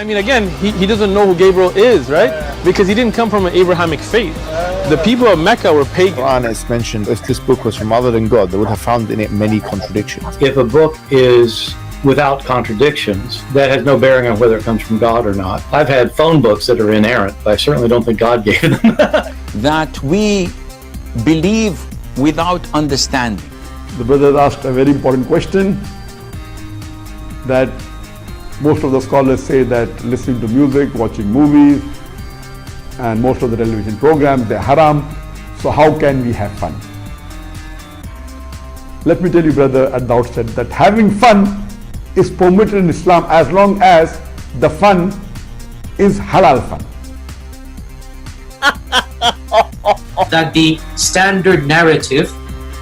I mean, again, he doesn't know who Gabriel is, right? Because he didn't come from an Abrahamic faith. The people of Mecca were pagan. Quran is mentioned, if this book was from other than God, they would have found in it many contradictions. If a book is without contradictions, that has no bearing on whether it comes from God or not. I've had phone books that are inerrant, but I certainly don't think God gave them. That we believe without understanding. The brother asked a very important question, that most of the scholars say that listening to music, watching movies, and most of the television programs, they're haram. So how can we have fun? Let me tell you, brother, at the outset, that having fun is permitted in Islam as long as the fun is halal fun. That the standard narrative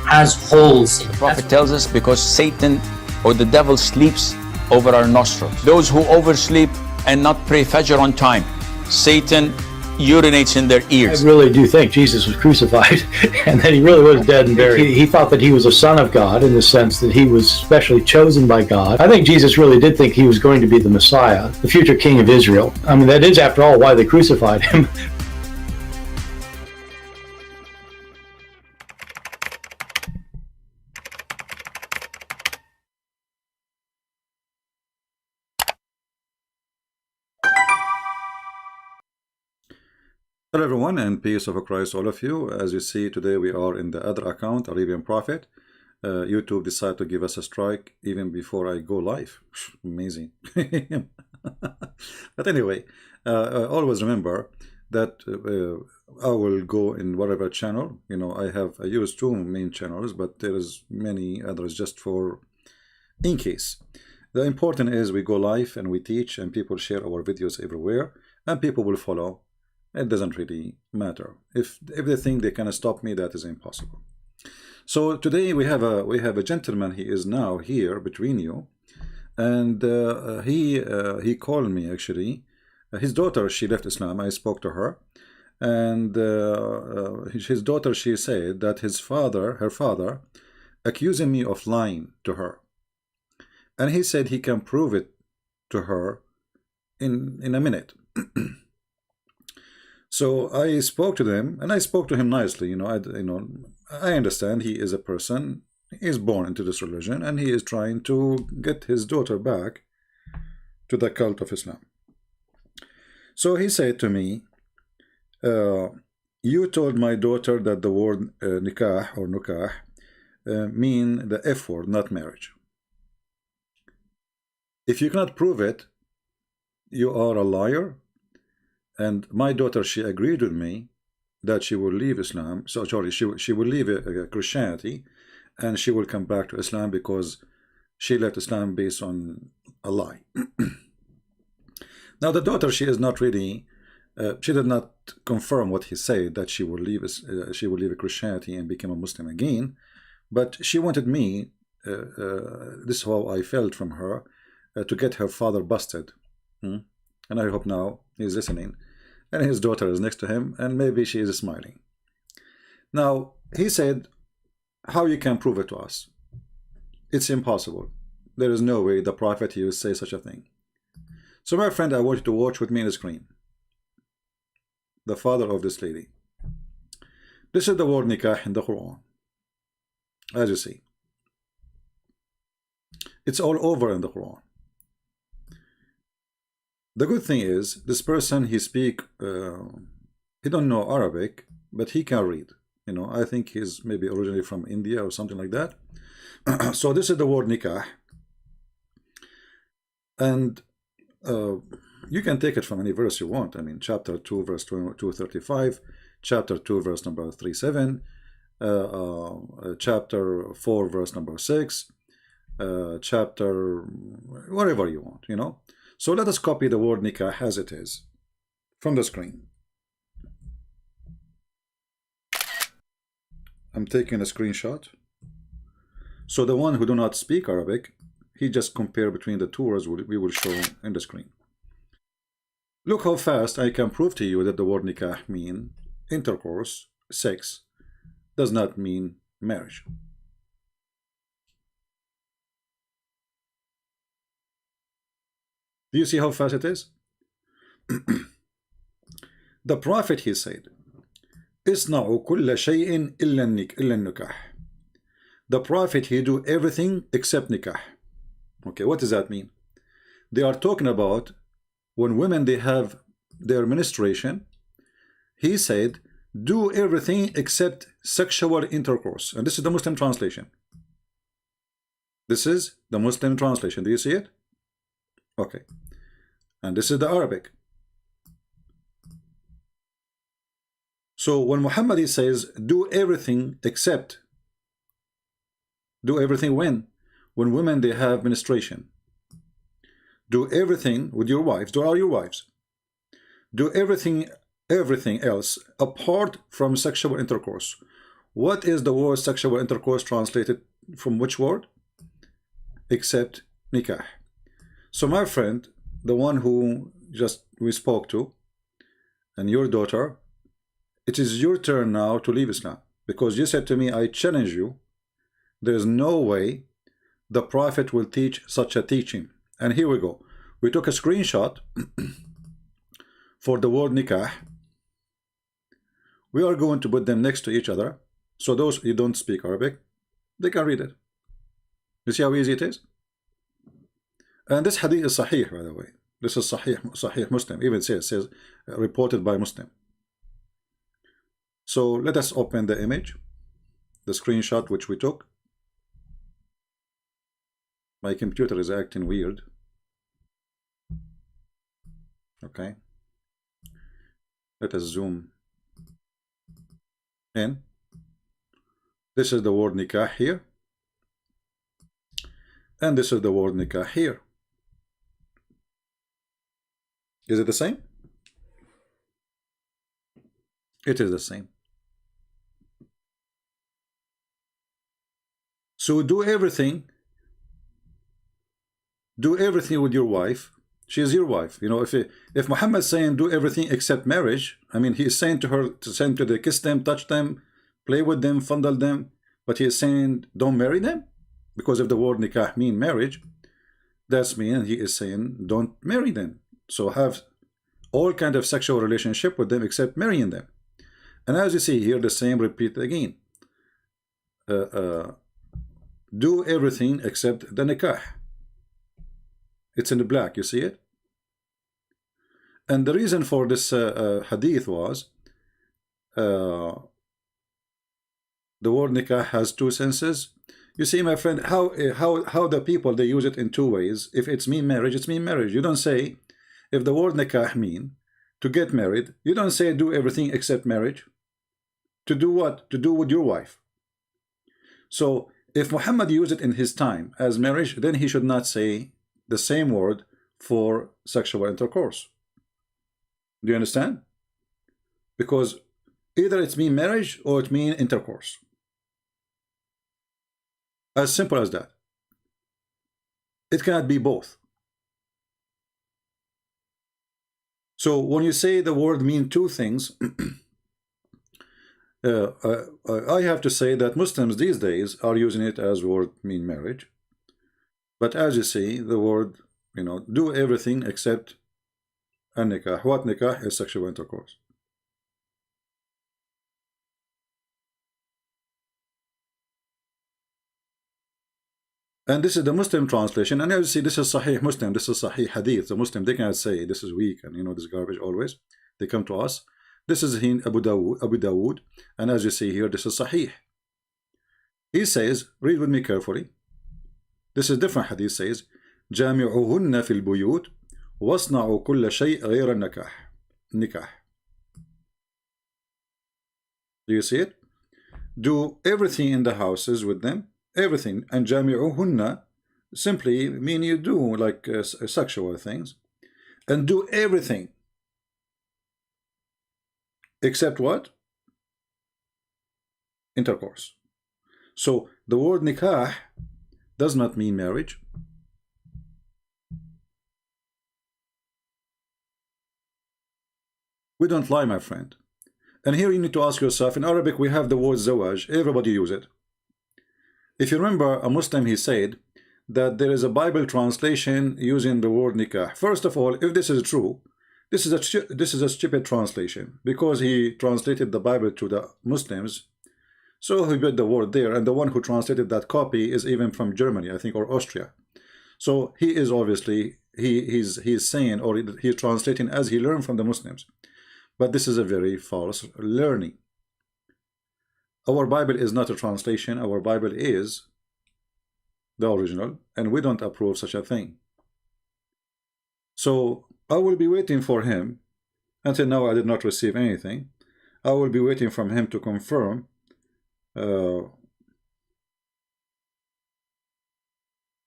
has holes in it. The Prophet tells us because Satan or the devil sleeps over our nostrils. Those who oversleep and not pray Fajr on time, Satan urinates in their ears. I really do think Jesus was crucified and that he really was dead and buried. He thought that he was a son of God in the sense that he was specially chosen by God. I think Jesus really did think he was going to be the Messiah, the future king of Israel. I mean, that is, after all, why they crucified him. Hello everyone, and peace of Christ all of you. As you see, today we are in the other account, Arabian Prophet. YouTube decided to give us a strike even before I go live. Amazing. But anyway, always remember that I will go in whatever channel. You know, I use two main channels, but there is many others just for in case. The important is we go live and we teach, and people share our videos everywhere, and people will follow. It doesn't really matter. If they think they can stop me, that is impossible. So today we have a gentleman. He is now here between you, and he called me actually. His daughter, she left Islam. I spoke to her, and his daughter, she said that her father, accusing me of lying to her, and he said he can prove it to her in a minute. So I spoke to them, and I spoke to him nicely. You know, I understand he is a person. He is born into this religion, and he is trying to get his daughter back to the cult of Islam. So he said to me, "You told my daughter that the word nikah or nukah mean the F word, not marriage. If you cannot prove it, you are a liar." And my daughter, she agreed with me that she will leave Islam. So sorry, she will leave Christianity, and she will come back to Islam because she left Islam based on a lie. Now the daughter, she is not really, she did not confirm what he said, that she will leave Christianity and become a Muslim again. But she wanted me, this is how I felt from her, to get her father busted. And I hope now he's listening, and his daughter is next to him, and maybe she is smiling. Now he said, how you can prove it to us? It's impossible. There is no way the Prophet, he will say such a thing. So my friend, I want you to watch with me on the screen the father of this lady. This is the word nikah in the Quran, as you see. It's all over in the Quran. The good thing is, this person, he he don't know Arabic, but he can read. You know, I think he's maybe originally from India or something like that. So this is the word nikah, and you can take it from any verse you want. I mean, chapter 2, verse 235, chapter 2, verse number 37, chapter 4, verse number 6, chapter whatever you want, you know. So let us copy the word nikah as it is from the screen. I'm taking a screenshot. So the one who do not speak Arabic, he just compare between the two words we will show in the screen. Look how fast I can prove to you that the word nikah mean intercourse, sex, does not mean marriage. Do you see how fast it is? The Prophet, he said, اصنعوا كل شيء إلا النكاح. The Prophet, he do everything except nikah. Okay, what does that mean? They are talking about when women, they have their menstruation. He said, do everything except sexual intercourse. And this is the Muslim translation. This is the Muslim translation. Do you see it? Okay. And this is the Arabic. So when Muhammad says, do everything except, do everything when women, they have menstruation. Do everything with your wives. Do all your wives. Do everything else apart from sexual intercourse. What is the word sexual intercourse translated from which word? Except nikah. So my friend, the one who just we spoke to, and your daughter, it is your turn now to leave Islam, because you said to me, I challenge you. There's no way the Prophet will teach such a teaching. And here we go. We took a screenshot for the word nikah. We are going to put them next to each other, so those who don't speak Arabic, they can read it. You see how easy it is? And this hadith is sahih, by the way. This is sahih Muslim. Even says reported by Muslim. So let us open the image, the screenshot which we took. My computer is acting weird. Okay. Let us zoom in. This is the word nikah here. And this is the word nikah here. Is it the same? It is the same. So do everything with your wife. She is your wife. You know, if Muhammad saying do everything except marriage, I mean, he is saying to her to send to the kiss them, touch them, play with them, fondle them, but he is saying don't marry them, because if the word nikah mean marriage, that's mean he is saying don't marry them. So have all kind of sexual relationship with them except marrying them. And as you see here, the same repeat again. Do everything except the nikah. It's in the black, you see it? And the reason for this hadith was the word nikah has two senses. You see, my friend, how the people, they use it in two ways. If it's mean marriage, it's mean marriage. You don't say, if the word nikah mean to get married, you don't say do everything except marriage. To do what? To do with your wife. So if Muhammad used it in his time as marriage, then he should not say the same word for sexual intercourse. Do you understand? Because either it's mean marriage or it mean intercourse. As simple as that. It cannot be both. So when you say the word mean two things, I have to say that Muslims these days are using it as word mean marriage. But as you see, the word, you know, do everything except a nikah. What nikah is sexual intercourse. And this is the Muslim translation. And as you see, this is Sahih Muslim. This is Sahih Hadith. The Muslim, they cannot say this is weak and, you know, this garbage always. They come to us. This is in Abu Dawood. And as you see here, this is Sahih. He says, read with me carefully. This is different hadith, says, جامعوهن في البيوت واصنعوا كل شيء غير النكاح. Do you see it? Do everything in the houses with them, everything. And جامعوهن simply mean you do like sexual things, and do everything except what? Intercourse. So the word nikah does not mean marriage. We don't lie, my friend. And here you need to ask yourself, in Arabic we have the word zawaj, everybody use it. If you remember, a Muslim, he said that there is a Bible translation using the word nikah. First of all, if this is true, This is a stupid translation, because he translated the Bible to the Muslims, so he put the word there, and the one who translated that copy is even from Germany, I think, or Austria. So he is obviously he's saying, or he's translating as he learned from the Muslims. But this is a very false learning. Our Bible is not a translation. Our Bible is the original, and we don't approve such a thing. So I will be waiting for him. Until now I did not receive anything. I will be waiting from him to confirm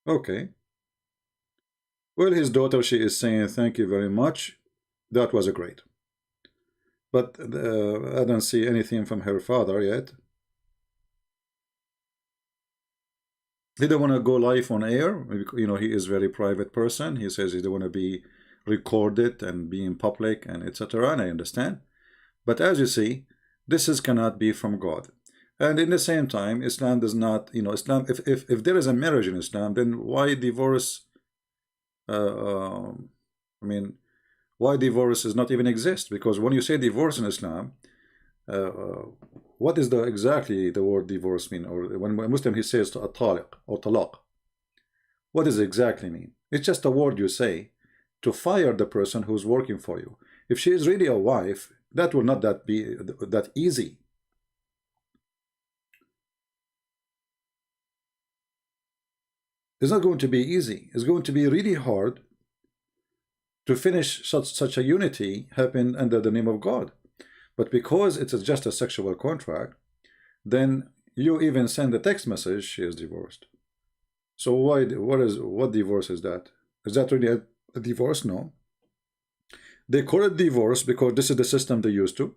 okay. Well, his daughter, she is saying thank you very much. That was great. But I don't see anything from her father yet. He don't want to go live on air. You know, he is a very private person. He says he don't want to be recorded and be in public and etc. And I understand. But as you see, this cannot be from God. And in the same time, Islam does not, you know, Islam, if there is a marriage in Islam, then why divorce? I mean, why divorce does not even exist? Because when you say divorce in Islam, what is exactly the word divorce mean? Or when a Muslim he says to at-taliq or talaq, what does it exactly mean? It's just a word you say to fire the person who's working for you. If she is really a wife, that will not be that easy. It's not going to be easy. It's going to be really hard to finish such a unity happen under the name of God. But because it's just a sexual contract, then you even send a text message, she is divorced. So what divorce is that? Is that really a divorce? No. They call it divorce because this is the system they used to.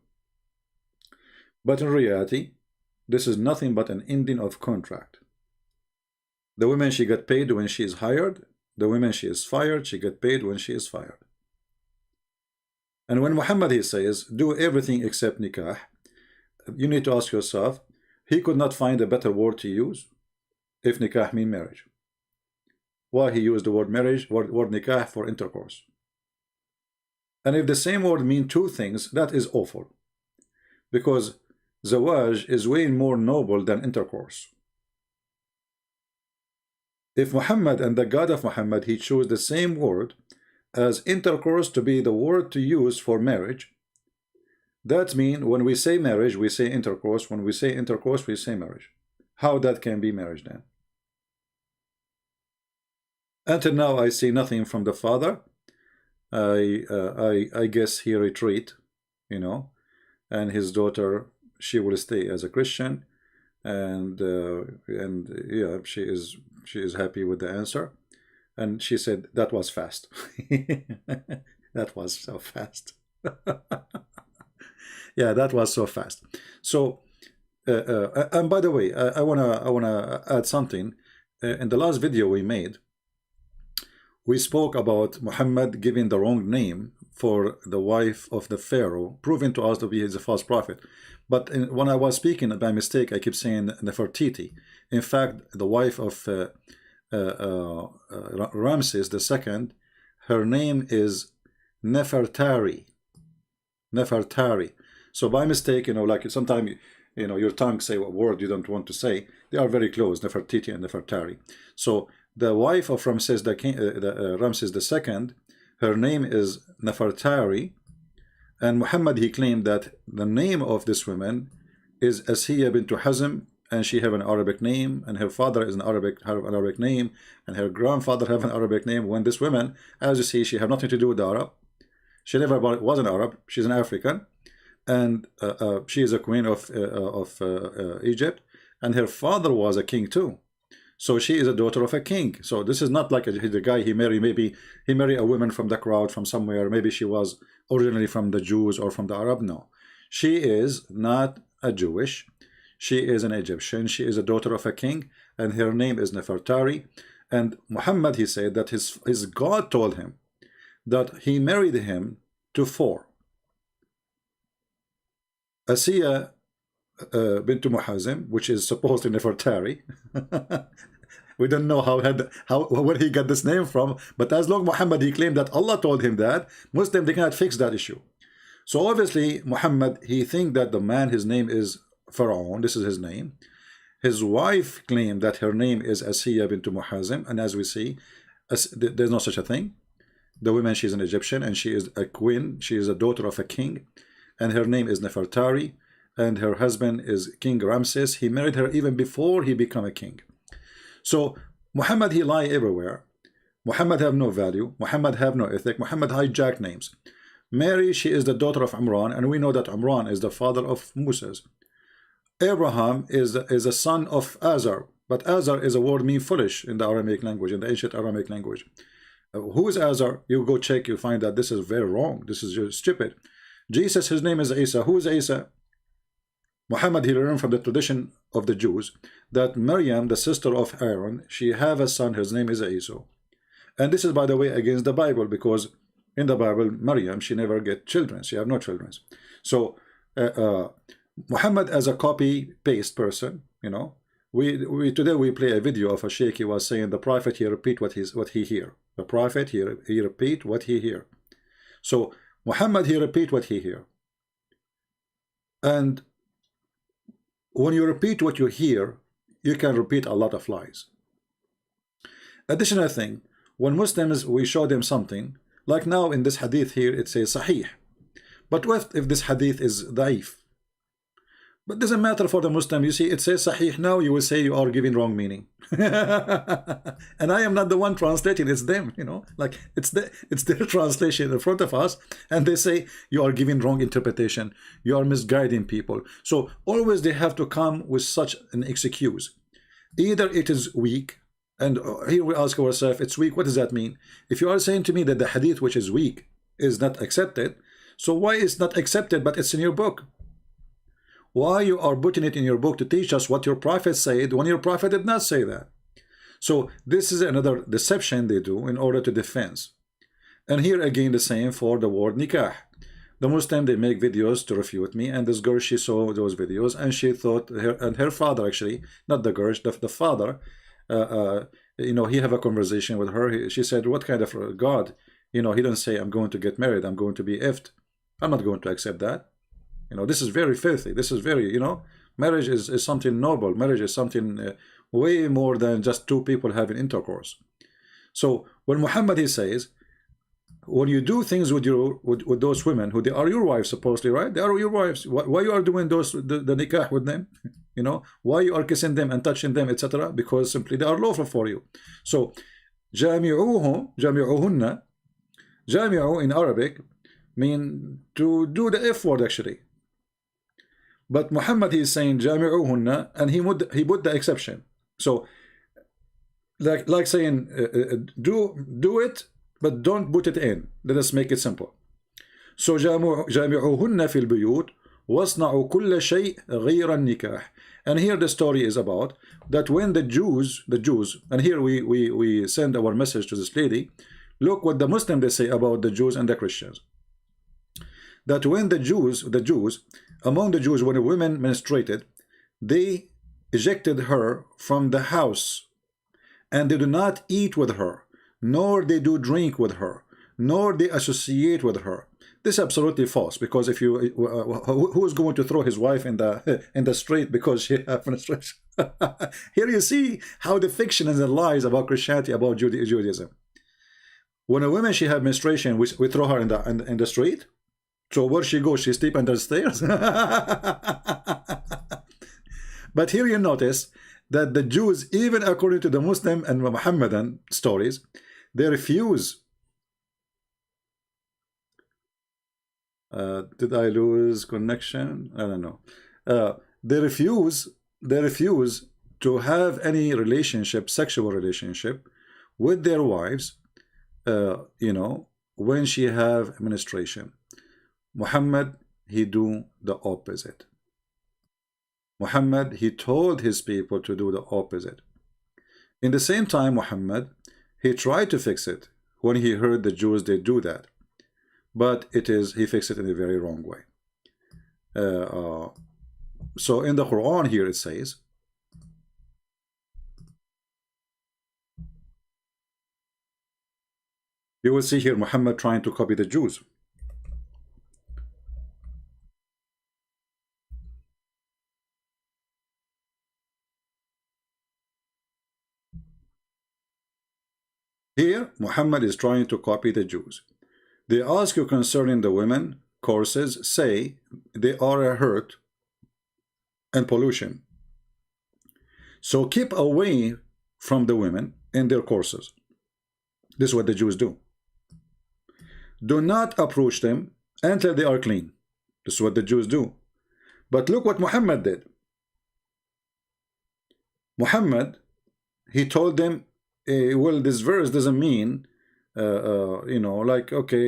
But in reality, this is nothing but an ending of contract. The woman, she got paid when she is hired. The woman, she is fired, she get paid when she is fired. And when Muhammad, he says, do everything except nikah, you need to ask yourself, he could not find a better word to use if nikah mean marriage. Why he used the word marriage, word nikah for intercourse? And if the same word mean two things, that is awful. Because zawaj is way more noble than intercourse. If Muhammad and the God of Muhammad, he chose the same word as intercourse to be the word to use for marriage, that means when we say marriage, we say intercourse. When we say intercourse, we say marriage. How that can be marriage then? Until now, I see nothing from the father. I guess he retreat, you know, and his daughter, she will stay as a Christian, and yeah, she is happy with the answer, and she said that was fast. That was so fast. Yeah, that was so fast. So and by the way, I wanna add something. In the last video we made, we spoke about Muhammad giving the wrong name for the wife of the Pharaoh, proving to us that he is a false prophet. But when I was speaking by mistake, I keep saying Nefertiti. In fact, the wife of Ramses II, her name is Nefertari. Nefertari. So by mistake, you know, like sometimes, you know, your tongue say a word you don't want to say. They are very close, Nefertiti and Nefertari. So the wife of Ramses Ramses II, her name is Nefertari, and Muhammad, he claimed that the name of this woman is Asiya bint Hazm, and she have an Arabic name, and her father is an Arabic name, and her grandfather have an Arabic name. When this woman, as you see, she have nothing to do with the Arab. She never was an Arab. She's an African, and she is a queen of Egypt, and her father was a king too. So she is a daughter of a king. So this is not like the guy he married. Maybe he married a woman from the crowd from somewhere. Maybe she was originally from the Jews or from the Arab. No, she is not a Jewish. She is an Egyptian. She is a daughter of a king, and her name is Nefertari. And Muhammad, he said that his God told him that he married him to four. Asiya bint Hazm, which is supposedly Nefertari, We don't know where he got this name from, but as long Muhammad he claimed that Allah told him that, Muslim they cannot fix that issue. So obviously Muhammad he think that the man, his name is Pharaoh, this is his name. His wife claimed that her name is Asiya bint Muhazim, and as we see, there's no such a thing. The woman, she's an Egyptian, and she is a queen. She is a daughter of a king, and her name is Nefertari, and her husband is King Ramses. He married her even before he became a king. So Muhammad, he lie everywhere. Muhammad have no value. Muhammad have no ethic. Muhammad hijack names. Mary, she is the daughter of Imran, and we know that Imran is the father of Moses. Abraham is a son of Azar, but Azar is a word mean foolish in the Aramaic language, in the ancient Aramaic language. Who is Azar? You go check, you find that this is very wrong. This is just stupid. Jesus, his name is Isa. Who is Isa? Muhammad, he learned from the tradition of the Jews that Maryam, the sister of Aaron, she have a son, his name is Isa. And this is, by the way, against the Bible, because in the Bible, Maryam, she never get children. She have no children. So Muhammad, as a copy-paste person, you know, today we play a video of a sheikh. He was saying the prophet, he repeat what he hear. The prophet, he repeat what he hear. So Muhammad, he repeat what he hear. And when you repeat what you hear, you can repeat a lot of lies. Additional thing, when Muslims, we show them something, like now in this hadith here, it says Sahih. But what if this hadith is daif? But it doesn't matter for the Muslim. You see, it says Sahih now, you will say you are giving wrong meaning. And I am not the one translating, it's them, you know, like it's their translation in front of us, and they say you are giving wrong interpretation, you are misguiding people. So always they have to come with such an excuse. Either it is weak, and here we ask ourselves, it's weak, what does that mean? If you are saying to me that the hadith which is weak is not accepted, so why is not accepted but it's in your book? Why you are putting it in your book to teach us what your prophet said when your prophet did not say that? So this is another deception they do in order to defend. And here again the same for the word nikah. The Muslim, they make videos to refute me, and this girl, she saw those videos and she thought her father, actually, not the girl, the father, you know, he have a conversation with her. She said, what kind of God? You know, he don't say I'm going to get married, I'm going to be effed. I'm not going to accept that. You know, this is very filthy. This is very, you know, marriage is something noble. Marriage is something way more than just two people having intercourse. So when Muhammad, he says, when you do things with those women who they are your wives, supposedly, right? They are your wives. Why you are doing the nikah with them? You know, why you are kissing them and touching them, etc.? Because simply they are lawful for you. So jami'uhunna, jami'u in Arabic mean to do the F word, actually. But Muhammad, he is saying jami'uhunna, and he put the exception. So like saying do it, but don't put it in. Let us make it simple. So جامعوهن في البيوت واصنعوا كل شيء غير النكاح. And here the story is about that when the Jews, and here we send our message to this lady. Look what the Muslim they say about the Jews and the Christians. That when the Jews, among the Jews, when a woman menstruated, they ejected her from the house, and they do not eat with her, nor they do drink with her, nor they associate with her. This is absolutely false, because if you who is going to throw his wife in the street because she has menstruation? Here you see how the fiction and the lies about Christianity, about Judaism. When a woman, she have menstruation, we throw her in the street. So where she goes, she sleep under the stairs. But here you notice that the Jews, even according to the Muslim and Muhammadan stories, they refuse. Did I lose connection? I don't know. They refuse to have any relationship, sexual relationship, with their wives, you know, when she have menstruation. Muhammad, he do the opposite. Muhammad, he told his people to do the opposite. In the same time, Muhammad, he tried to fix it when he heard the Jews, they do that. But he fixed it in a very wrong way. So in the Quran here it says, You will see here Muhammad trying to copy the Jews. Here, Muhammad is trying to copy the Jews. They ask you concerning the women courses, say they are a hurt and pollution. So keep away from the women in their courses. This is what the Jews do. Do not approach them until they are clean. This is what the Jews do. But look what Muhammad did. Muhammad, he told them, well, this verse doesn't mean, you know, like, okay,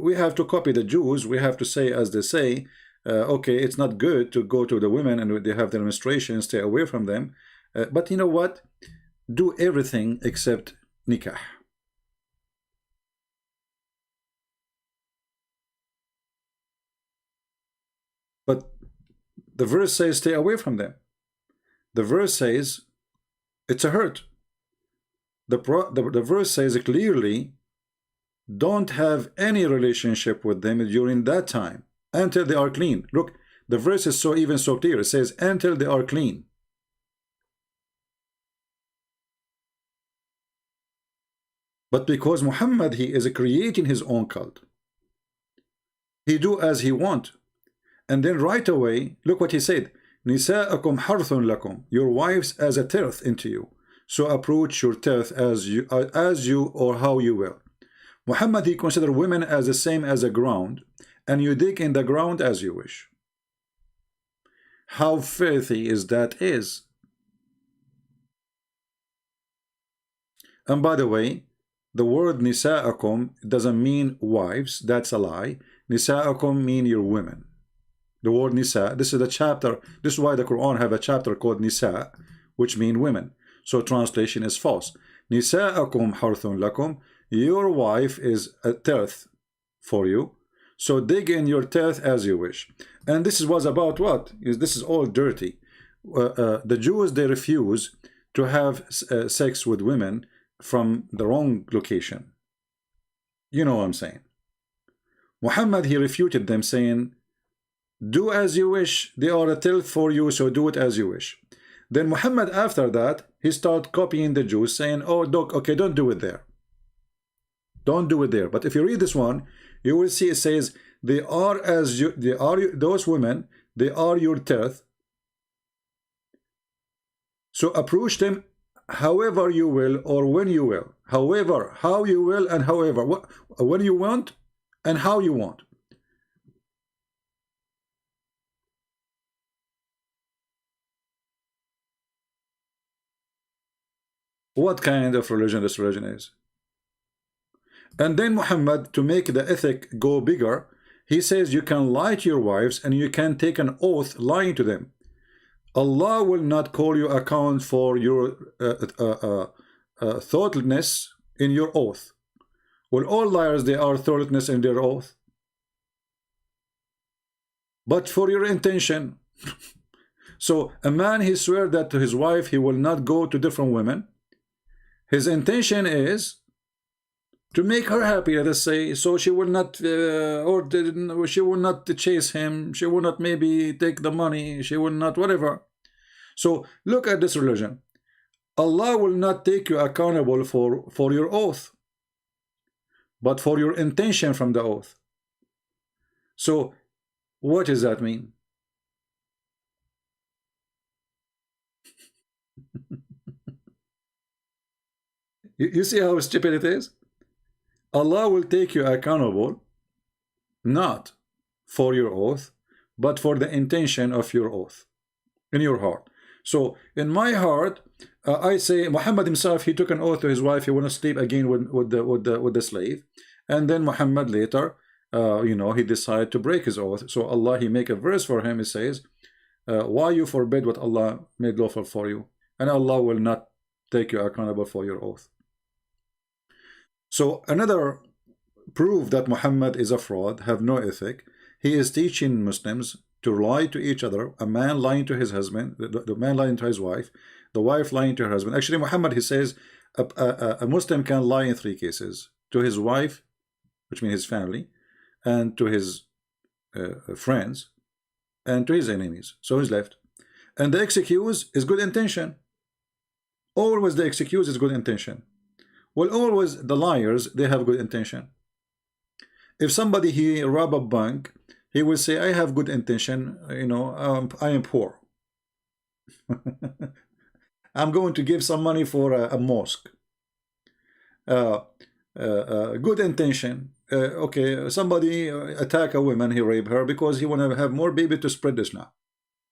we have to copy the Jews. We have to say as they say, okay, it's not good to go to the women and they have their menstruation, stay away from them. But you know what? Do everything except nikah. But the verse says stay away from them. The verse says it's a hurt. The verse says clearly don't have any relationship with them during that time until they are clean. Look, the verse is so clear. It says until they are clean. But because Muhammad, he is creating his own cult, he do as he want. And then right away, look what he said. Nisa'akum harthun lakum. Your wives as a tilth into you. So approach your tilth as you or how you will. Muhammad, he considered women as the same as a ground, and you dig in the ground as you wish. How filthy is that is. And by the way, the word nisa'akum doesn't mean wives. That's a lie. Nisa'akum mean your women. The word nisa, this is the chapter, this is why the Quran have a chapter called nisa, which mean women. So translation is false. Nisa'akum harthun lakum. Your wife is a tilth for you. So dig in your tilth as you wish. And this was about what? This is all dirty. The Jews, they refuse to have sex with women from the wrong location. You know what I'm saying. Muhammad, he refuted them saying, do as you wish. They are a tilth for you, so do it as you wish. Then Muhammad, after that, he started copying the Jews, saying, oh, okay, don't do it there. Don't do it there. But if you read this one, you will see it says, they are as you, they are those women, they are your tilth. So approach them however you will or when you will. However, how you will and however. When you want and how you want. What kind of religion this religion is? And then Muhammad, to make the ethic go bigger, he says you can lie to your wives and you can take an oath lying to them. Allah will not call you account for your thoughtlessness in your oath. Well, all liars, they are thoughtless in their oath. But for your intention. So a man, he swear that to his wife he will not go to different women. His intention is to make her happy, let us say, so she will not, or she will not chase him, she will not maybe take the money, she will not whatever. So look at this religion. Allah will not take you accountable for your oath, but for your intention from the oath. So what does that mean? You see how stupid it is? Allah will take you accountable not for your oath, but for the intention of your oath in your heart. So in my heart, I say Muhammad himself, he took an oath to his wife, he will not sleep again with the slave. And then Muhammad later, you know, he decided to break his oath. So Allah, he make a verse for him. He says, why you forbid what Allah made lawful for you, and Allah will not take you accountable for your oath. So another proof that Muhammad is a fraud, have no ethic. He is teaching Muslims to lie to each other. A man lying to his husband, the man lying to his wife, the wife lying to her husband. Actually, Muhammad, he says a Muslim can lie in 3 cases: to his wife, which means his family, and to his friends, and to his enemies. So he's left. And the excuse is good intention. Always the excuse is good intention. Well, always the liars, they have good intention. If somebody he rob a bank, he will say, I have good intention, you know, I am poor. I'm going to give some money for a mosque. Good intention. Okay, somebody attack a woman, he rape her because he want to have more baby to spread Islam.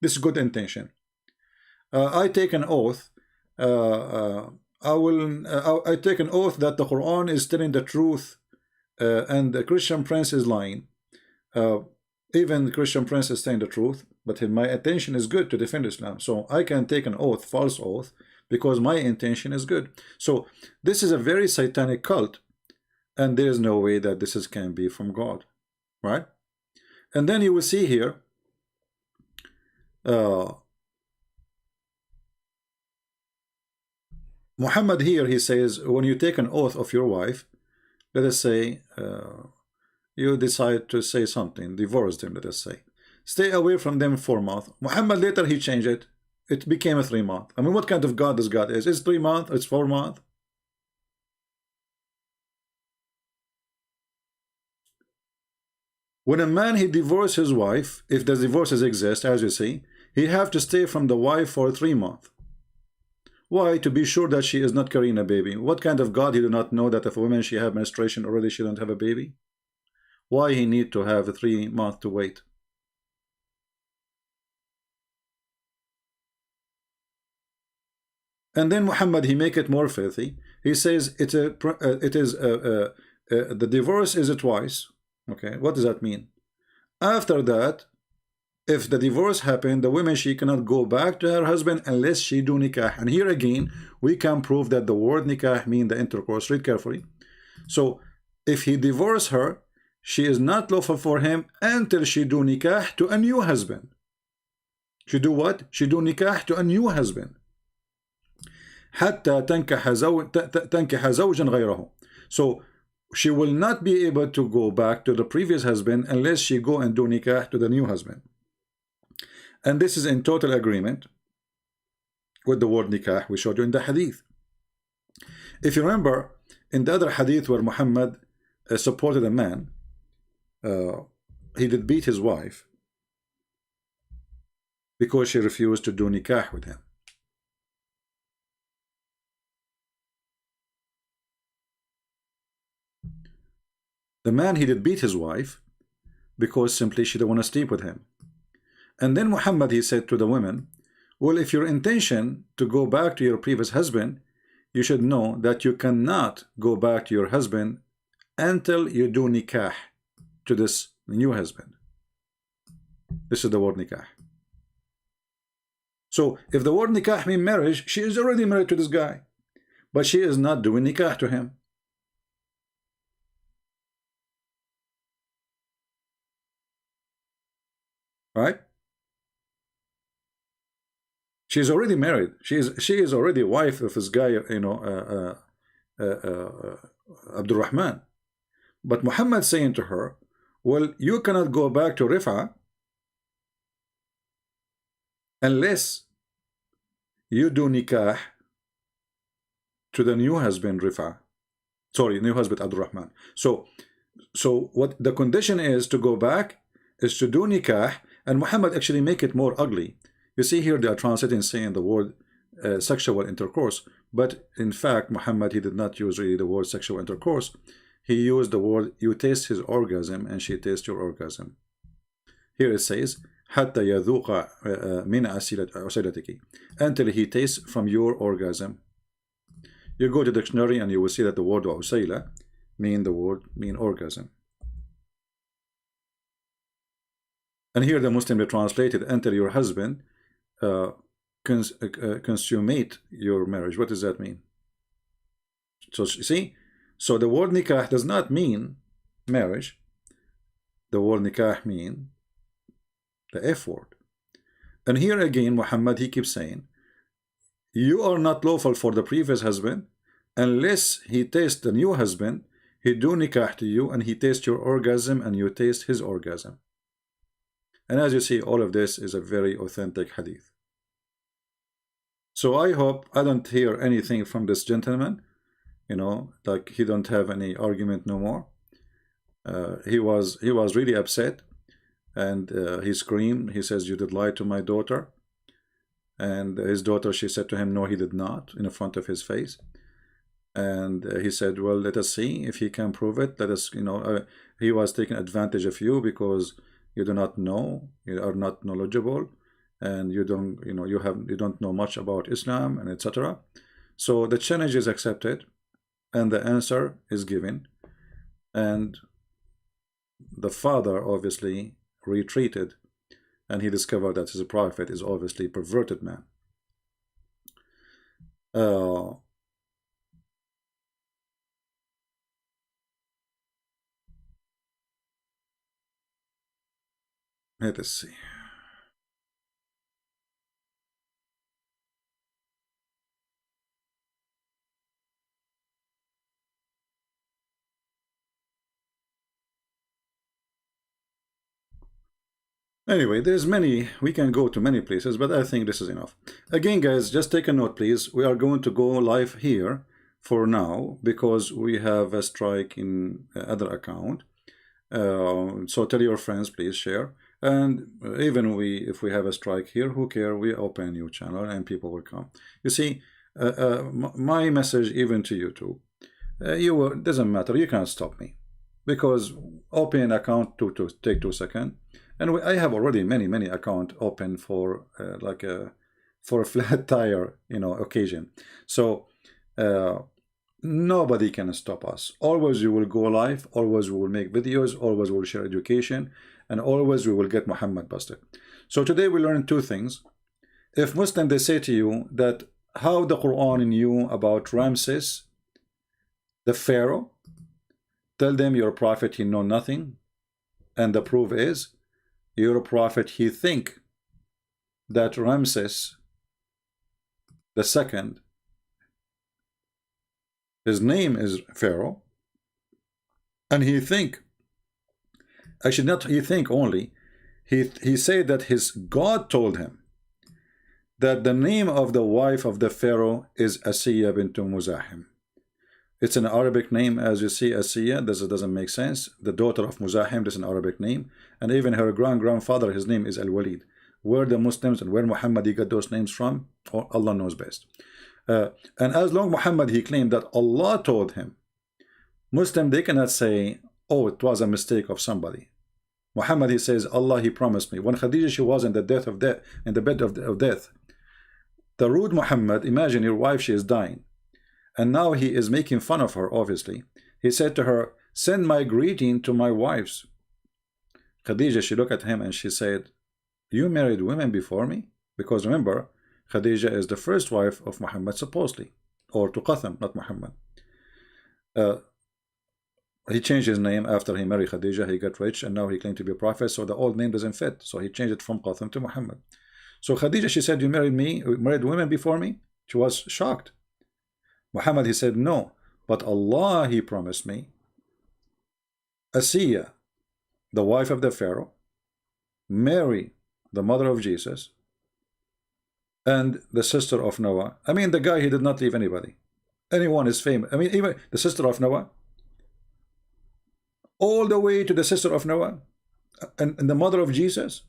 This is good intention. I take an oath. I take an oath that the Quran is telling the truth, and the Christian prince is lying. Even the Christian prince is saying the truth, but my intention is good to defend Islam. So I can take an oath, false oath, because my intention is good. So this is a very satanic cult, and there is no way that this can be from God, right? And then you will see here, Muhammad here, he says, when you take an oath of your wife, let us say you decide to say something, divorce them, let us say, stay away from them 4 months. Muhammad later he changed it. It became a 3 month. I mean, what kind of God this God is? It's 3 months, it's 4 months. When a man he divorces his wife, if the divorces exist, as you see, he have to stay from the wife for 3 months. Why? To be sure that she is not carrying a baby. What kind of God he do not know that if a woman she have menstruation already, she don't have a baby? Why he need to have 3 months to wait? And then Muhammad he make it more filthy. He says the divorce is twice. Okay, what does that mean? After that, if the divorce happened, the woman she cannot go back to her husband unless she do nikah. And here again, we can prove that the word nikah mean the intercourse. Read carefully. So if he divorce her, she is not lawful for him until she do nikah to a new husband. She do what? She do nikah to a new husband. حتى تنكح زوجا غيره. So she will not be able to go back to the previous husband unless she go and do nikah to the new husband. And this is in total agreement with the word nikah we showed you in the hadith. If you remember, in the other hadith where Muhammad supported a man, he did beat his wife because she refused to do nikah with him. The man, he did beat his wife because simply she didn't want to sleep with him. And then Muhammad, he said to the women, well, if your intention to go back to your previous husband, you should know that you cannot go back to your husband until you do nikah to this new husband. This is the word nikah. So if the word nikah means marriage, she is already married to this guy, but she is not doing nikah to him. Right? She is already married. She is already wife of this guy, you know, Abdul Rahman. But Muhammad saying to her, well, you cannot go back to Rif'a unless you do nikah to the new husband Rif'a. Sorry, new husband Abdul Rahman. So what the condition is to go back is to do nikah, and Muhammad actually make it more ugly. You see here they are translating saying the word sexual intercourse, but in fact Muhammad, he did not use really the word sexual intercourse. He used the word you taste his orgasm and she tastes your orgasm. Here it says حتى يذوق من عسيلتك, until he tastes from your orgasm. You go to the dictionary and you will see that the word usayla mean orgasm. And here the Muslim translated until your husband consummate your marriage. What does that mean? So you see, so the word nikah does not mean marriage. The word nikah mean the F word. And here again Muhammad, he keeps saying you are not lawful for the previous husband unless he tastes the new husband. He do nikah to you, and he tastes your orgasm, and you taste his orgasm. And as you see, all of this is a very authentic hadith. So I hope I don't hear anything from this gentleman, you know, like he don't have any argument no more. He was really upset, and he screamed. He says, "You did lie to my daughter." And his daughter, she said to him, "No, he did not," in front of his face. And he said, "Well, let us see if he can prove it. Let us, you know, he was taking advantage of you because you do not know, you are not knowledgeable, and you don't, you know, you don't know much about Islam, and etc." So the challenge is accepted, and the answer is given, and the father obviously retreated, and he discovered that his prophet is obviously a perverted man. Let us see. Anyway, there's many, we can go to many places, but I think this is enough. Again, guys, just take a note, please. We are going to go live here for now because we have a strike in other account. So tell your friends, please share. And even if we have a strike here, who care? We open a new channel and people will come. You see, my message even to you too, doesn't matter, you can't stop me, because open an account to take 2 seconds, and I have already many account open for for a flat tire, you know, occasion. So nobody can stop us. Always we will go live, always we will make videos, always we will share education, and always we will get Muhammad busted. So today we learn 2 things. If Muslim, they say to you that how the Quran knew about Ramses, the Pharaoh, tell them your prophet, he know nothing, and the proof is your prophet, he think that Ramses the second, his name is Pharaoh, and he think, actually not he think only, he said that his God told him that the name of the wife of the Pharaoh is Asiya bint Muzahim. It's an Arabic name, as you see. Asiya, this doesn't make sense. The daughter of Muzahim, this is an Arabic name, and even her grandfather, his name is Al-Walid. Where the Muslims and where Muhammad he got those names from, Allah knows best. And as long Muhammad he claimed that Allah told him, Muslim, they cannot say, oh, it was a mistake of somebody. Muhammad he says, Allah he promised me. When Khadijah she was in the bed of death, the rude Muhammad, imagine your wife, she is dying, and now he is making fun of her. Obviously he said to her, send my greeting to my wives. Khadijah, she looked at him and she said, you married women before me? Because remember, Khadijah is the first wife of Muhammad supposedly, or to Qatham, not Muhammad. He changed his name after he married Khadijah. He got rich and now he claimed to be a prophet, so the old name doesn't fit, so he changed it from Qatham to Muhammad. So Khadijah, she said, you married women before me? She was shocked. Muhammad he said, no, but Allah he promised me Asiya, the wife of the Pharaoh, Mary, the mother of Jesus, and the sister of Noah. I mean, the guy, he did not leave anybody. Anyone is famous. I mean, even the sister of Noah, all the way to the sister of Noah, and the mother of Jesus.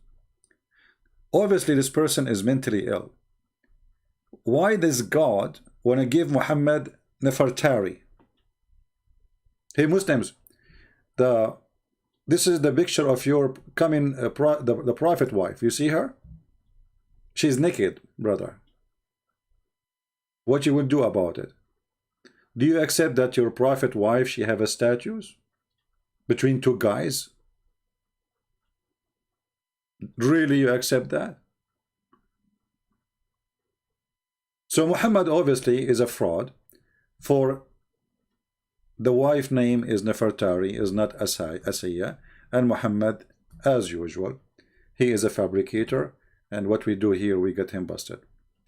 Obviously, this person is mentally ill. Why does God want to give Muhammad Nefertari? Hey, Muslims, this is the picture of your coming the prophet wife. You see her? She's naked, brother. What you would do about it? Do you accept that your prophet wife, she have a statues between 2 guys? Really, you accept that? So Muhammad obviously is a fraud, for the wife name is Nefertari, is not Asiya, and Muhammad, as usual, he is a fabricator, and what we do here, we get him busted.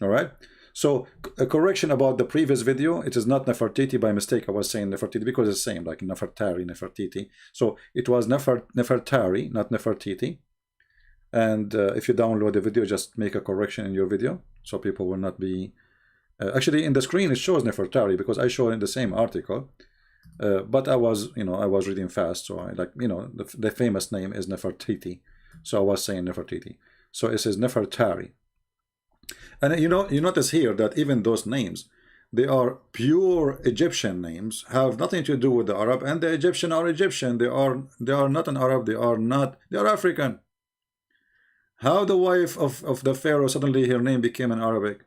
All right. So a correction about the previous video. It is not Nefertiti by mistake. I was saying Nefertiti because it's the same, like Nefertari, Nefertiti. So it was Nefertari, not Nefertiti. And if you download the video, just make a correction in your video so people will not be. Actually, in the screen it shows Nefertari because I show in the same article. But I was, I was reading fast, so I the famous name is Nefertiti. So I was saying Nefertiti. So it says Nefertari. And you notice here that even those names, they are pure Egyptian names, have nothing to do with the Arab, and the Egyptian are Egyptian. They are not an Arab, they are African. How the wife of the Pharaoh, suddenly her name became an Arabic?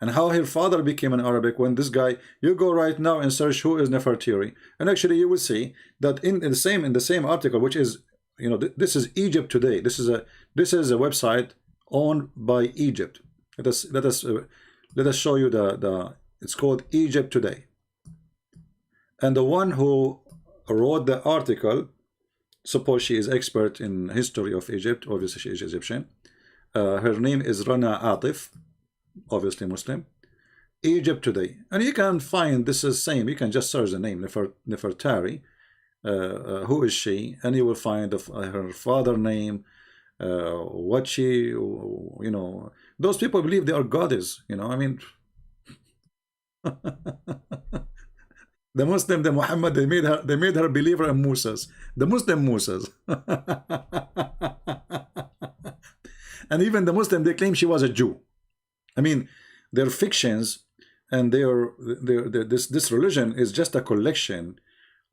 And how her father became an Arabic when this guy, you go right now and search who is Nefertiti, and actually you will see that in the same article, which is, this is Egypt Today. This is a website owned by Egypt. Let us show you it's called Egypt Today. And the one who wrote the article, suppose she is expert in history of Egypt, obviously she is Egyptian. Her name is Rana Atif, obviously Muslim. Egypt Today. And you can find this is same, you can just search the name Nefertari, who is she, and you will find her father name, what she, those people believe they are goddess, I mean. The Muslim, the Muhammad, they made her believer in Musas, the Muslim Musas. And even the Muslim, they claim she was a Jew. I mean, their fictions and this religion is just a collection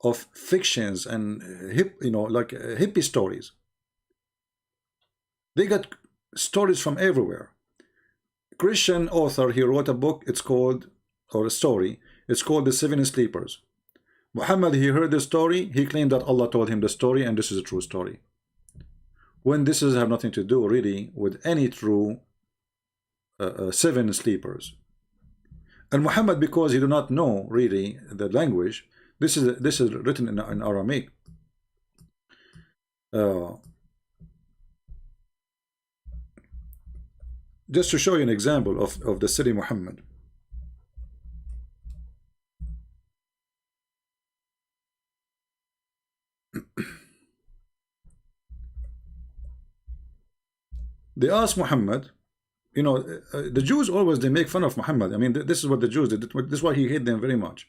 of fictions and hippie stories. They got stories from everywhere. Christian author, he wrote a book, it's called The Seven Sleepers. Muhammad, he heard the story, he claimed that Allah told him the story, and this is a true story. When this have nothing to do really with any true seven sleepers. And Muhammad, because he do not know really the language, this is written in Aramaic. Just to show you an example of the city Muhammad. They asked Muhammad, the Jews always, they make fun of Muhammad. I mean, this is what the Jews did. This is why he hate them very much.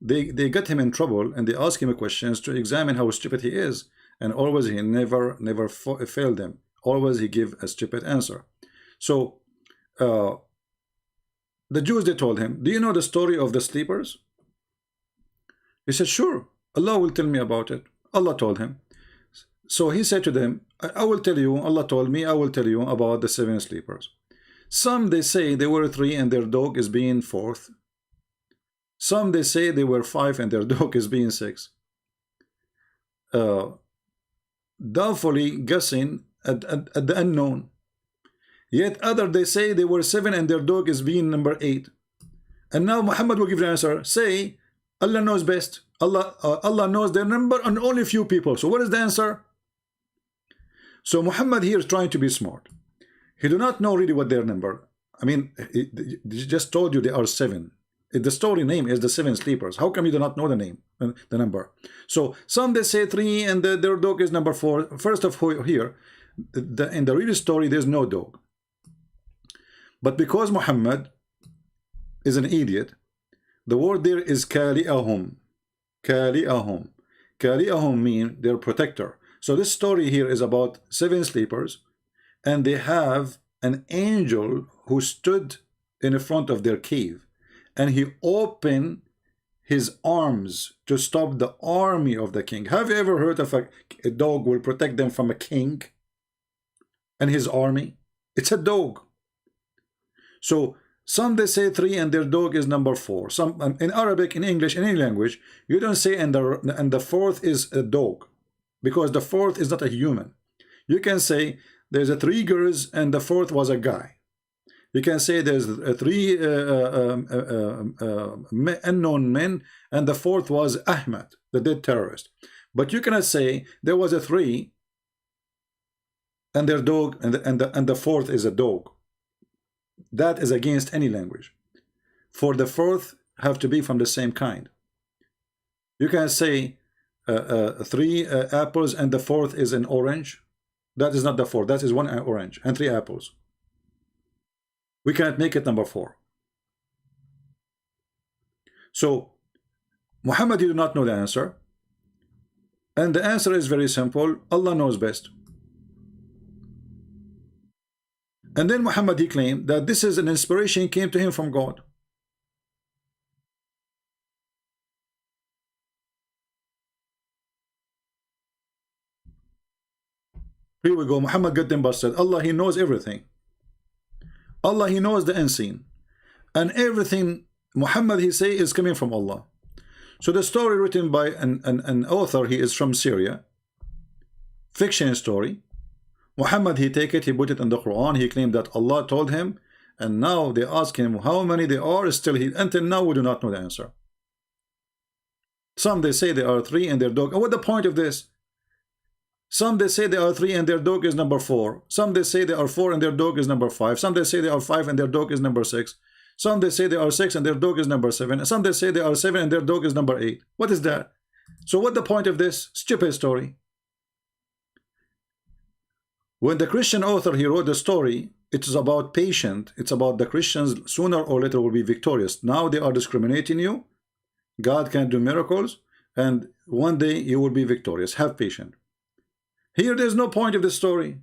They got him in trouble, and they ask him questions to examine how stupid he is, and always he never failed them. Always he give a stupid answer. So the Jews, they told him, do you know the story of the sleepers? He said, sure, Allah will tell me about it. Allah told him. So he said to them, I will tell you, Allah told me, I will tell you about the seven sleepers. Some they say they were 3 and their dog is being 4th. Some they say they were 5 and their dog is being 6. Doubtfully guessing at the unknown. Yet other they say they were 7 and their dog is being number 8. And now Muhammad will give the answer. Say, Allah knows best. Allah knows their number and only few people. So what is the answer? So Muhammad here is trying to be smart. He do not know really what their number. I mean, he just told you they are 7. The story name is the 7 sleepers. How come you do not know the name, the number? So some they say 3 and their dog is number 4. First of all, here, in the real story, there's no dog. But because Muhammad is an idiot, the word there is kali'ahum. Kali'ahum. Kali'ahum mean their protector. So this story here is about 7 sleepers, and they have an angel who stood in front of their cave, and he opened his arms to stop the army of the king. Have you ever heard of a dog will protect them from a king and his army? It's a dog. So some they say 3 and their dog is number 4. Some in Arabic, in English, in any language, you don't say and the 4th is a dog, because the 4th is not a human. You can say there's 3 girls and the 4th was a guy. You can say there's 3 unknown men and the 4th was Ahmed, the dead terrorist. But you cannot say there was a 3 and their dog and the 4th is a dog. That is against any language. For the fourth have to be from the same kind. You can say 3 apples and the fourth is an orange. That is not the fourth. That is 1 orange and 3 apples. We cannot make it number 4. So Muhammad, you do not know the answer. And the answer is very simple. Allah knows best. And then Muhammad, he claimed that this is an inspiration came to him from God. Here we go. Muhammad got them busted. Allah, he knows everything. Allah, he knows the unseen. And everything Muhammad, he say, is coming from Allah. So the story written by an author, he is from Syria. Fiction story. Muhammad, he take it, he put it in the Quran. He claimed that Allah told him. And now they ask him how many they are. Still, until now, we do not know the answer. Some they say they are 3 and their dog. And what the point of this? Some they say they are 3 and their dog is number 4. Some they say they are 4 and their dog is number 5. Some they say they are 5 and their dog is number 6. Some they say they are 6 and their dog is number 7. Some they say they are 7 and their dog is number 8. What is that? So what the point of this? Stupid story. When the Christian author, he wrote the story, it is about patient. It's about the Christians sooner or later will be victorious. Now they are discriminating you. God can do miracles. And one day you will be victorious. Have patience. Here there's no point of the story.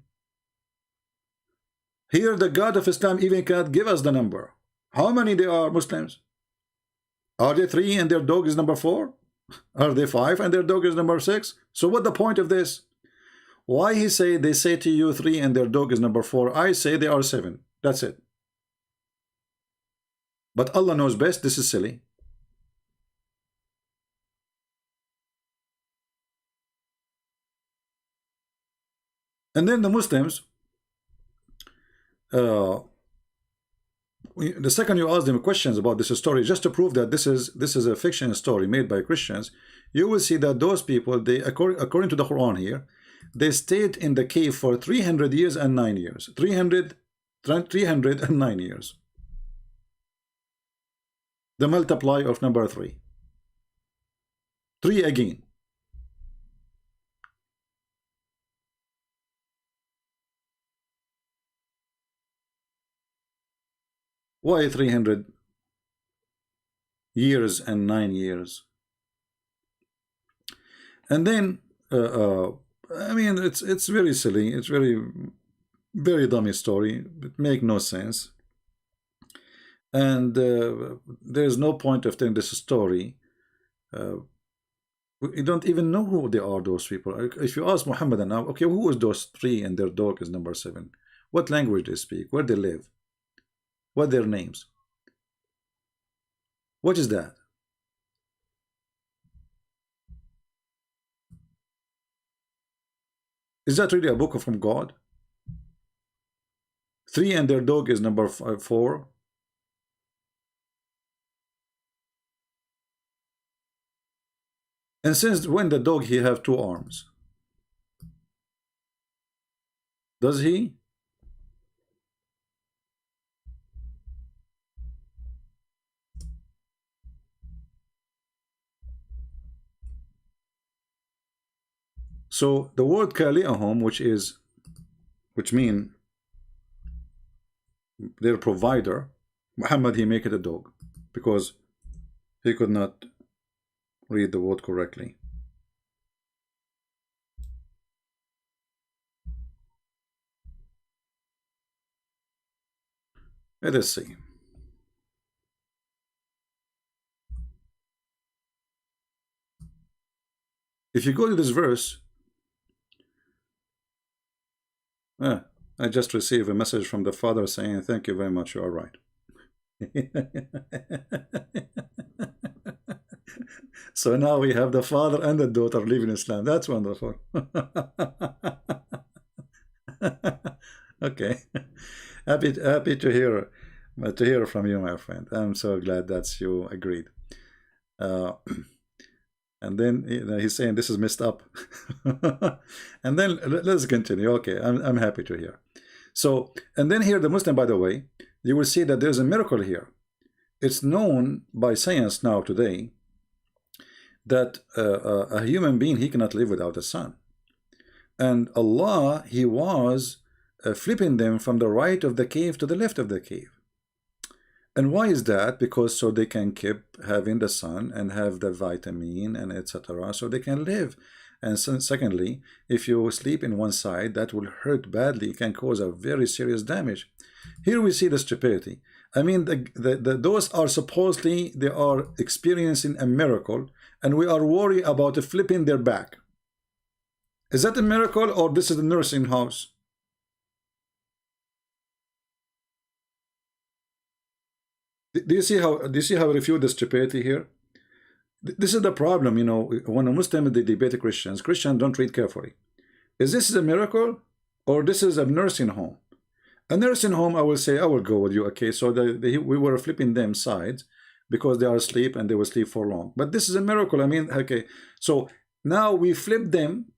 Here the God of Islam even cannot give us the number. How many they are Muslims? Are they 3 and their dog is number 4? Are they 5 and their dog is number 6? So what the point of this? Why he say they say to you 3 and their dog is number 4? I say they are 7. That's it. But Allah knows best. This is silly. And then the Muslims, the second you ask them questions about this story, just to prove that this is a fiction story made by Christians, you will see that those people, they according to the Quran here, they stayed in the cave for 300 years and 9 years. 309 years. The multiply of number 3. 3 again. Why 300 years and 9 years? And then I mean, it's very silly. It's very dummy story. It make no sense. And there's no point of telling this story. We don't even know who they are, those people. If you ask Muhammad now, okay, who is those 3 and their dog is number 7? What language they speak? Where they live? What their names? What is that? Is that really a book from God? 3 and their dog is number 4. And since when the dog he have 2 arms? Does he? So the word kali'ahum, which mean their provider, Muhammad, he make it a dog because he could not read the word correctly. Let us see. If you go to this verse, I just received a message from the father saying, thank you very much, you are right. So now we have the father and the daughter leaving Islam. That's wonderful. Okay. Happy to hear from you, my friend. I'm so glad that you agreed. And then he's saying this is messed up. And then let's continue. Okay, I'm happy to hear. So, and then here the Muslim, by the way, you will see that there's a miracle here. It's known by science now today that a human being, he cannot live without the sun. And Allah, he was flipping them from the right of the cave to the left of the cave. And why is that? Because so they can keep having the sun and have the vitamin and etc. so they can live. And secondly, if you sleep in one side, that will hurt badly, can cause a very serious damage. Here we see the stupidity. I mean, those are supposedly, they are experiencing a miracle, and we are worried about flipping their back. Is that a miracle, or this is the nursing house? Do you see how I refute the stupidity here? This is the problem, you know, when a Muslim they debate Christians don't read carefully. Is this a miracle, or this is a nursing home? A nursing home, I will say, I will go with you, okay? So we were flipping them sides because they are asleep and they will sleep for long. But this is a miracle. I mean, okay. So now we flip them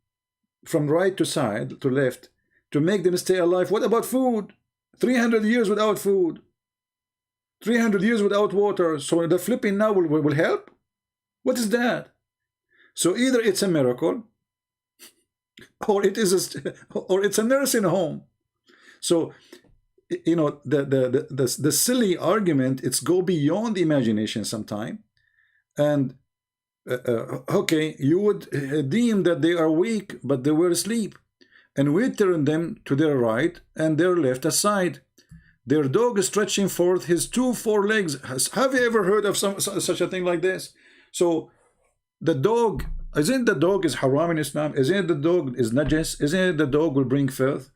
from right to side to left to make them stay alive. What about food? 300 years without food. 300 years without water. So the flipping now will help? What is that? So either it's a miracle, or it's a nursing home. So, you know, the silly argument, it's go beyond the imagination sometime. And okay, you would deem that they are weak, but they were asleep, and we turn them to their right and their left aside. Their dog is stretching forth his 2 forelegs. Have you ever heard of such a thing like this? So the dog, isn't the dog is haram in Islam? Isn't the dog is najis? Isn't the dog will bring filth?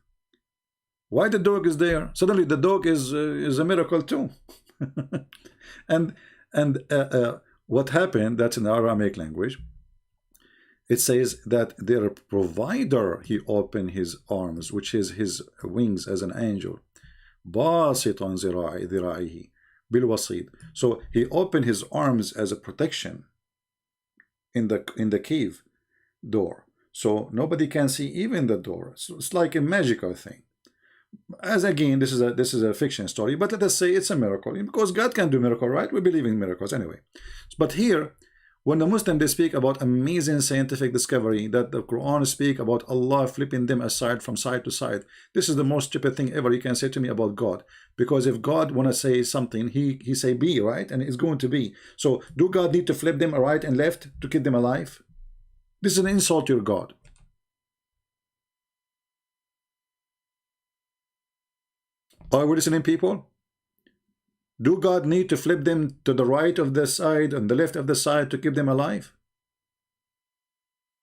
Why the dog is there? Suddenly the dog is a miracle too. and what happened, that's in the Aramaic language, it says that their provider, he opened his arms, which is his wings as an angel. باسطا ذراعيه بالوسيط. So he opened his arms as a protection in the cave door, so nobody can see even the door. So it's like a magical thing. As again, this is a fiction story, but let us say it's a miracle, because God can do miracle, right? We believe in miracles anyway. But here, when the Muslims they speak about amazing scientific discovery, that the Quran speak about Allah flipping them aside from side to side, this is the most stupid thing ever you can say to me about God. Because if God want to say something, he say be, right? And it's going to be. So do God need to flip them right and left to keep them alive? This is an insult to your God. Are we listening, people? Do God need to flip them to the right of the side and the left of the side to keep them alive?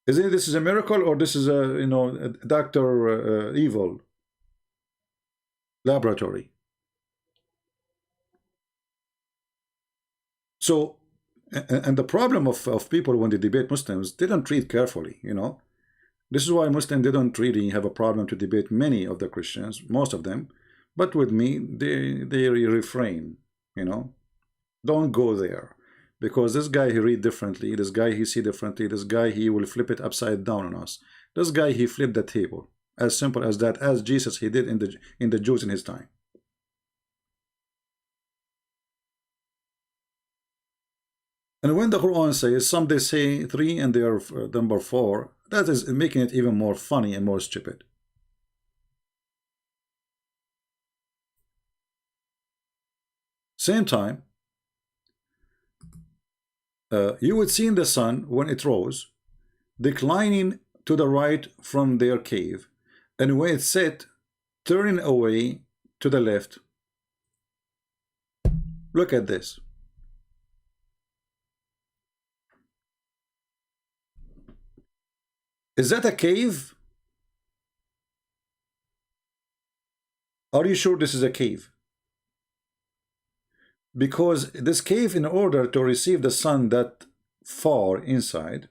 Isn't this is a miracle, or this is a Dr. Evil laboratory? So, and the problem of people when they debate Muslims, they don't read carefully, you know. This is why Muslims, they don't really have a problem to debate many of the Christians, most of them. But with me, they refrain, you know. Don't go there, because this guy, he read differently, this guy, he see differently, this guy, he will flip it upside down on us. This guy, he flipped the table, as simple as that, as Jesus, he did in the Jews in his time. And when the Quran says, some they say 3 and they are number 4, that is making it even more funny and more stupid. Same time, you would see in the sun when it rose, declining to the right from their cave, and when it set, turning away to the left. Look at this. Is that a cave? Are you sure this is a cave? Because this cave, in order to receive the sun that far inside,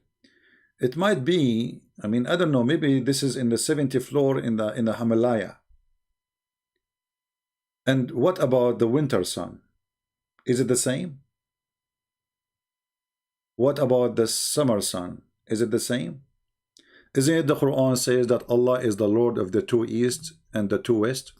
it might be, I mean, I don't know, maybe this is in the 70th floor in the Himalaya. And what about the winter sun? Is it the same? What about the summer sun? Is it the same? Isn't it the Quran says that Allah is the Lord of the 2 east and the 2 west?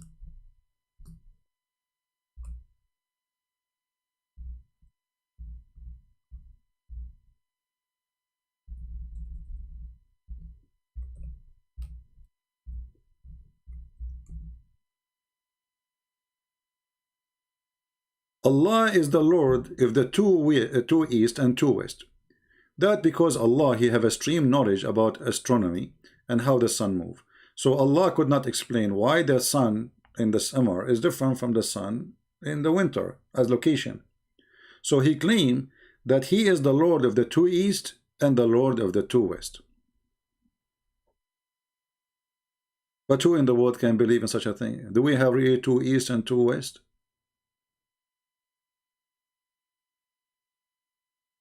Allah is the Lord of the two east and two west. That because Allah, He have extreme knowledge about astronomy and how the sun move. So Allah could not explain why the sun in the summer is different from the sun in the winter as location. So He claimed that He is the Lord of the two east and the Lord of the two west. But who in the world can believe in such a thing? Do we have really two east and two west?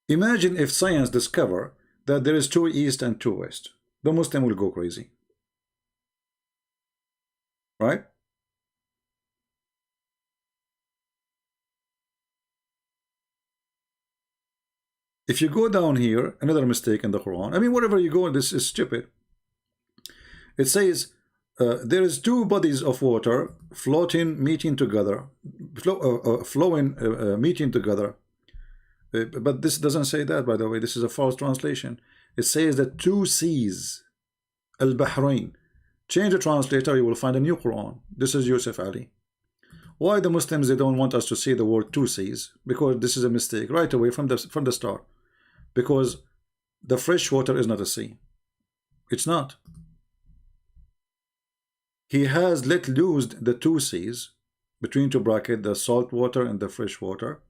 Imagine if science discover that there is two east and two west. The Muslim will go crazy. Right? If you go down here, another mistake in the Quran. I mean, wherever you go, this is stupid. It says there is two bodies of water floating, meeting together, flowing, meeting together. But this doesn't say that, by the way. This is a false translation. It says that two seas, al-Bahrain. Change the translator, you will find a new Quran. This is Yusuf Ali. Why the Muslims, they don't want us to say the word two seas? Because this is a mistake right away from the start. Because the fresh water is not a sea. It's not. He has let loose the two seas, between two brackets, the salt water and the fresh water,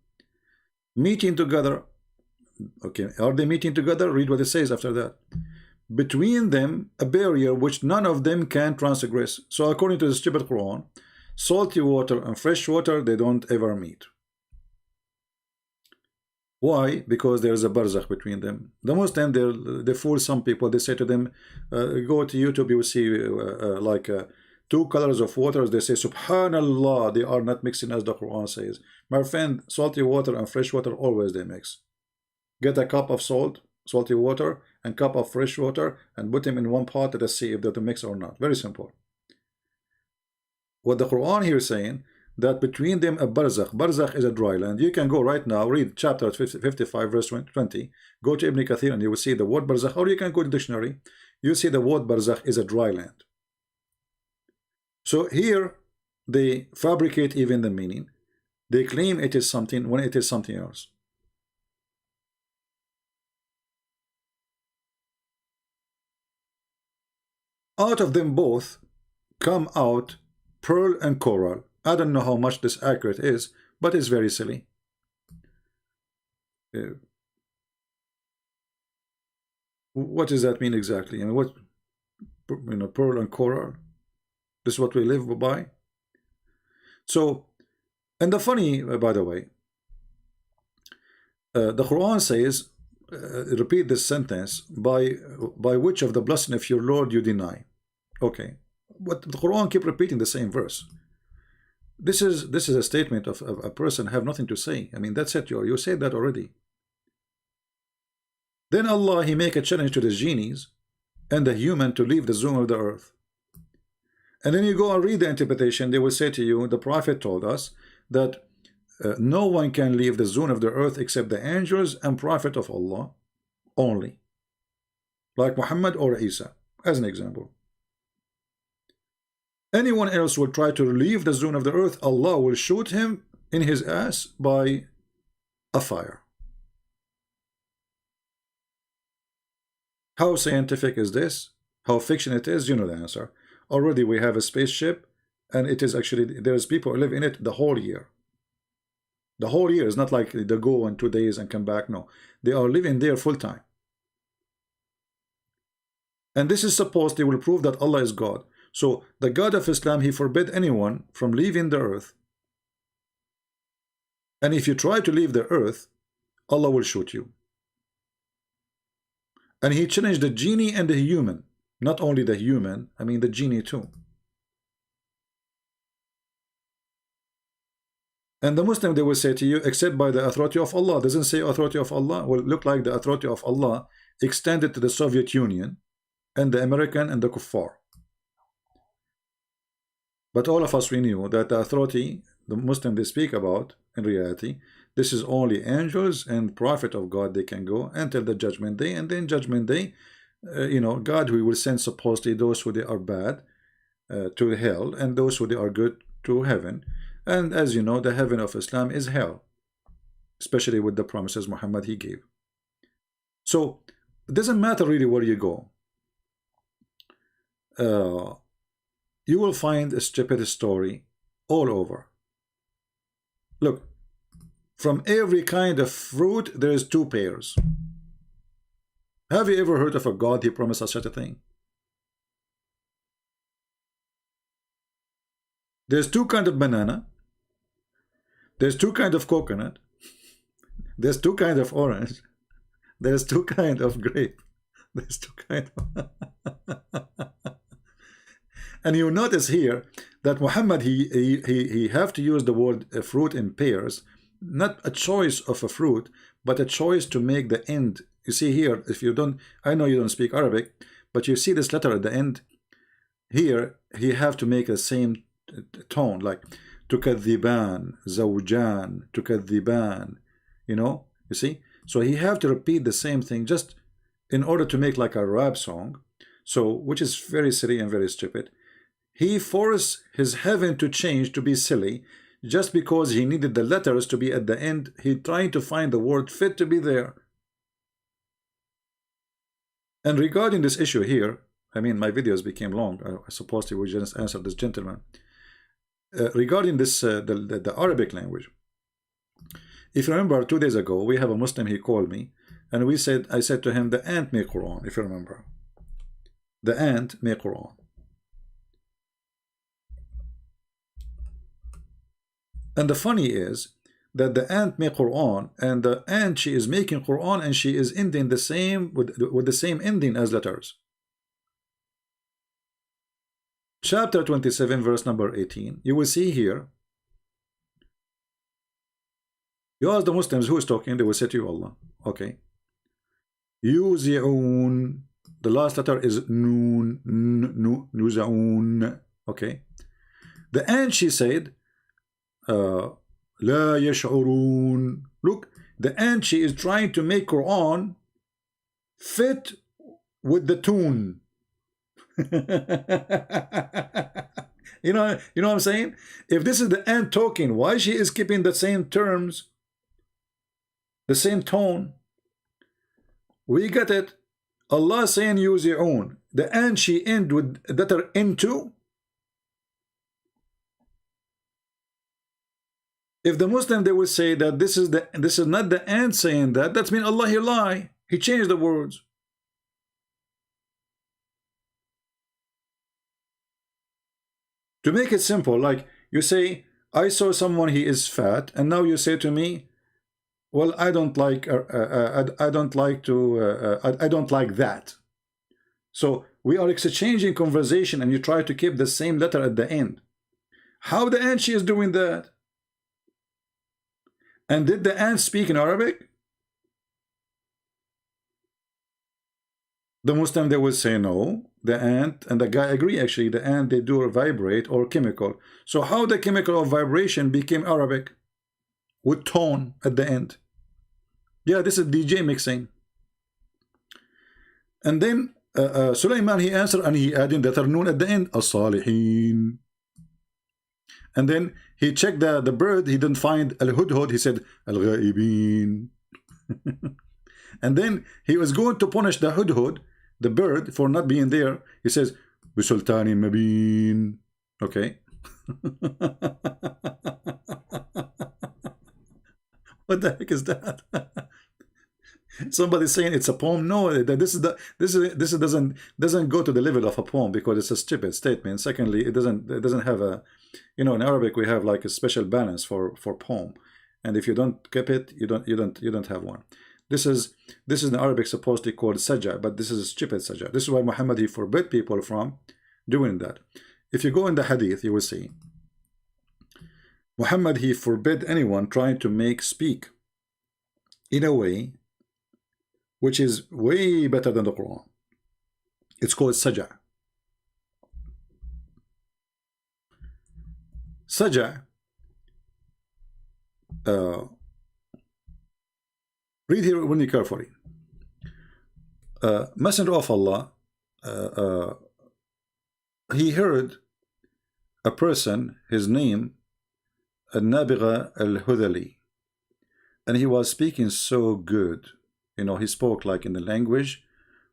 meeting together. Okay, are they meeting together? Read what it says after that. Between them a barrier which none of them can transgress. So according to the stupid Quran, salty water and fresh water, they don't ever meet. Why? Because there is a barzakh between them. The Muslim, they fool some people. They say to them, go to YouTube, you will see like two colors of water. They say, Subhanallah, they are not mixing as the Quran says. My friend, salty water and fresh water, always they mix. Get a cup of salty water and cup of fresh water and put them in one pot. Let us see if they're mix or not. Very simple. What the Quran here is saying, that between them a barzakh. Barzakh is a dry land. You can go right now, read chapter 55 verse 20, go to Ibn Kathir and you will see the word barzakh, or you can go to the dictionary. You see the word barzakh is a dry land. So here they fabricate even the meaning. They claim it is something when it is something else. Out of them both come out pearl and coral. I don't know how much this accurate is, but it's very silly. What does that mean exactly? I mean, what, pearl and coral? This is what we live by. So, and the funny, by the way, the Quran says, repeat this sentence, by which of the blessing of your Lord you deny. Okay, but the Quran keep repeating the same verse. This is a statement of a person have nothing to say. I mean, that's it. You said that already. Then Allah, He make a challenge to the genies and the human to leave the zone of the earth. And then you go and read the interpretation. They will say to you, the Prophet told us that no one can leave the zone of the earth except the angels and Prophet of Allah only, like Muhammad or Isa, as an example. Anyone else will try to leave the zone of the earth, Allah will shoot him in his ass by a fire. How scientific is this? How fiction it is? You know the answer. Already we have a spaceship, and it is actually, there's people who live in it the whole year. The whole year is not like they go in 2 days and come back. No, they are living there full time. And this is supposed, they will prove that Allah is God. So the God of Islam, He forbid anyone from leaving the earth. And if you try to leave the earth, Allah will shoot you. And He challenged the genie and the human. Not only the human, I mean the genie too. And the Muslim, they will say to you, except by the authority of Allah. Doesn't say authority of Allah. Will look like the authority of Allah extended to the Soviet Union and the American and the Kuffar. But all of us, we knew that the authority the Muslim they speak about, in reality, this is only angels and Prophet of God, they can go until the judgment day. And then judgment day, God, we will send supposedly those who they are bad to hell, and those who they are good to heaven. And as you know, the heaven of Islam is hell. especially with the promises Muhammad he gave. So it doesn't matter really where you go. You will find a stupid story all over. Look, from every kind of fruit there is 2 pairs. Have you ever heard of a God he promised us such a thing? There's 2 kinds of banana. There's 2 kinds of coconut. There's 2 kinds of orange. There's 2 kinds of grape. There's 2 kinds of and you notice here that Muhammad he have to use the word fruit in pairs, not a choice of a fruit, but a choice to make the end. You see here, if you don't, I know you don't speak Arabic, but you see this letter at the end here, he have to make the same tone, like tukadhiban, zawjan, tukadhiban, you know, you see. So he have to repeat the same thing just in order to make like a rap song, so which is very silly and very stupid. He forced his heaven to change to be silly just because he needed the letters to be at the end. He trying to find the word fit to be there. And regarding this issue here, I mean, my videos became long. I supposed we just answer this gentleman. Regarding this, the Arabic language. If you remember, 2 days ago, we have a Muslim, he called me, and I said to him, the ant make Quran, if you remember. The ant make Quran. And the funny is that the ant make Quran, and the ant, she is making Quran, and she is ending the same with the same ending as letters. Chapter 27, verse number 18. You will see here. You ask the Muslims who is talking, they will say to you Allah. Okay. Yuzi'un. The last letter is Nun. Yuzi'un. Okay. The ant, she said, La yash'urun. Look, the ant, she is trying to make Quran fit with the tune. you know what I'm saying? If this is the ant talking, why she is keeping the same terms, the same tone? We get it. Allah saying use your own. The ant, she end with letter into. If the Muslim, they will say that this is not the ant saying that, that means Allah he lie. He changed the words. To make it simple, like you say, I saw someone, he is fat, and now you say to me, well, I don't like that. So we are exchanging conversation, and you try to keep the same letter at the end. How the ant she is doing that? And did the ant speak in Arabic? The Muslim, they will say no. The ant and the guy agree, actually. The ant, they do vibrate or chemical. So how the chemical of vibration became Arabic? With tone at the end. Yeah, this is DJ mixing. And then Sulaiman, he answered, and he added the noon at the end, as-salihin. And then he checked the bird, he didn't find al-hudhud, he said al-ghaibin. And then he was going to punish the hudhud, the bird, for not being there. He says bisultani mabin. Okay. What the heck is that? Somebody saying it's a poem. No, this doesn't go to the level of a poem, because it's a stupid statement. Secondly, it doesn't have a, you know, in Arabic we have like a special balance for poem, and if you don't keep it, you don't have one. This is in Arabic supposedly called sajja, but this is a stupid sajja. This is why Muhammad, he forbid people from doing that. If you go in the hadith, you will see Muhammad, he forbid anyone trying to speak in a way which is way better than the Quran. It's called sajja. Sajja. Read here really carefully. Messenger of Allah, he heard a person, his name, al-Nabigha al-Hudhali. and he was speaking so good. You know, he spoke like in the language,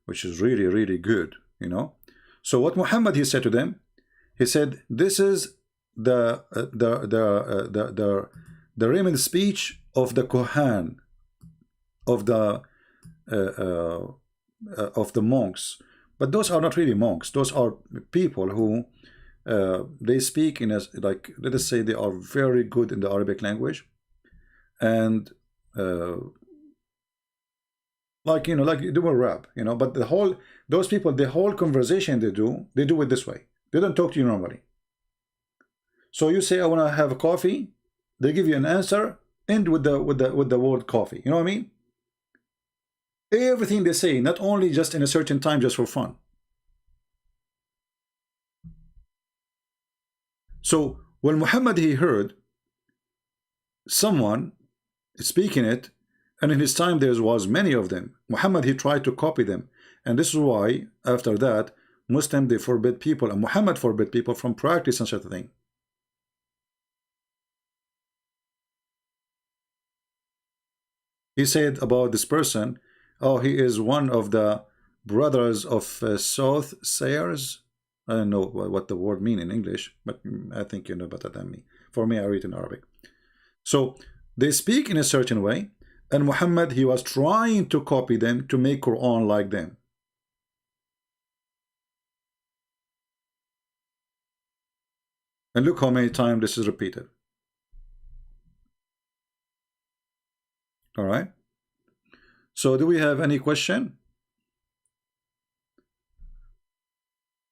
which is really, really good, you know. So what Muhammad, he said to them, he said, this is the Raymond speech of the Kohan, of the monks. But those are not really monks. Those are people who they speak in a, like, let us say they are very good in the Arabic language, and like, you know, like do a rap, you know. But the whole, those people, the whole conversation they do it this way. They don't talk to you normally. So you say, I want to have a coffee, they give you an answer, end with the word coffee. You know what I mean? Everything they say, not only just in a certain time, just for fun. So when Muhammad, he heard someone speaking it, and in his time there was many of them, Muhammad, he tried to copy them. And this is why after that Muslim, they forbid people, and Muhammad forbid people from practicing such a thing. He said about this person, oh, he is one of the brothers of soothsayers. I don't know what the word mean in English, but I think you know better than me. For me, I read in Arabic. So they speak in a certain way, and Muhammad, he was trying to copy them, to make Quran like them. And look how many times this is repeated. All right. So do we have any question?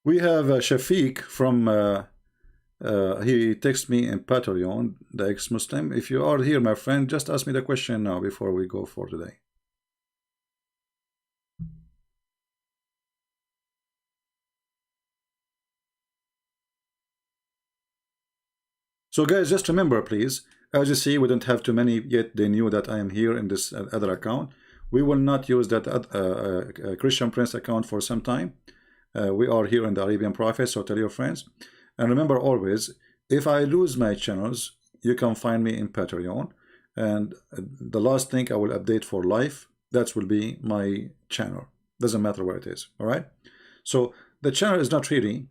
We have Shafiq from, he texted me in Patreon, the ex-Muslim. If you are here, my friend, just ask me the question now before we go for today. So guys, just remember, please, as you see, we don't have too many yet. They knew that I am here in this other account. We will not use that Christian Prince account for some time. We are here in the Arabian Prophet, so tell your friends. And remember always, if I lose my channels, you can find me in Patreon. And the last link I will update for life, that will be my channel. Doesn't matter where it is, all right? So the channel is not really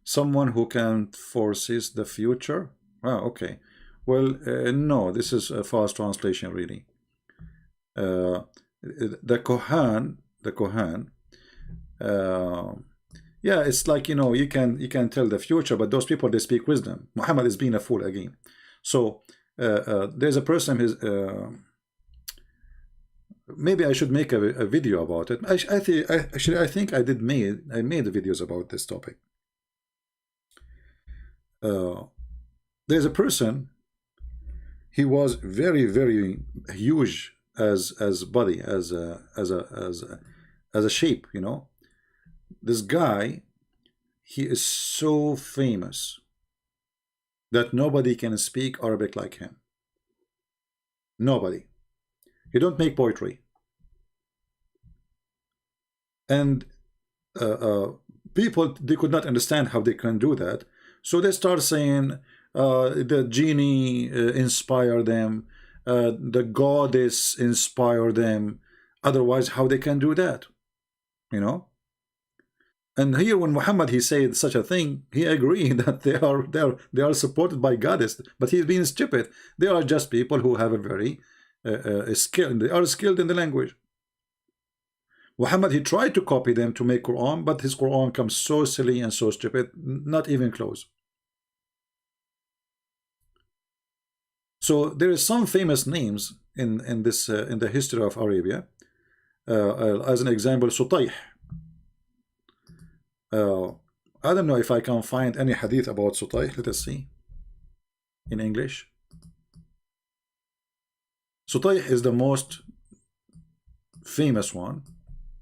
someone who can foresee the future. Oh, okay. Well, no, this is a false translation, really. The Kohan, yeah, it's like, you know, you can tell the future, but those people, they speak wisdom. Muhammad is being a fool again. So there's a person who's maybe I should make a video about it. I think I made videos about this topic. There's a person, he was very, very huge as body, as a shape, you know. This guy, he is so famous that nobody can speak Arabic like him. Nobody. He don't make poetry. And people, they could not understand how they can do that. So they start saying the genie inspired them, the goddess inspired them. Otherwise, how they can do that? You know? And here, when Muhammad, he said such a thing, he agreed that they are supported by goddess, but he's being stupid. They are just people who have a very skill. They are skilled in the language. Muhammad, he tried to copy them to make Quran, but his Quran comes so silly and so stupid, not even close. So there is some famous names in this in the history of Arabia. As an example, Sutayh. I don't know if I can find any hadith about Sutayh. Let us see in English. Sutayh is the most famous one,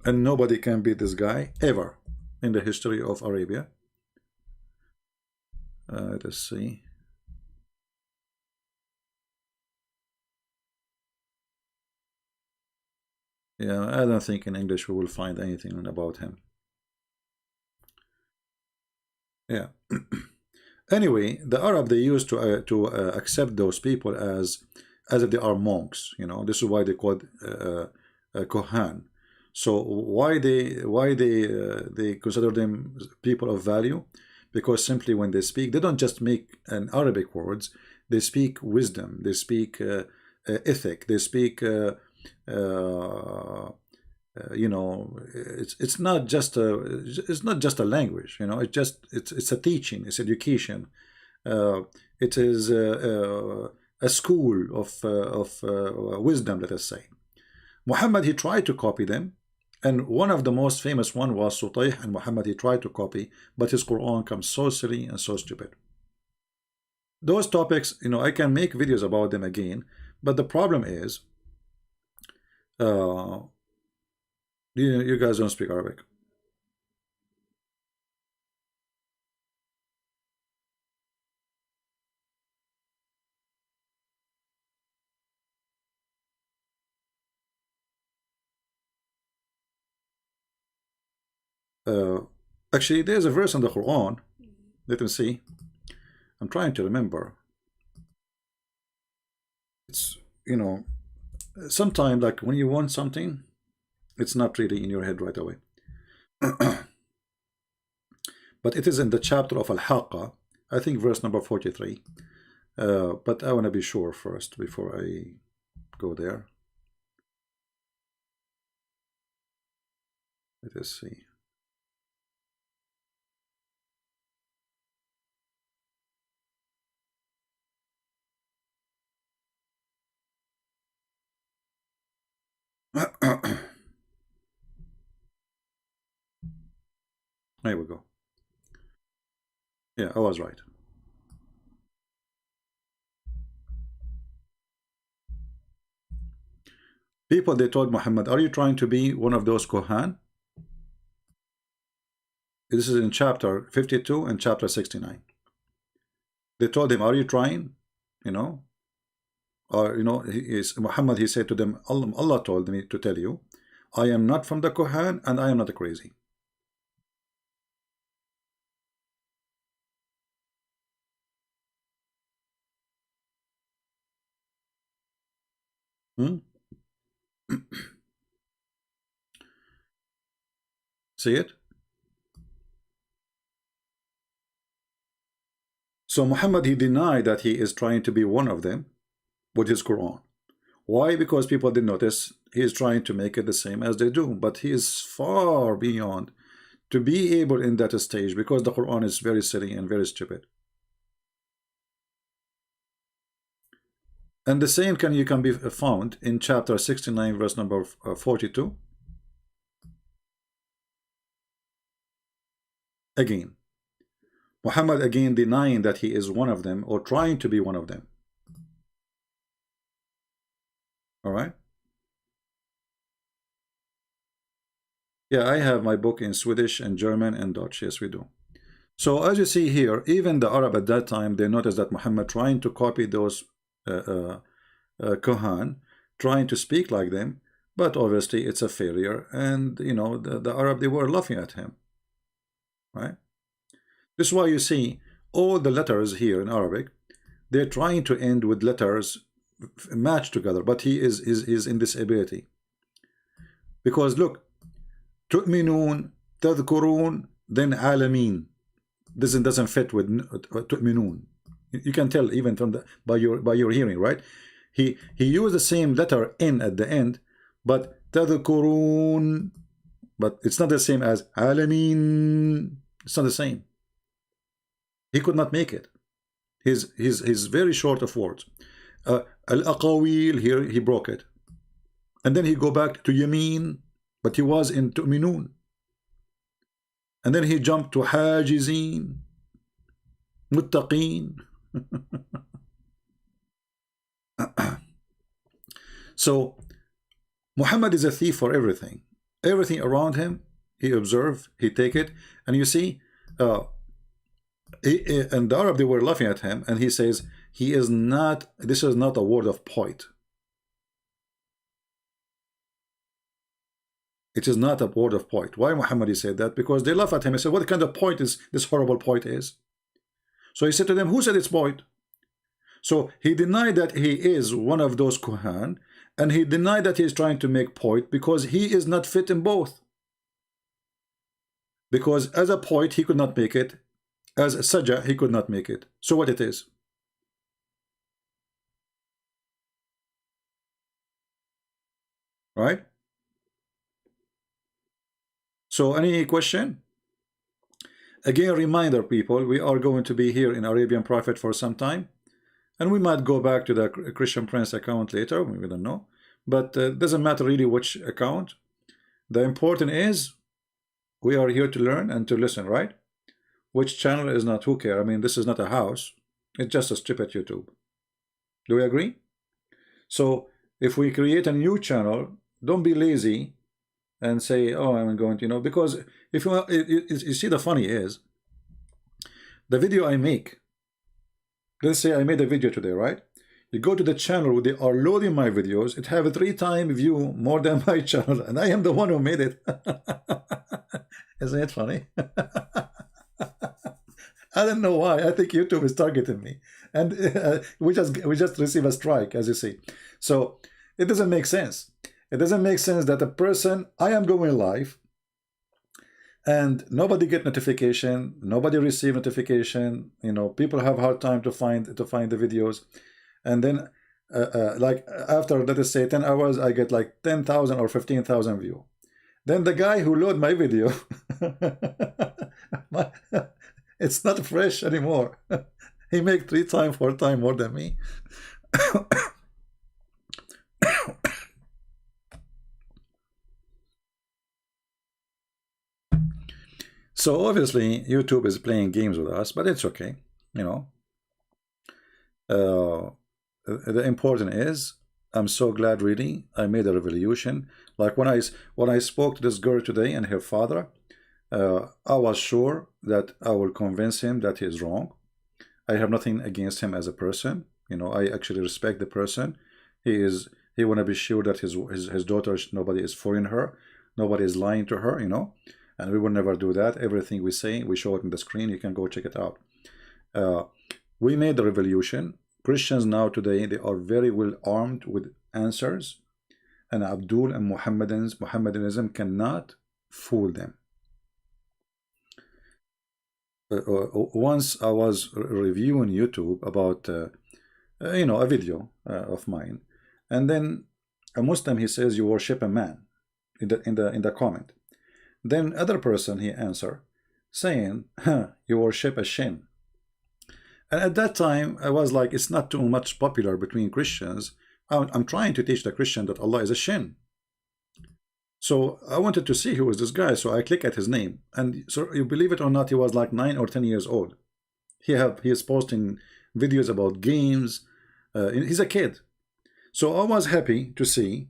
and nobody can beat this guy ever in the history of Arabia. Let us see. Yeah, I don't think in English we will find anything about him. Yeah. Anyway, the Arab, they used to accept those people as if they are monks. You know, this is why they called Kohan. So why they consider them people of value? Because simply when they speak, they don't just make an Arabic words. They speak wisdom. They speak ethic. They speak you know, it's not just a language. You know, it's a teaching. It's education. It is a school of wisdom, let us say. Muhammad, he tried to copy them, and one of the most famous one was Sutayh, and Muhammad, he tried to copy, but his Quran comes so silly and so stupid. Those topics, you know, I can make videos about them again, but the problem is you guys don't speak Arabic. Actually, there's a verse in the Quran. Let me see. I'm trying to remember. It's, you know, sometimes like when you want something, it's not really in your head right away. But it is in the chapter of al-Haqqa, I think verse number 43. But I want to be sure first before I go there. Let us see. There we go. Yeah, I was right. People, they told Muhammad, are you trying to be one of those Kohan? This is in chapter 52 and chapter 69. They told him, are you trying? You know, or, you know, Muhammad, he said to them, Allah told me to tell you, I am not from the Kohan and I am not crazy. See it? So Muhammad, he denied that he is trying to be one of them with his Quran. Why? Because people didn't notice he is trying to make it the same as they do, but he is far beyond to be able in that stage, because the Quran is very silly and very stupid. And the same can be found in chapter 69 verse number 42. Again, Muhammad again denying that he is one of them or trying to be one of them. All right. Yeah, I have my book in Swedish and German and Dutch. Yes, we do. So as you see here, even the Arab at that time, they noticed that Muhammad trying to copy those Kohan, trying to speak like them, but obviously it's a failure, and you know, the Arab, they were laughing at him, right? This is why you see all the letters here in Arabic, they're trying to end with letters matched together, but he is in this ability, because look, tu'minun, tadhkurun, then alamin, this doesn't fit with tu'minun. You can tell even from the by your hearing, right? He used the same letter N at the end, but tadhkurun, but it's not the same as alamin. It's not the same. He could not make it. He's very short of words. Al-aqawil, here he broke it, and then he go back to yamin, but he was in tu'minun, and then he jumped to hajizin, muttaqin. So Muhammad is a thief for everything. Everything around him, he observed, he take it, and you see, and the Arab, they were laughing at him, and he says, he is not, this is not a word of poet. It is not a word of poet. Why Muhammad he said that? Because they laugh at him and say, what kind of poet is this horrible poet is? So he said to them, who said it's void? So he denied that he is one of those Kohan, and he denied that he is trying to make point, because he is not fit in both. Because as a point he could not make it, as a Sajah he could not make it. So what it is? Right? So any question? Again, reminder, people, we are going to be here in Arabian Prophet for some time, and we might go back to the Christian Prince account later. We don't know, but it doesn't matter really which account. The important is we are here to learn and to listen, right? Which channel is not, who care? I mean, this is not a house. It's just a strip at YouTube. Do we agree? So if we create a new channel, don't be lazy and say, oh, I'm going to, because if you see, the funny is, the video I make, let's say I made a video today, right? You go to the channel where they are loading my videos, it have a 3-time view more than my channel, and I am the one who made it. Isn't it funny? I don't know why. I think YouTube is targeting me, and we just receive a strike, as you see. So it doesn't make sense. It doesn't make sense that a person, I am going live, and nobody get notification, nobody receive notification. People have hard time to find the videos, and then like after, let us say 10 hours, I get like 10,000 or 15,000 view. Then the guy who load my video, it's not fresh anymore. He make 3 times, 4 times more than me. So obviously YouTube is playing games with us, but it's okay. The important is, I'm so glad really I made a revolution. Like when I spoke to this girl today and her father, I was sure that I will convince him that he is wrong. I have nothing against him as a person. I actually respect the person. He want to be sure that his daughter, nobody is fooling her, nobody is lying to her, and we will never do that. Everything we say, we show it on the screen. You can go check it out. We made the revolution. Christians now today, they are very well armed with answers, and Abdul and Mohammedanism cannot fool them. Once I was reviewing YouTube about a video of mine, and then a Muslim, he says, you worship a man in the comment. Then other person, he answer saying, you worship a shin. And at that time I was like, it's not too much popular between Christians. I'm trying to teach the Christian that Allah is a shin. So I wanted to see who was this guy, so I click at his name, and so you believe it or not, he was like 9 or 10 years old. He is posting videos about games. He's a kid. So I was happy to see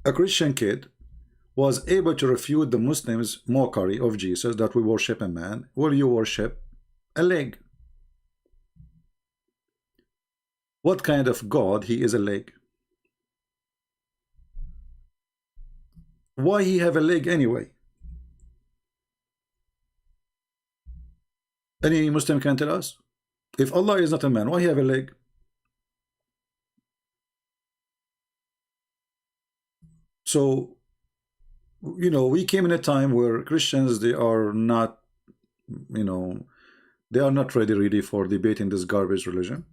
a Christian kid was able to refute the Muslims' mockery of Jesus, that we worship a man. Well, you worship a leg. What kind of God he is a leg? Why he have a leg anyway? Any Muslim can tell us? If Allah is not a man, why he have a leg? So, we came in a time where Christians, they are not, they are not ready really for debating this garbage religion.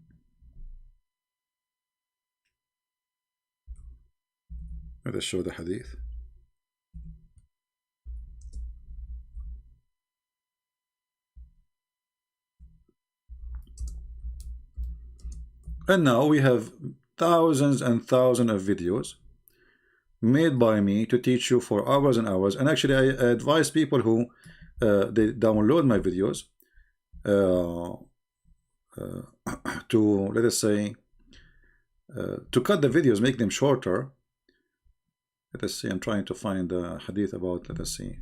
Let us show the hadith. And now we have thousands and thousands of videos made by me to teach you for hours and hours. And actually, I advise people who they download my videos to, let us say, to cut the videos, make them shorter. Let us see, I'm trying to find the hadith about, let us see.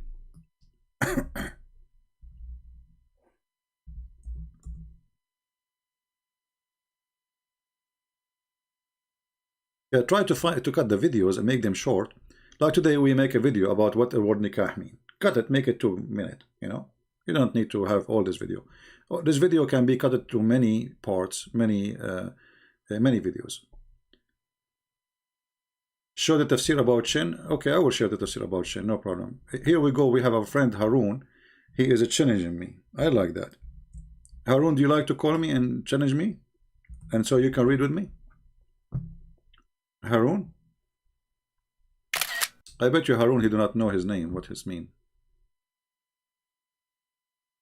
Try to cut the videos and make them short. Like today we make a video about what a word nikah mean. Cut it, make it 2 minutes, You don't need to have all this video. This video can be cut into many parts, many videos. Show the tafsir about Shin. Okay, I will share the tafsir about Shin, no problem. Here we go. We have our friend Harun. He is challenging me. I like that. Harun, do you like to call me and challenge me? And so you can read with me? Harun? I bet you Harun, he do not know his name, what his mean.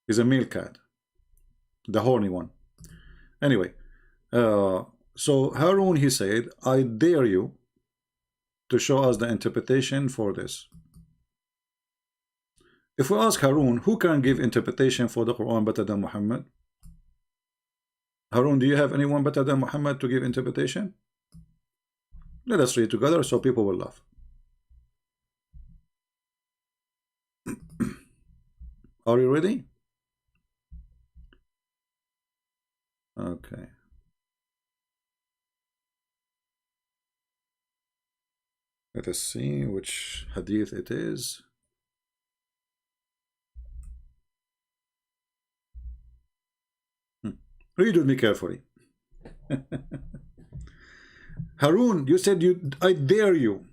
He's a meerkat. The horny one. Anyway, so Harun, he said, I dare you to show us the interpretation for this. If we ask Harun, who can give interpretation for the Quran better than Muhammad? Harun, do you have anyone better than Muhammad to give interpretation? Let us read together so people will laugh. Are you ready? Okay. Let us see which hadith it is. Read with me carefully. Harun, you said I dare you.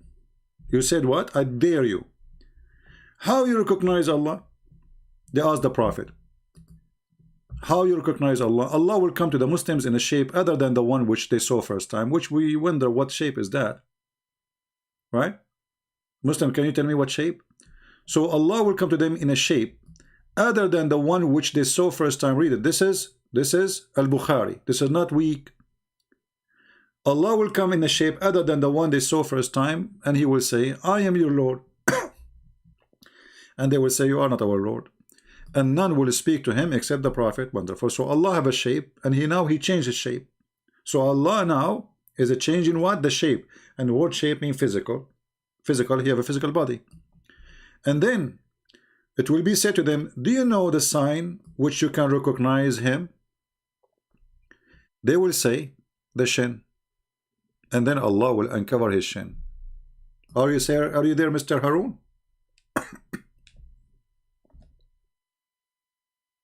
You said what? I dare you. How you recognize Allah? They asked the Prophet. How you recognize Allah? Allah will come to the Muslims in a shape other than the one which they saw first time, which we wonder what shape is that. Right? Muslim, can you tell me what shape? So Allah will come to them in a shape other than the one which they saw first time. Read it. This is al-Bukhari. This is not weak. Allah will come in a shape other than the one they saw first time, and he will say, I am your Lord. And they will say, you are not our Lord. And none will speak to him except the Prophet. Wonderful. So Allah have a shape, and he changed his shape. So Allah now is a change in what? The shape. And the word shape means physical. Physical, he have a physical body. And then it will be said to them, do you know the sign which you can recognize him? They will say, the shin. And then Allah will uncover his shin. Are you there, Mr. Harun?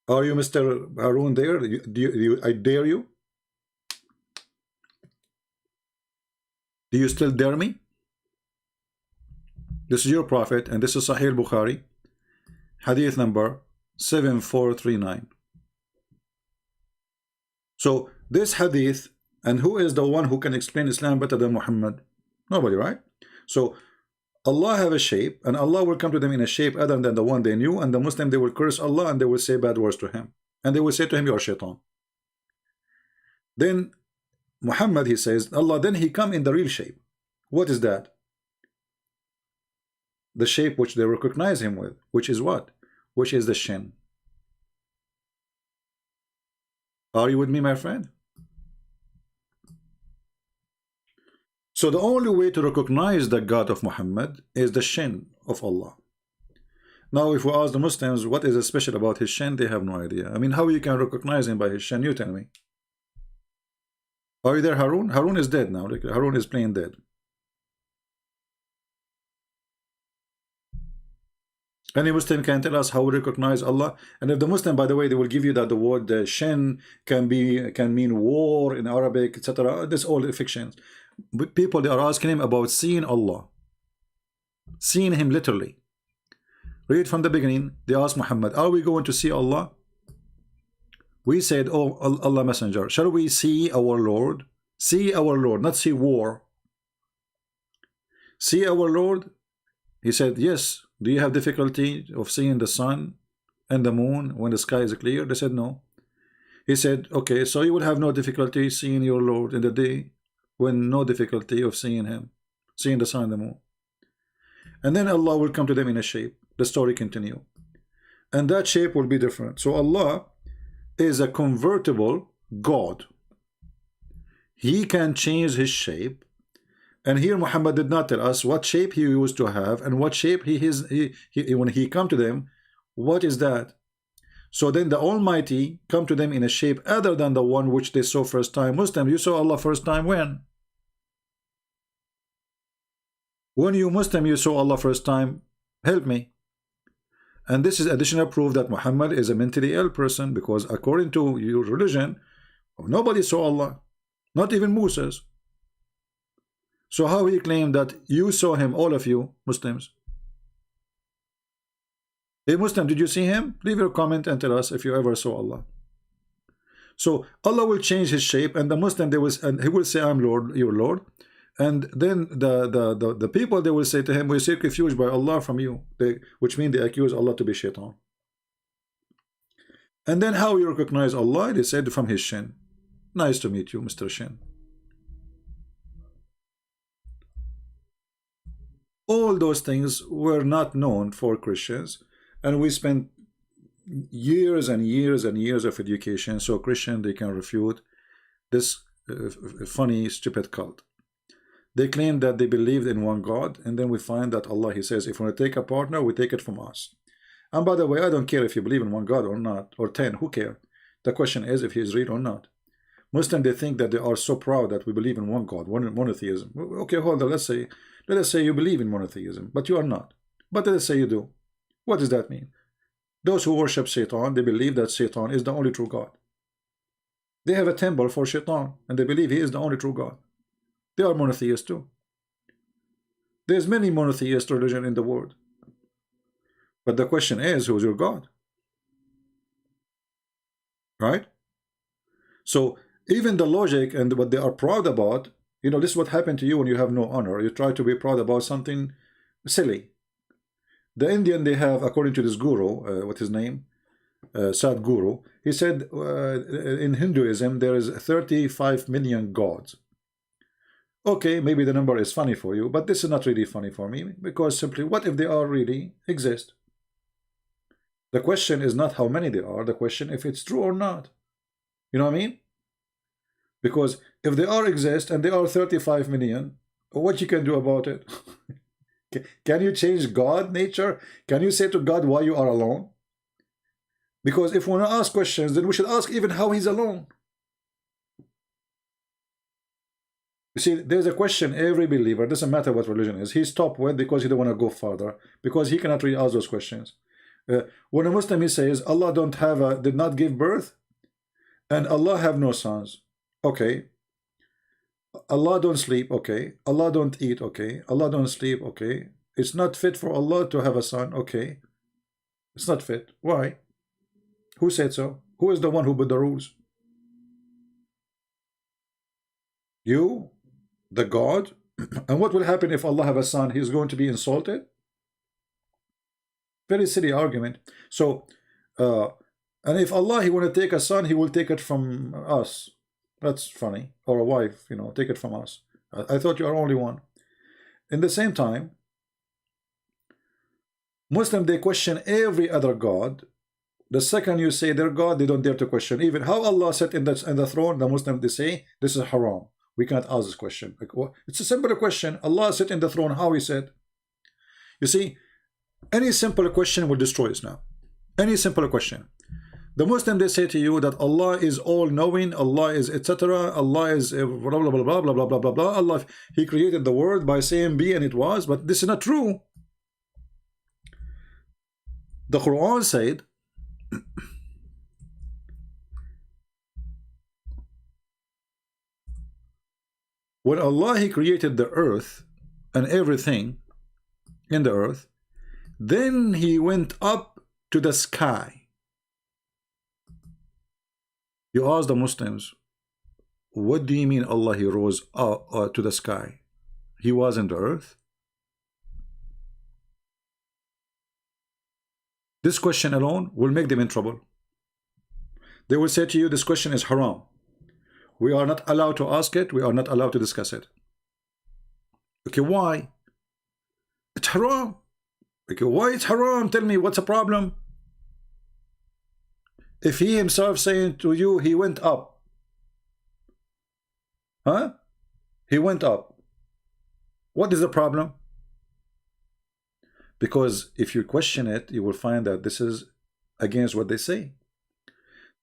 Are you, Mr. Harun, there? I dare you? Do you still dare me? This is your Prophet, and this is Sahih Bukhari, hadith number 7439. So this hadith, and who is the one who can explain Islam better than Muhammad? Nobody, right? So Allah have a shape, and Allah will come to them in a shape other than the one they knew, and the Muslim, they will curse Allah and they will say bad words to him, and they will say to him, you are shaitan. Then Muhammad, he says, Allah, then he come in the real shape. What is that? The shape which they recognize him with, which is what? Which is the shin. Are you with me, my friend? So the only way to recognize the God of Muhammad is the shin of Allah. Now if we ask the Muslims what is special about his shin, they have no idea. I mean, how you can recognize him by his shin? You tell me. Are you there, Harun? Harun is dead now. Harun is playing dead. Any Muslim can tell us how we recognize Allah. And if the Muslim, by the way, they will give you that the word shin can mean war in Arabic, etc. That's all fictions. But people, they are asking him about seeing Allah, seeing him literally. Read from the beginning. They asked Muhammad, are we going to see Allah? We said, oh Allah Messenger, shall we see our Lord? See our Lord, not see war. See our Lord? He said, yes. Do you have difficulty of seeing the sun and the moon when the sky is clear? They said no. He said, okay, so you will have no difficulty seeing your Lord in the day, when no difficulty of seeing him, seeing the sun and the moon. And then Allah will come to them in a shape. The story continue, and that shape will be different. So Allah is a convertible God. He can change his shape. And here Muhammad did not tell us what shape he used to have and what shape when he come to them, what is that? So then the Almighty come to them in a shape other than the one which they saw first time. Muslim, you saw Allah first time when? When you Muslim, you saw Allah first time, help me. And this is additional proof that Muhammad is a mentally ill person, because according to your religion, nobody saw Allah, not even Moses. So how he claimed that you saw him, all of you Muslims? Hey Muslim, did you see him? Leave your comment and tell us if you ever saw Allah. So Allah will change his shape, and the Muslim, and he will say, I'm Lord, your Lord. And then the people, they will say to him, we seek refuge by Allah from you, which means they accuse Allah to be shaitan. And then how you recognize Allah? They said from his shin. Nice to meet you, Mr. Shin. All those things were not known for Christians, and we spent years and years and years of education so Christian they can refute this funny stupid cult. They claim that they believed in one God, and then we find that Allah, he says, if we want to take a partner, we take it from us. And by the way, I don't care if you believe in one God or not, or 10, who cares? The question is if he is real or not. Muslims, they think that they are so proud that we believe in one God, one monotheism. Okay, hold on, let us say you believe in monotheism, but you are not. But let us say you do. What does that mean? Those who worship Satan, they believe that Satan is the only true God. They have a temple for Satan, and they believe he is the only true God. They are monotheists too. There's many monotheist religions in the world. But the question is, who's your God? Right? So even the logic and what they are proud about, you know, this is what happened to you when you have no honor. You try to be proud about something silly. The Indian, they have, according to this guru, what's his name? Sadguru, he said in Hinduism there is 35 million gods. Okay, maybe the number is funny for you, but this is not really funny for me, because simply, what if they are really exist? The question is not how many there are, the question if it's true or not. You know what I mean? Because if they are exist and they are 35 million, what you can do about it? Can you change God nature? Can you say to God why you are alone? Because if we want to ask questions, then we should ask even how he's alone. You see, there's a question every believer, doesn't matter what religion is, he stopped with because he don't want to go further, because he cannot really ask those questions. When a Muslim, he says Allah did not give birth, and Allah have no sons. Okay. Allah don't sleep. Okay. Allah don't eat. Okay. Allah don't sleep. Okay. It's not fit for Allah to have a son. Okay. It's not fit. Why? Who said so? Who is the one who put the rules? You, the God. And what will happen if Allah have a son? He's going to be insulted. Very silly argument. So, and if Allah, he want to take a son, he will take it from us. That's funny. Or a wife, you know, take it from us. I thought you are only one. In the same time, Muslim, they question every other God. The second you say their God, they don't dare to question. Even how Allah sat in the throne, the Muslim, they say, this is haram. We can't ask this question. Like, it's a simple question. Allah sit in the throne, how he said. You see, any simple question will destroy us now. Any simple question. The Muslim, they say to you that Allah is all-knowing, Allah is etc. Allah is blah blah blah blah blah blah blah blah blah. Allah, he created the world by saying be and it was, but this is not true. The Quran said when Allah, he created the earth and everything in the earth, then he went up to the sky. You ask the Muslims, what do you mean Allah, he rose to the sky? He was in the earth? This question alone will make them in trouble. They will say to you, this question is haram. We are not allowed to ask it. We are not allowed to discuss it. Okay, why? It's haram. Okay, why it's haram? Tell me, what's the problem? If he himself saying to you, he went up. Huh? He went up. What is the problem? Because if you question it, you will find that this is against what they say.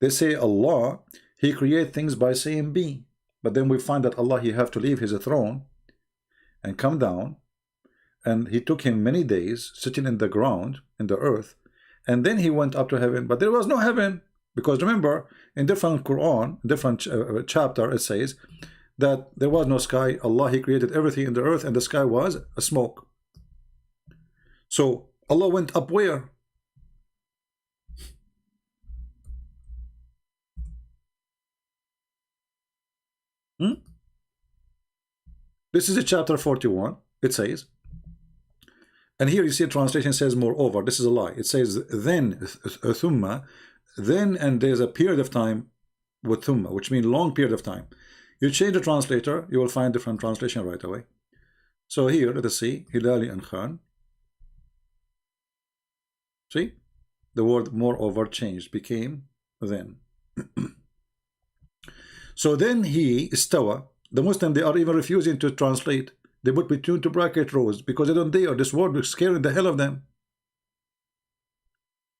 They say Allah, he create things by saying be. But then we find that Allah, he have to leave his throne and come down. And he took him many days sitting in the ground, in the earth. and then he went up to heaven, but there was no heaven, because remember, in different Quran, different chapter, it says that there was no sky. Allah, he created everything in the earth, and the sky was a smoke. So Allah went up where? This is a chapter 41. It says, and here you see a translation says moreover. This is a lie. It says then, thumma, then, and there's a period of time with thumma, which means long period of time. You change the translator, you will find different translation right away. So here, let us see, Hilali and Khan. See, the word moreover changed, became then. So then he, istawa, the Muslim, they are even refusing to translate. They put between two bracket rows because they don't dare. This word is scaring the hell of them.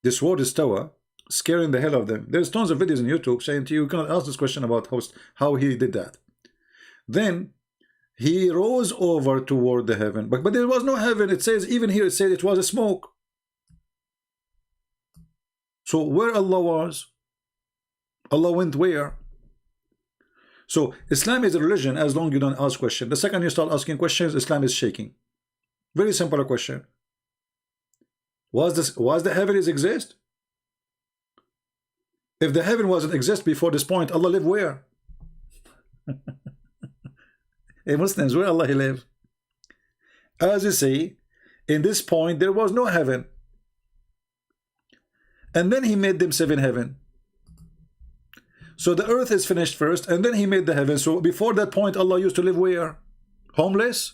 This word istawa, scaring the hell of them. There's tons of videos on YouTube saying to you, you cannot ask this question about how he did that. Then he rose over toward the heaven, but there was no heaven. It says, even here it says it was a smoke. So where Allah was, Allah went where? So Islam is a religion as long as you don't ask questions. The second you start asking questions, Islam is shaking. Very simple question. Was the heavens exist? If the heaven wasn't exist before this point, Allah lived where? Hey Muslims, where Allah he live? As you see, in this point there was no heaven. And then he made them seven heaven. So the earth is finished first, and then he made the heaven. So before that point, Allah used to live where? Homeless?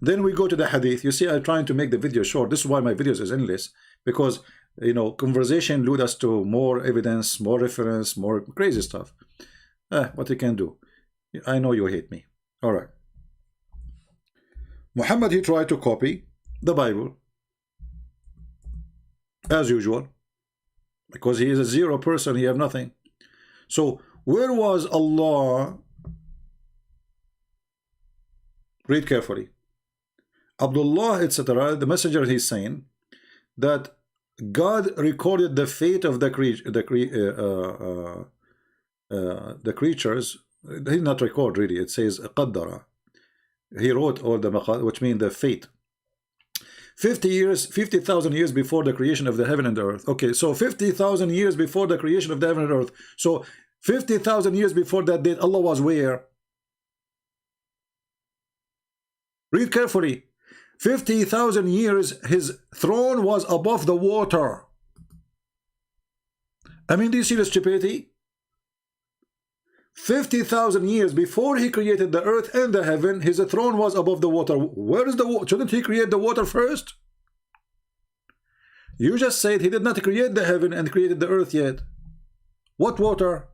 Then we go to the hadith. You see, I'm trying to make the video short. This is why my videos is endless, because, you know, conversation lead us to more evidence, more reference, more crazy stuff. What you can do. I know you hate me. All right. Muhammad, he tried to copy the Bible as usual, because he is a zero person, he have nothing. So where was Allah? Read carefully. Abdullah, etc., the messenger, he's saying that God recorded the fate of the creatures. He did not record really. It says qaddara. He wrote all the maqad, which means the fate. 50,000 years before the creation of the heaven and the earth. Okay, so 50,000 years before the creation of the heaven and earth. So 50,000 years before that date, Allah was where? Read carefully. 50,000 years, his throne was above the water. I mean, do you see the stupidity? 50,000 years before he created the earth and the heaven, his throne was above the water. Where is the water? Shouldn't he create the water first? You just said he did not create the heaven and created the earth yet. What water?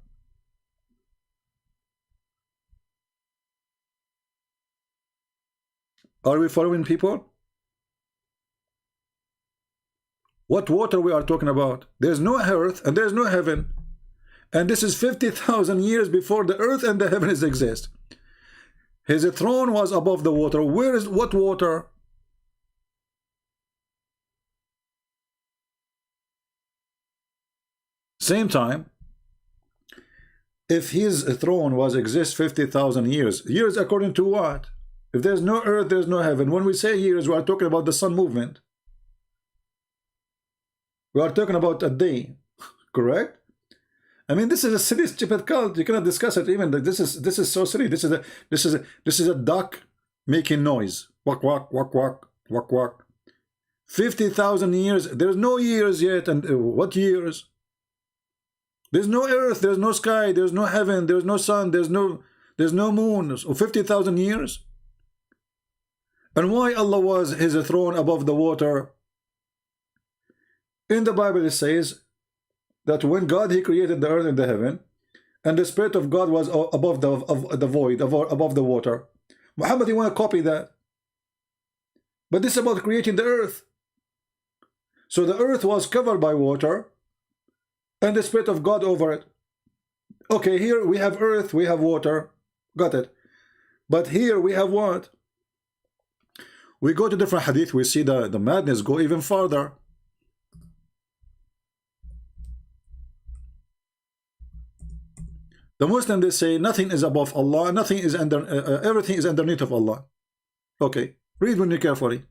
Are we following, people? What water we are talking about? There's no earth and there's no heaven. And this is 50,000 years before the earth and the heavens exist. His throne was above the water. Where is what water? Same time, if his throne was exist 50,000 years, years according to what? If there's no earth, there's no heaven. When we say years, we are talking about the sun movement. We are talking about a day, correct? I mean, this is a silly, stupid cult. You cannot discuss it. Even this is so silly. This is a duck making noise. Walk, walk, walk, walk, walk, walk. 50,000 years. There's no years yet. And what years? There's no earth. There's no sky. There's no heaven. There's no sun. There's no moon. So 50,000 years. And why Allah was his throne above the water? In the Bible it says that when God he created the earth and the heaven, and the Spirit of God was above the void, above the water. Muhammad, you want to copy that? But this is about creating the earth. So the earth was covered by water, and the Spirit of God over it. Okay, here we have earth, we have water, got it. But here we have what? We go to different hadith, we see the madness go even farther. The Muslim, they say nothing is above Allah, nothing is under, everything is underneath of Allah. Okay, read Word Nikah carefully.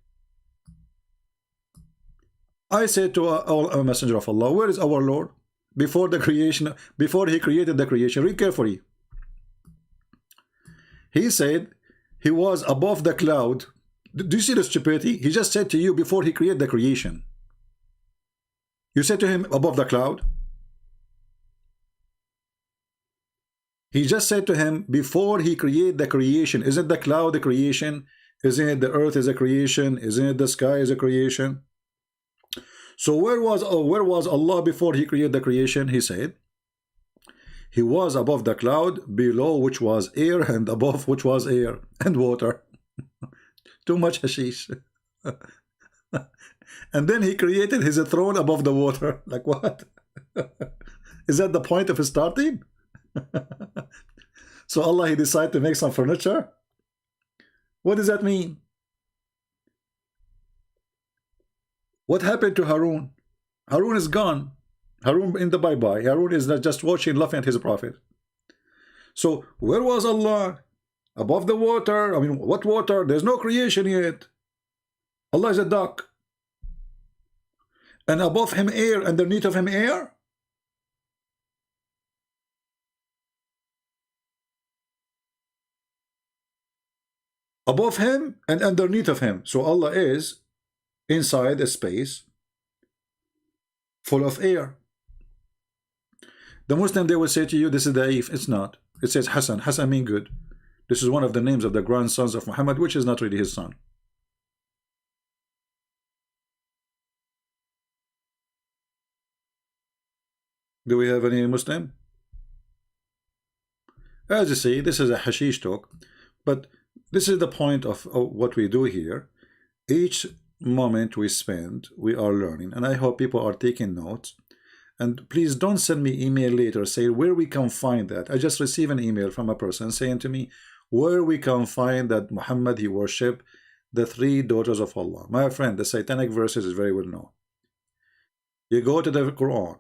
I said to a messenger of Allah, where is our Lord? Before the creation, before he created the creation, read carefully. He said he was above the cloud. Do you see the stupidity? He just said to you before he created the creation. You said to him above the cloud. He just said to him before he created the creation. Isn't the cloud a creation? Isn't it the earth is a creation? Isn't it the sky is a creation? So where was Allah before he created the creation? He said he was above the cloud, below which was air, and above which was air and water. Too much hashish. And then he created his throne above the water. Like what? Is that the point of his starting? So Allah, he decided to make some furniture? What does that mean? What happened to Harun? Harun is gone. Harun in the bye-bye. Harun is not just watching, laughing at his prophet. So where was Allah? Above the water. I mean, what water? There's no creation yet. Allah is a duck. And above him air, underneath of him air. Above him and underneath of him. So Allah is inside a space full of air. The Muslim, they will say to you, this is da'if. It's not. It says Hassan. Hassan means good. This is one of the names of the grandsons of Muhammad, which is not really his son. Do we have any Muslim? As you see, this is a hashish talk, but this is the point of what we do here. Each moment we spend, we are learning, and I hope people are taking notes. And please don't send me email later saying where we can find that. I just received an email from a person saying to me where we can find that Muhammad, he worshipped the 3 daughters of Allah. My friend, the satanic verses is very well known. You go to the Quran,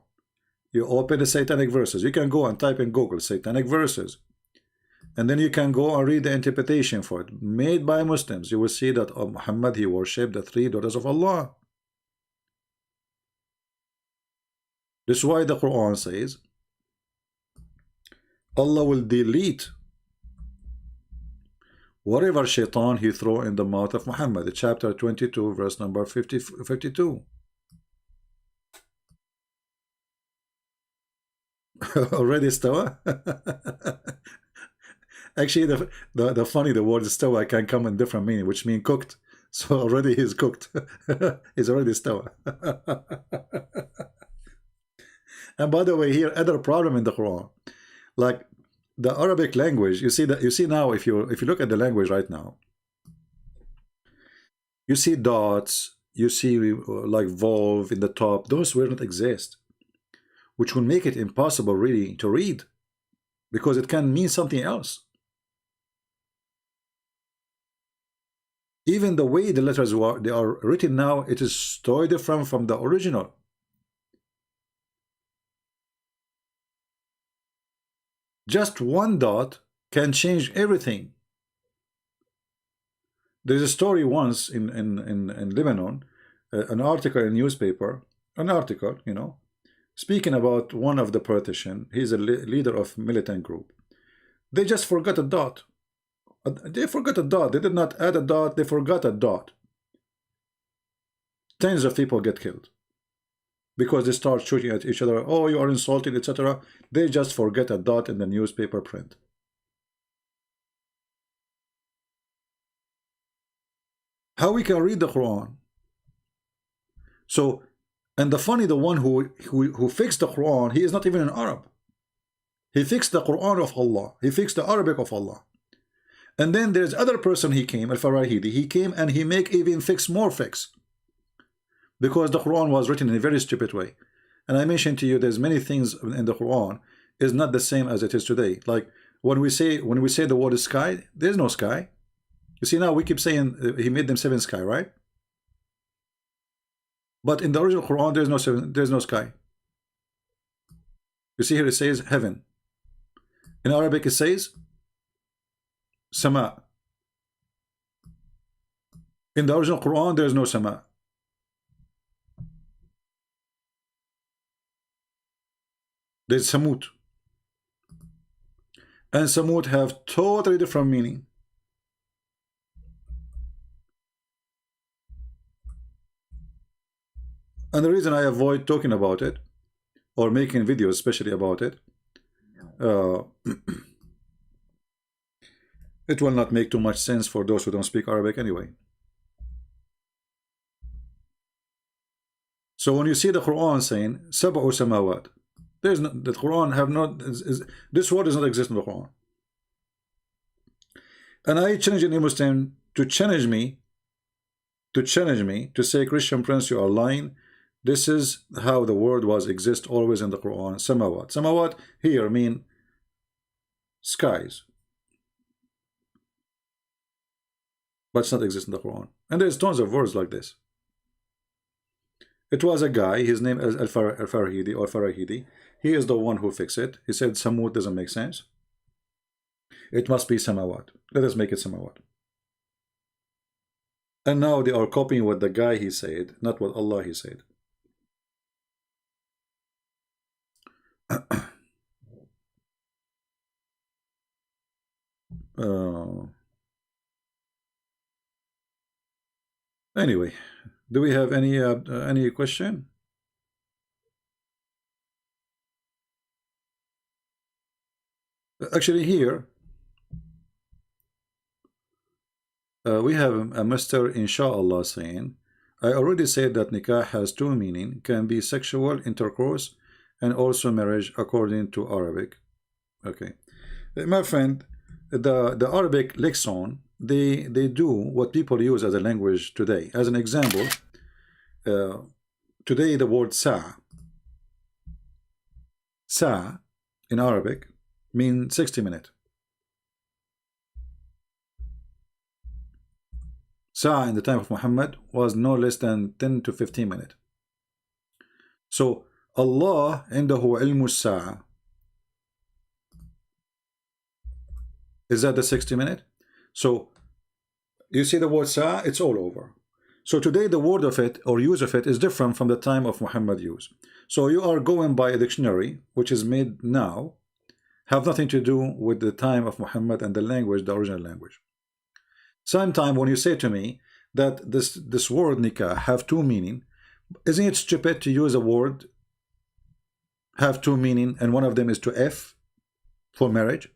you open the satanic verses. You can go and type in Google satanic verses, and then you can go and read the interpretation for it made by Muslims. You will see that Muhammad, he worshipped the 3 daughters of Allah. This is why the Quran says Allah will delete whatever shaitan he throw in the mouth of Muhammad. Chapter 22, verse number 52. Already istawa? Actually, the funny, the word istawa can come in different meaning, which means cooked. So already he's cooked. He's already istawa. And by the way, here other problem in the Quran, like the Arabic language. You see that, you see now, if you look at the language right now, you see dots, you see like volve in the top. Those will not exist, which will make it impossible really to read, because it can mean something else. Even the way the letters they are written now, it is totally different from the original. Just one dot can change everything. There's a story once in Lebanon, an article in a newspaper, an article, you know, speaking about one of the politicians. He's a leader of militant group. They just forgot a dot. They forgot a dot. They did not add a dot. They forgot a dot. Tens of people get killed because they start shooting at each other. Oh, you are insulting, etc. They just forget a dot in the newspaper print. How we can read the Quran? So, and the funny, the one who fixed the Quran, he is not even an Arab. He fixed the Quran of Allah. He fixed the Arabic of Allah. And then there's other person, he came, Al-Farahidi. He came and he make even fix more fix, because the Quran was written in a very stupid way. And I mentioned to you, there's many things in the Quran is not the same as it is today. Like when we say the word sky, there's no sky. You see, now we keep saying he made them 7 sky, right? But in the original Quran, there's no sky. You see here it says heaven. In Arabic it says sama. In the original Quran there is no sama. There's samut. And samut have totally different meaning. And the reason I avoid talking about it or making videos especially about it, it will not make too much sense for those who don't speak Arabic anyway. So when you see the Quran saying sab'u samawat, there's no, the Quran have not this word does not exist in the Quran. And I challenge any Muslim to challenge me to say, Christian Prince, you are lying. This is how the word was exist always in the Quran. Samawat. Samawat here mean skies, but it's not exist in the Quran. And there's tons of words like this. It was a guy, his name is al-Farahidi or Farahidi. He is the one who fixed it. He said Samut doesn't make sense. It must be Samawat. Let us make it Samawat. And now they are copying what the guy he said, not what Allah he said. Anyway, do we have any question? Actually, here we have a Mr. Inshallah saying, I already said that nikah has two meaning, can be sexual intercourse and also marriage according to Arabic. Okay, my friend, the Arabic lexicon, they do what people use as a language today. As an example, today the word sa in Arabic means 60 minutes. Sa in the time of Muhammad was no less than 10 to 15 minutes. So Allah indahu ilmu sa'a. Is that the 60 minutes? So you see the word sa'a, it's all over. So today the word of it or use of it is different from the time of Muhammad use. So you are going by a dictionary which is made now, have nothing to do with the time of Muhammad and the language, the original language. Sometime when you say to me that this word nikah have two meaning, isn't it stupid to use a word have two meaning and one of them is to F for marriage?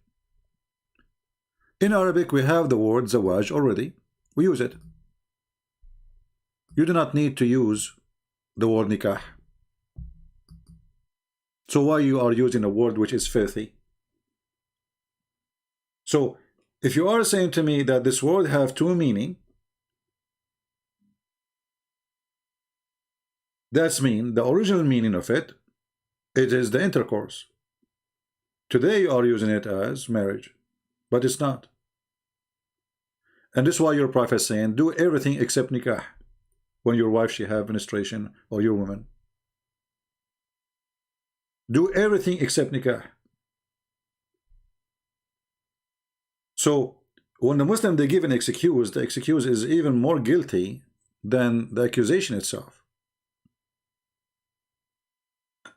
In Arabic we have the word zawaj already. We use it. You do not need to use the word nikah. So why you are using a word which is filthy? So if you are saying to me that this word have two meaning, that's mean the original meaning of it, it is the intercourse. Today you are using it as marriage, but it's not. And this is why your prophet is saying, do everything except nikah when your wife she have menstruation or your woman. Do everything except nikah. So when the Muslim they give an excuse, the excuse is even more guilty than the accusation itself.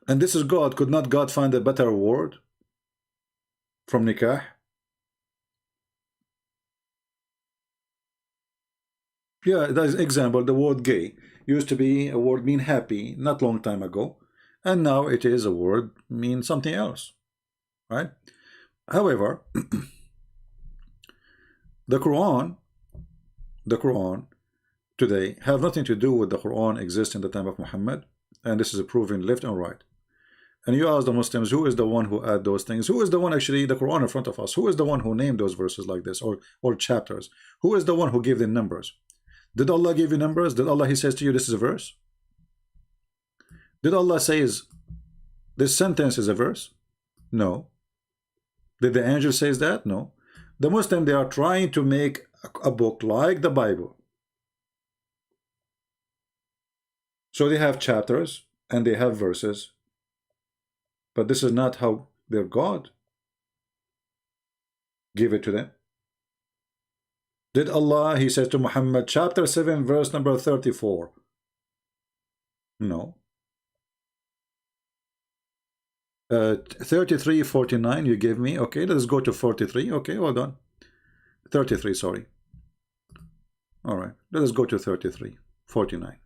And this is God. Could not God find a better word from nikah? Yeah, that's an example. The word gay used to be a word mean happy not long time ago, and now it is a word mean something else, right? However, the Quran today have nothing to do with the Quran exists in the time of Muhammad, and this is proven left and right. And you ask the Muslims, who is the one who add those things? Who is the one actually the Quran in front of us? Who is the one who named those verses like this or chapters? Who is the one who gave the numbers? Did Allah give you numbers? Did Allah he says to you this is a verse? Did Allah says this sentence is a verse? No. Did the angel says that? No. The Muslim they are trying to make a book like the Bible. So they have chapters and they have verses, but this is not how they're God. give it to them? Did Allah, he says to Muhammad, chapter 7, verse number 34? No. 33:49 you gave me. Okay, let's go to 43. Okay, hold on. 33, sorry. All right, let us go to 33:49.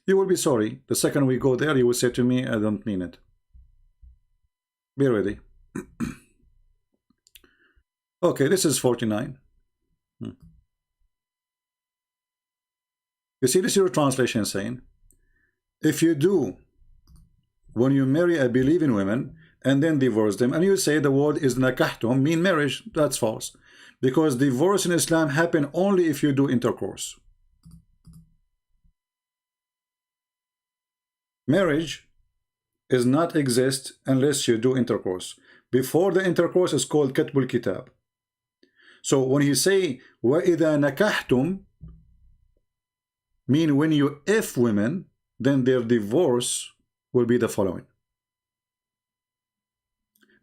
You will be sorry. The second we go there, you will say to me, I don't mean it. Be ready. Okay, this is 49. You see, this is your translation saying, if you do, when you marry a believing woman and then divorce them, and you say the word is nakahtum, mean marriage, that's false. Because divorce in Islam happen only if you do intercourse. Marriage is not exist unless you do intercourse. Before the intercourse is called katbul kitab. So when he say وَإِذَا نَكَحْتُمْ, mean when you if women, then their divorce will be the following.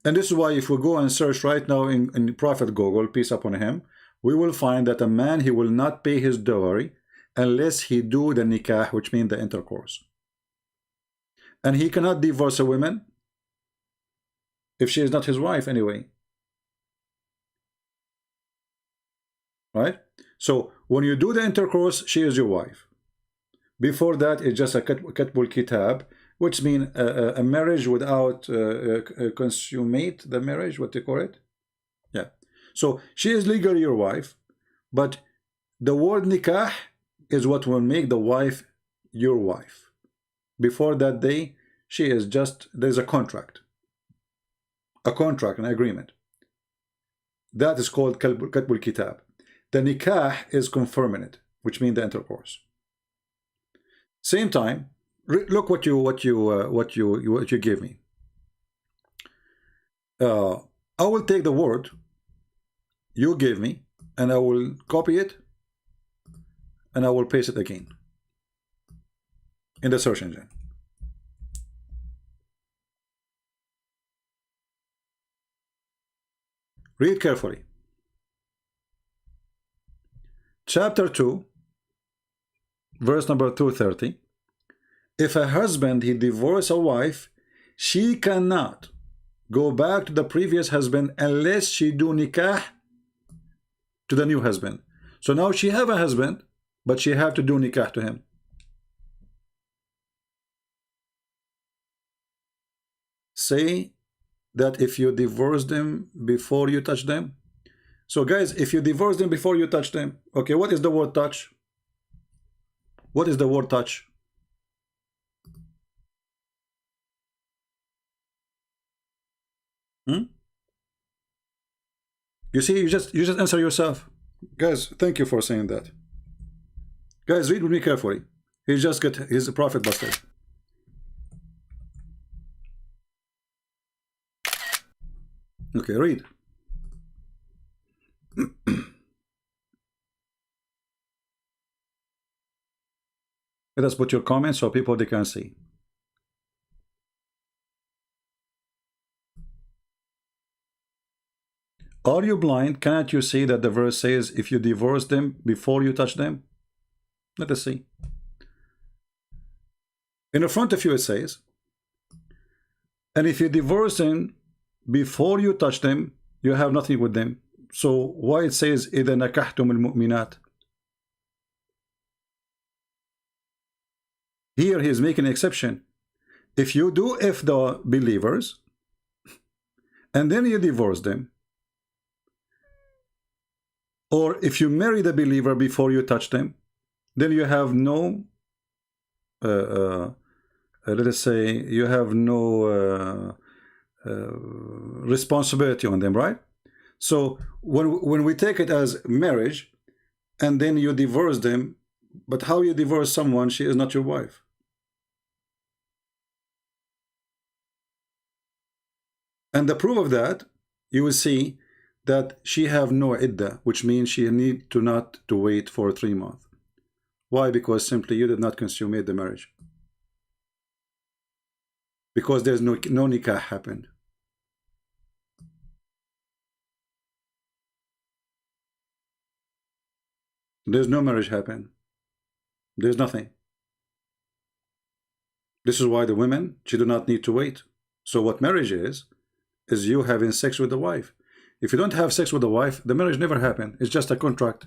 And this is why if we go and search right now in Prophet Google, peace upon him, we will find that a man, he will not pay his dowry unless he do the nikah, which means the intercourse. And he cannot divorce a woman if she is not his wife anyway. Right? So when you do the intercourse, she is your wife. Before that, it's just a katbul kitab, which means a marriage without consummate the marriage, what they call it. Yeah. So she is legally your wife, but the word nikah is what will make the wife your wife. Before that day, she is just, there's a contract. A contract, an agreement. That is called katbul kitab. The nikah is confirming it, which means the intercourse. Same time, look what you give me. I will take the word you gave me, and I will copy it, and I will paste it again in the search engine. Read carefully. Chapter 2, verse number 230. If a husband, he divorce a wife, she cannot go back to the previous husband unless she do nikah to the new husband. So now she have a husband, but she have to do nikah to him. Say that if you divorce them before you touch them. So guys, if you divorce them before you touch them, okay, what is the word touch? What is the word touch? You see, you just answer yourself. Guys, thank you for saying that. Guys, read with me carefully. He just got his prophet busted. Okay, read. Let us put your comments so people they can see. Are you blind? Cannot you see that the verse says if you divorce them before you touch them? Let us see. In the front of you it says, and if you divorce them before you touch them, you have nothing with them. So why it says إِذَا نَكَحْتُمُ الْمُؤْمِنَاتِ? Here he is making an exception. If you do if the believers, and then you divorce them, or if you marry the believer before you touch them, then you have no, let us say, you have no responsibility on them, right? So when we take it as marriage, and then you divorce them, but how you divorce someone, she is not your wife. And the proof of that, you will see that she have no iddah, which means she need to not to wait for 3 months. Why? Because simply you did not consummate the marriage. because there's no nikah happened. There's no marriage happen. There's nothing. This is why the women, she do not need to wait. So what marriage is you having sex with the wife. If you don't have sex with the wife, the marriage never happened. It's just a contract.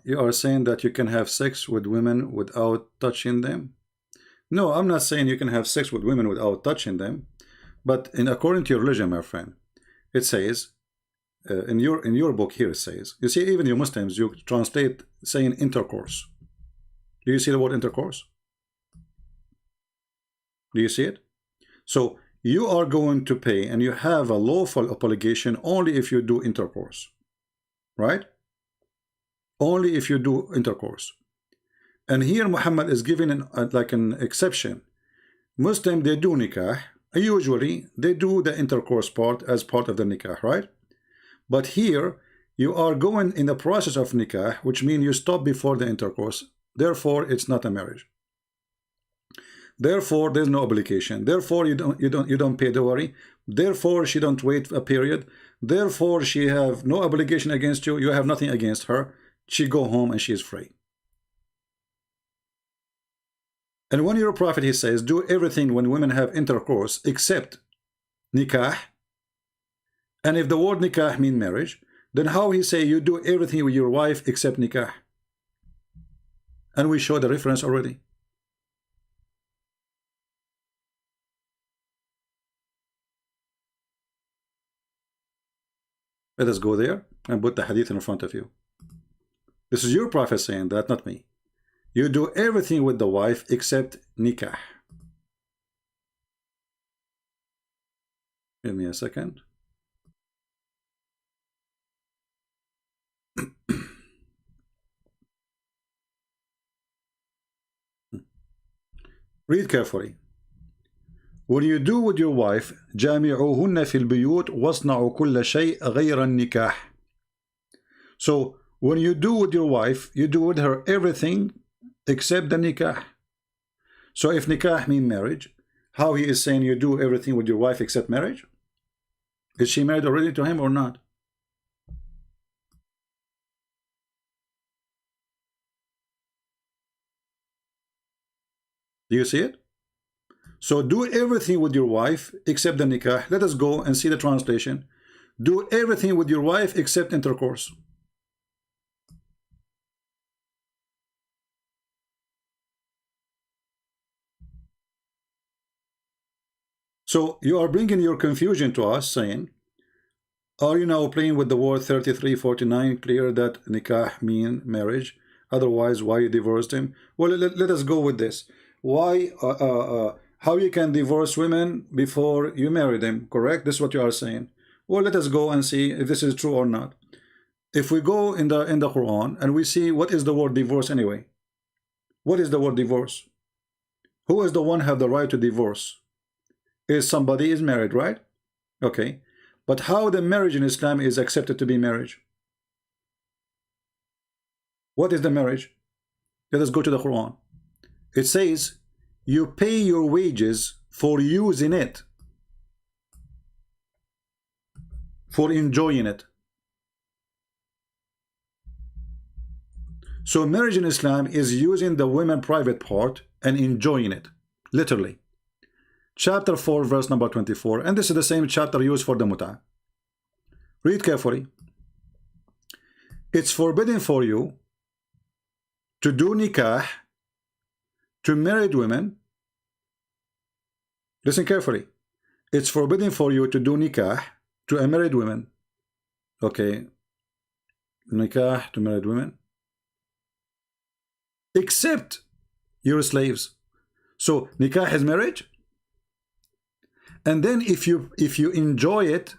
You are saying that you can have sex with women without touching them? No, I'm not saying you can have sex with women without touching them. But according to your religion, my friend, it says, in your book here it says, you see, even you Muslims, you translate saying intercourse. Do you see the word intercourse? Do you see it? So you are going to pay, and you have a lawful obligation only if you do intercourse, right? Only if you do intercourse. And here Muhammad is giving like an exception. Muslim, they do nikah. Usually they do the intercourse part as part of the nikah, right? But here you are going in the process of nikah, which means you stop before the intercourse. Therefore, it's not a marriage. Therefore, there's no obligation. Therefore, you don't pay dowry. Therefore, she don't wait a period. Therefore, she have no obligation against you. You have nothing against her. She go home and she is free. And when your prophet, he says, do everything when women have intercourse except nikah. And if the word nikah mean marriage, then how he say you do everything with your wife except nikah? And we show the reference already. Let us go there and put the hadith in front of you. This is your prophet saying that, not me. You do everything with the wife except nikah. Give me a second. Read carefully. When you do with your wife, جامعوهن في البيوت واصنعوا كل شيء غير النكاح. So when you do with your wife, you do with her everything except the nikah. So if nikah means marriage, how he is saying you do everything with your wife except marriage? Is she married already to him or not? Do you see it? So do everything with your wife except the nikah. Let us go and see the translation. Do everything with your wife except intercourse. So you are bringing your confusion to us, saying, are you now playing with the word 3349, clear that nikah mean marriage? Otherwise, why you divorced him? Well, let us go with this. Why, how you can divorce women before you marry them, correct? This is what you are saying. Well, let us go and see if this is true or not. If we go in the Quran and we see what is the word divorce anyway. What is the word divorce? Who is the one have the right to divorce? Is somebody is married, right? Okay. But how the marriage in Islam is accepted to be marriage? What is the marriage? Let us go to the Quran. It says, you pay your wages for using it, for enjoying it. So marriage in Islam is using the women private part and enjoying it, literally. Chapter 4, verse number 24, and this is the same chapter used for the mut'ah. Read carefully. It's forbidden for you to do nikah to married women. Listen carefully. It's forbidden for you to do nikah to a married woman. Okay. Nikah to married women. Except your slaves. So nikah is marriage. And then if you enjoy it,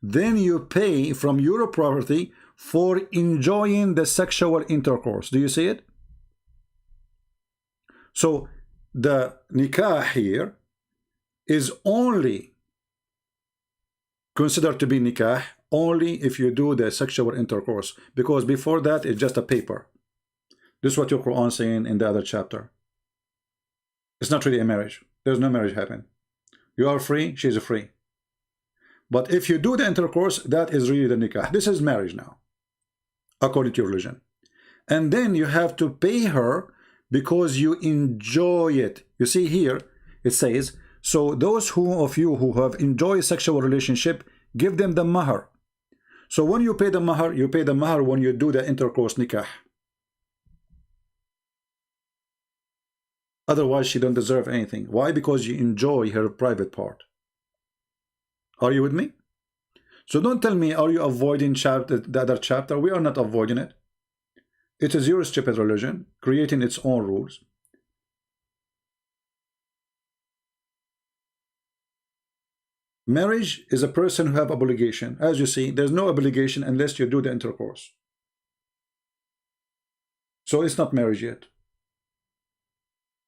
then you pay from your property for enjoying the sexual intercourse. Do you see it? So the nikah here is only considered to be nikah only if you do the sexual intercourse, because before that it's just a paper. This is what your Quran saying in the other chapter. It's not really a marriage. There's no marriage happen. You are free, she's free. But if you do the intercourse, that is really the nikah. This is marriage now, according to your religion. And then you have to pay her because you enjoy it. You see here, it says, so those of you who have enjoyed sexual relationship, give them the mahar. So when you pay the mahar, you pay the mahar when you do the intercourse nikah. Otherwise, she don't deserve anything. Why? Because you enjoy her private part. Are you with me? So don't tell me, are you avoiding the other chapter? We are not avoiding it. It is your stupid religion creating its own rules. Marriage is a person who have obligation. As you see, there's no obligation unless you do the intercourse. So it's not marriage yet.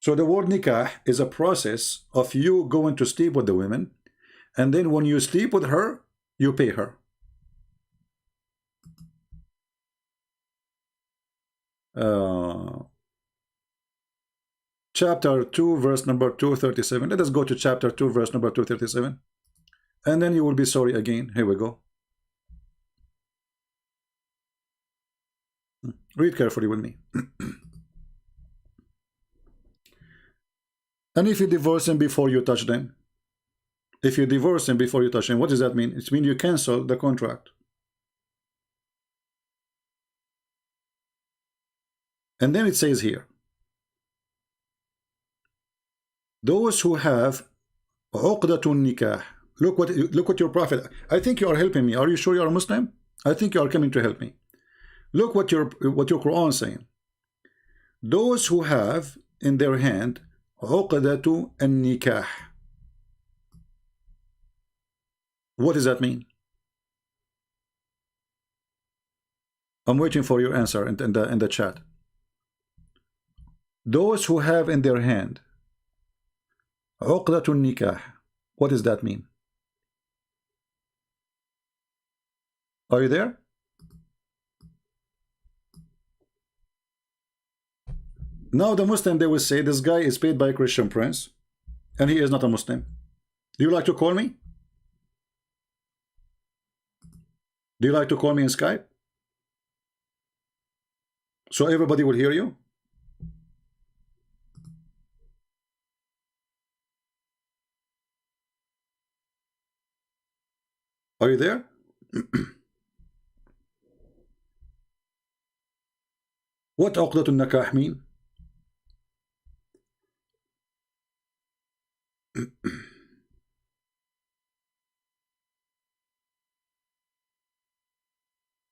So the word nikah is a process of you going to sleep with the women, and then when you sleep with her, you pay her. Chapter 2, verse number 237. Let us go to chapter 2, verse number 237. And then you will be sorry again. Here we go. Read carefully with me. And if you divorce them before you touch them, if you divorce them before you touch them, what does that mean? It means you cancel the contract. And then it says here, those who have uqdatun nikah. Look what your prophet. I think you are helping me. Are you sure you are a Muslim? I think you are coming to help me. Look what your Quran is saying. Those who have in their hand uqdatu an-nikah. What does that mean? I'm waiting for your answer in the chat. Those who have in their hand uqdatu an-nikah. What does that mean? Are you there? Now the Muslim, they will say this guy is paid by a Christian prince and he is not a Muslim. Do you like to call me? Do you like to call me in Skype? So everybody will hear you? Are you there? What uqdatun nikah mean?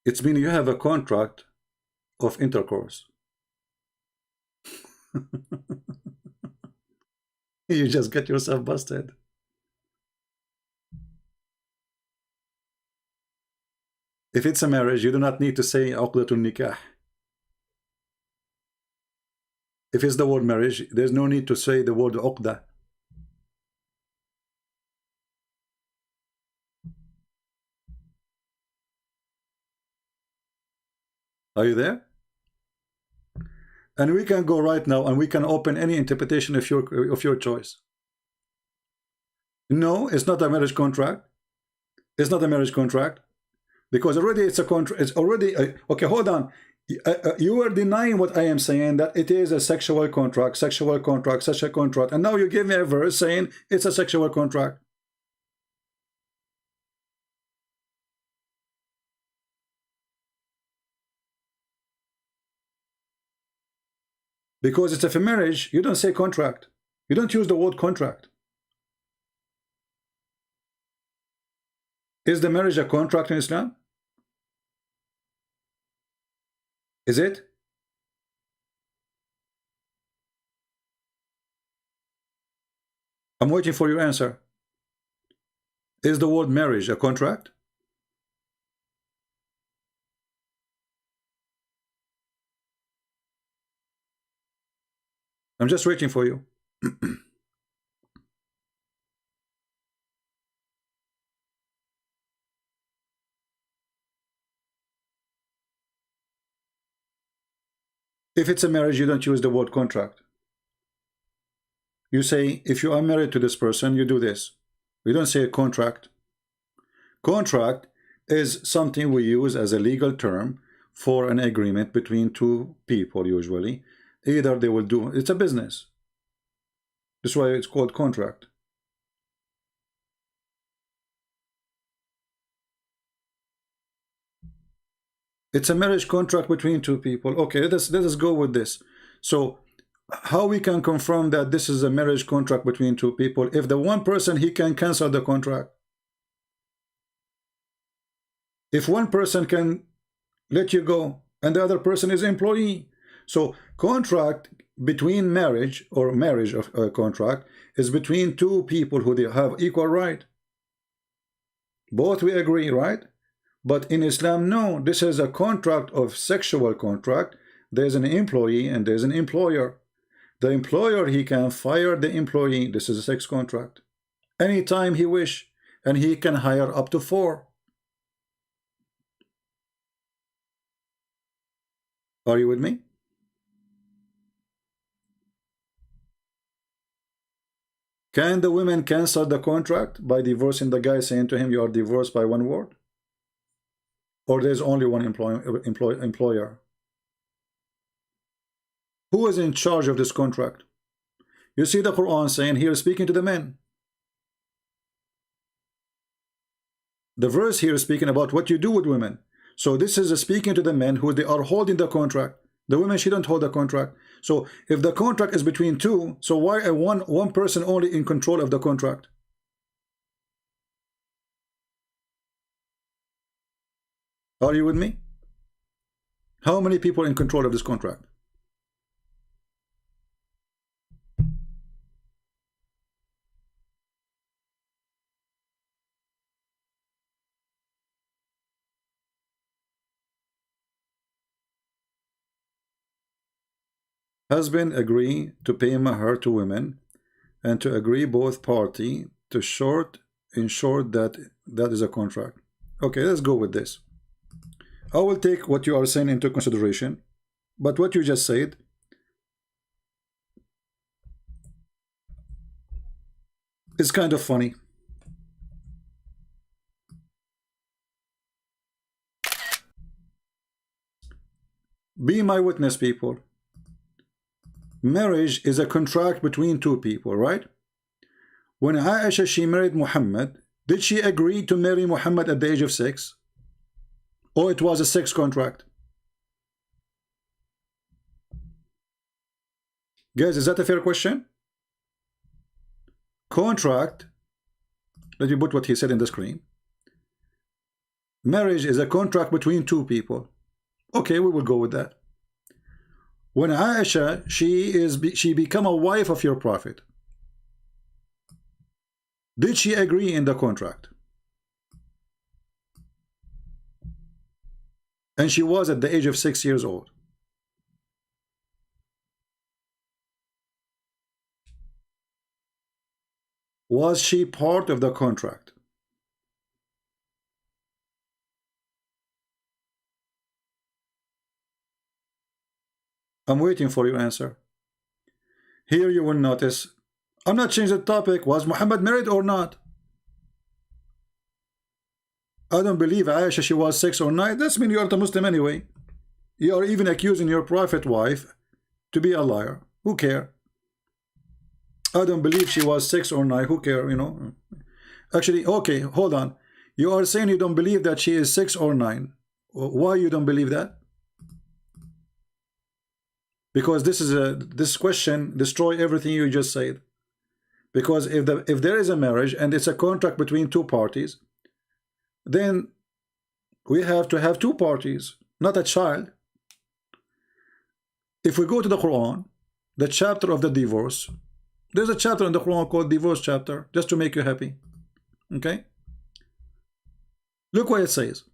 It's mean you have a contract of intercourse. You just get yourself busted. If it's a marriage, you do not need to say uqdatun nikah. If it's the word marriage, there's no need to say the word uqda. Are you there? And we can go right now and we can open any interpretation of your choice. No, it's not a marriage contract. It's not a marriage contract because already it's a contract. It's already okay. Hold on. You are denying what I am saying, that it is a sexual contract, sexual contract, such a contract, and now you give me a verse saying it's a sexual contract. Because it's a marriage, you don't say contract. You don't use the word contract. Is the marriage a contract in Islam? Is it? I'm waiting for your answer. Is the word marriage a contract? I'm just waiting for you. If it's a marriage, you don't use the word contract. You say, if you are married to this person, you do this. We don't say a contract. Contract is something we use as a legal term for an agreement between two people usually. Either they will do, it's a business. That's why it's called contract. It's a marriage contract between two people. Okay, let us go with this. So how we can confirm that this is a marriage contract between two people? If the one person, he can cancel the contract. If one person can let you go and the other person is employee. So contract between marriage, or marriage of a contract, is between two people who they have equal right. Both we agree, right? But in Islam, no, this is a contract of sexual contract. There's an employee and there's an employer. The employer, he can fire the employee. This is a sex contract anytime he wish, and he can hire up to 4. Are you with me? Can the women cancel the contract by divorcing the guy, saying to him, you are divorced by one word? Or there's only one employer? Who is in charge of this contract? You see the Quran saying here, speaking to the men. The verse here is speaking about what you do with women. So this is speaking to the men who they are holding the contract. The women shouldn't hold the contract. So if the contract is between two, so why are one person only in control of the contract? Are you with me? How many people in control of this contract? Husband agree to pay mahar to women, and to agree both party to ensure that is a contract. Okay, let's go with this. I will take what you are saying into consideration, but what you just said is kind of funny. Be my witness, people. Marriage is a contract between two people, right? When Aisha, she married Muhammad, did she agree to marry Muhammad at the age of 6? Or it was a sex contract? Guys, is that a fair question? Contract, let me put what he said in the screen. Marriage is a contract between two people. Okay, we will go with that. When Aisha, she become a wife of your prophet, did she agree in the contract? And she was at the age of 6 years old. Was she part of the contract? I'm waiting for your answer. Here you will notice, I'm not changing the topic. Was Muhammad married or not? I don't believe Aisha, she was 6 or 9. That's mean you are not a Muslim anyway. You are even accusing your prophet wife to be a liar. Who care? I don't believe she was 6 or 9. Who care, you know? Actually, okay, hold on. You are saying you don't believe that she is 6 or 9. Why you don't believe that? Because this question destroy everything you just said. Because if there is a marriage and it's a contract between two parties, then we have to have two parties, not a child. If we go to the Quran, the chapter of the divorce, there's a chapter in the Quran called divorce chapter, just to make you happy. Okay? Look what it says.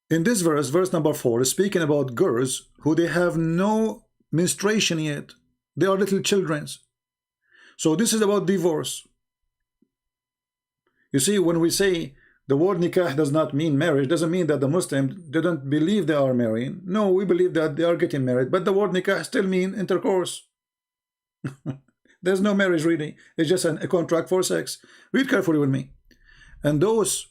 In this verse, verse number 4, is speaking about girls who they have no menstruation yet. They are little children. So this is about divorce. You see, when we say the word nikah does not mean marriage, doesn't mean that the Muslims didn't believe they are marrying. No, we believe that they are getting married, but the word nikah still means intercourse. There's no marriage really. It's just a contract for sex. Read carefully with me. And those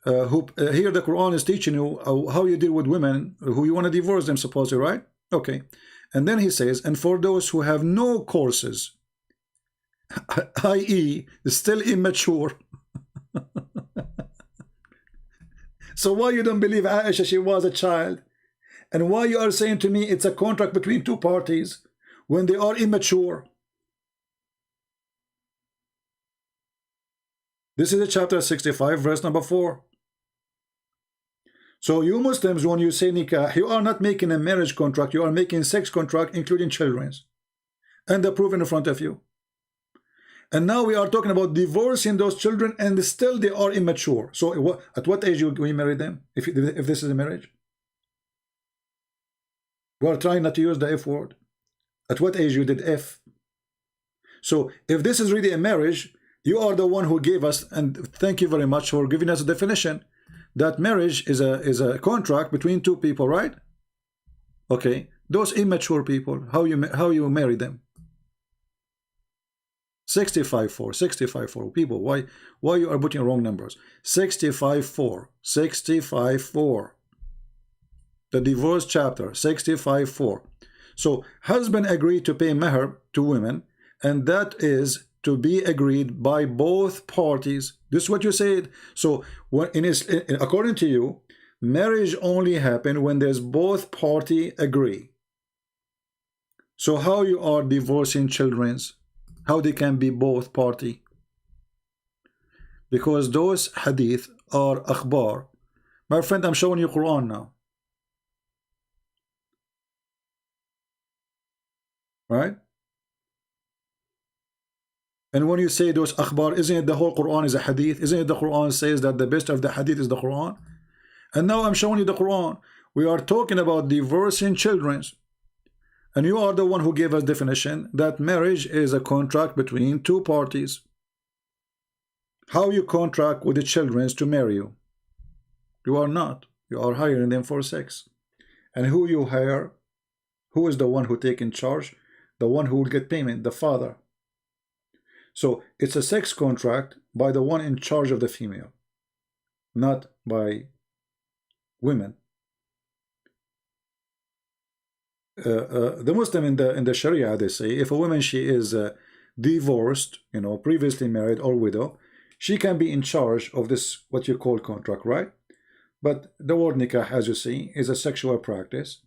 who here the Quran is teaching you how you deal with women who you want to divorce them, supposedly, right? Okay. And then he says, and for those who have no courses, i.e. still immature. So why you don't believe Aisha, she was a child? And why you are saying to me it's a contract between two parties when they are immature? This is chapter 65, verse number 4. So you Muslims, when you say nikah, you are not making a marriage contract, you are making sex contract, including children's. And the proof in front of you. And now we are talking about divorcing those children, and still they are immature. So at what age we marry them, if this is a marriage? We are trying not to use the F word. At what age you did F? So if this is really a marriage, you are the one who gave us, and thank you very much for giving us a definition, that marriage is a contract between two people, right? Okay, those immature people, how you marry them? 65-4 people. Why you are putting wrong numbers? 65-4 the divorce chapter 65-4. So husband agreed to pay mahr to women, and that is to be agreed by both parties. This is what you said. So when according to you, marriage only happen when there's both party agree. So how you are divorcing children's? How they can be both party? Because those hadith are akhbar. My friend, I'm showing you Quran now. Right? And when you say those akhbar, isn't it the whole Quran is a hadith? Isn't it the Quran says that the best of the hadith is the Quran? And now I'm showing you the Quran. We are talking about divorcing children's. And you are the one who gave us definition that marriage is a contract between two parties. How you contract with the children to marry you? You are not. You are hiring them for sex. And who you hire? Who is the one who take in charge? The one who will get payment, the father. So it's a sex contract by the one in charge of the female, not by women. The Muslim in the Sharia, they say, if a woman, she is divorced, previously married or widow, she can be in charge of this, what you call contract, right? But the word nikah, as you see, is a sexual practice,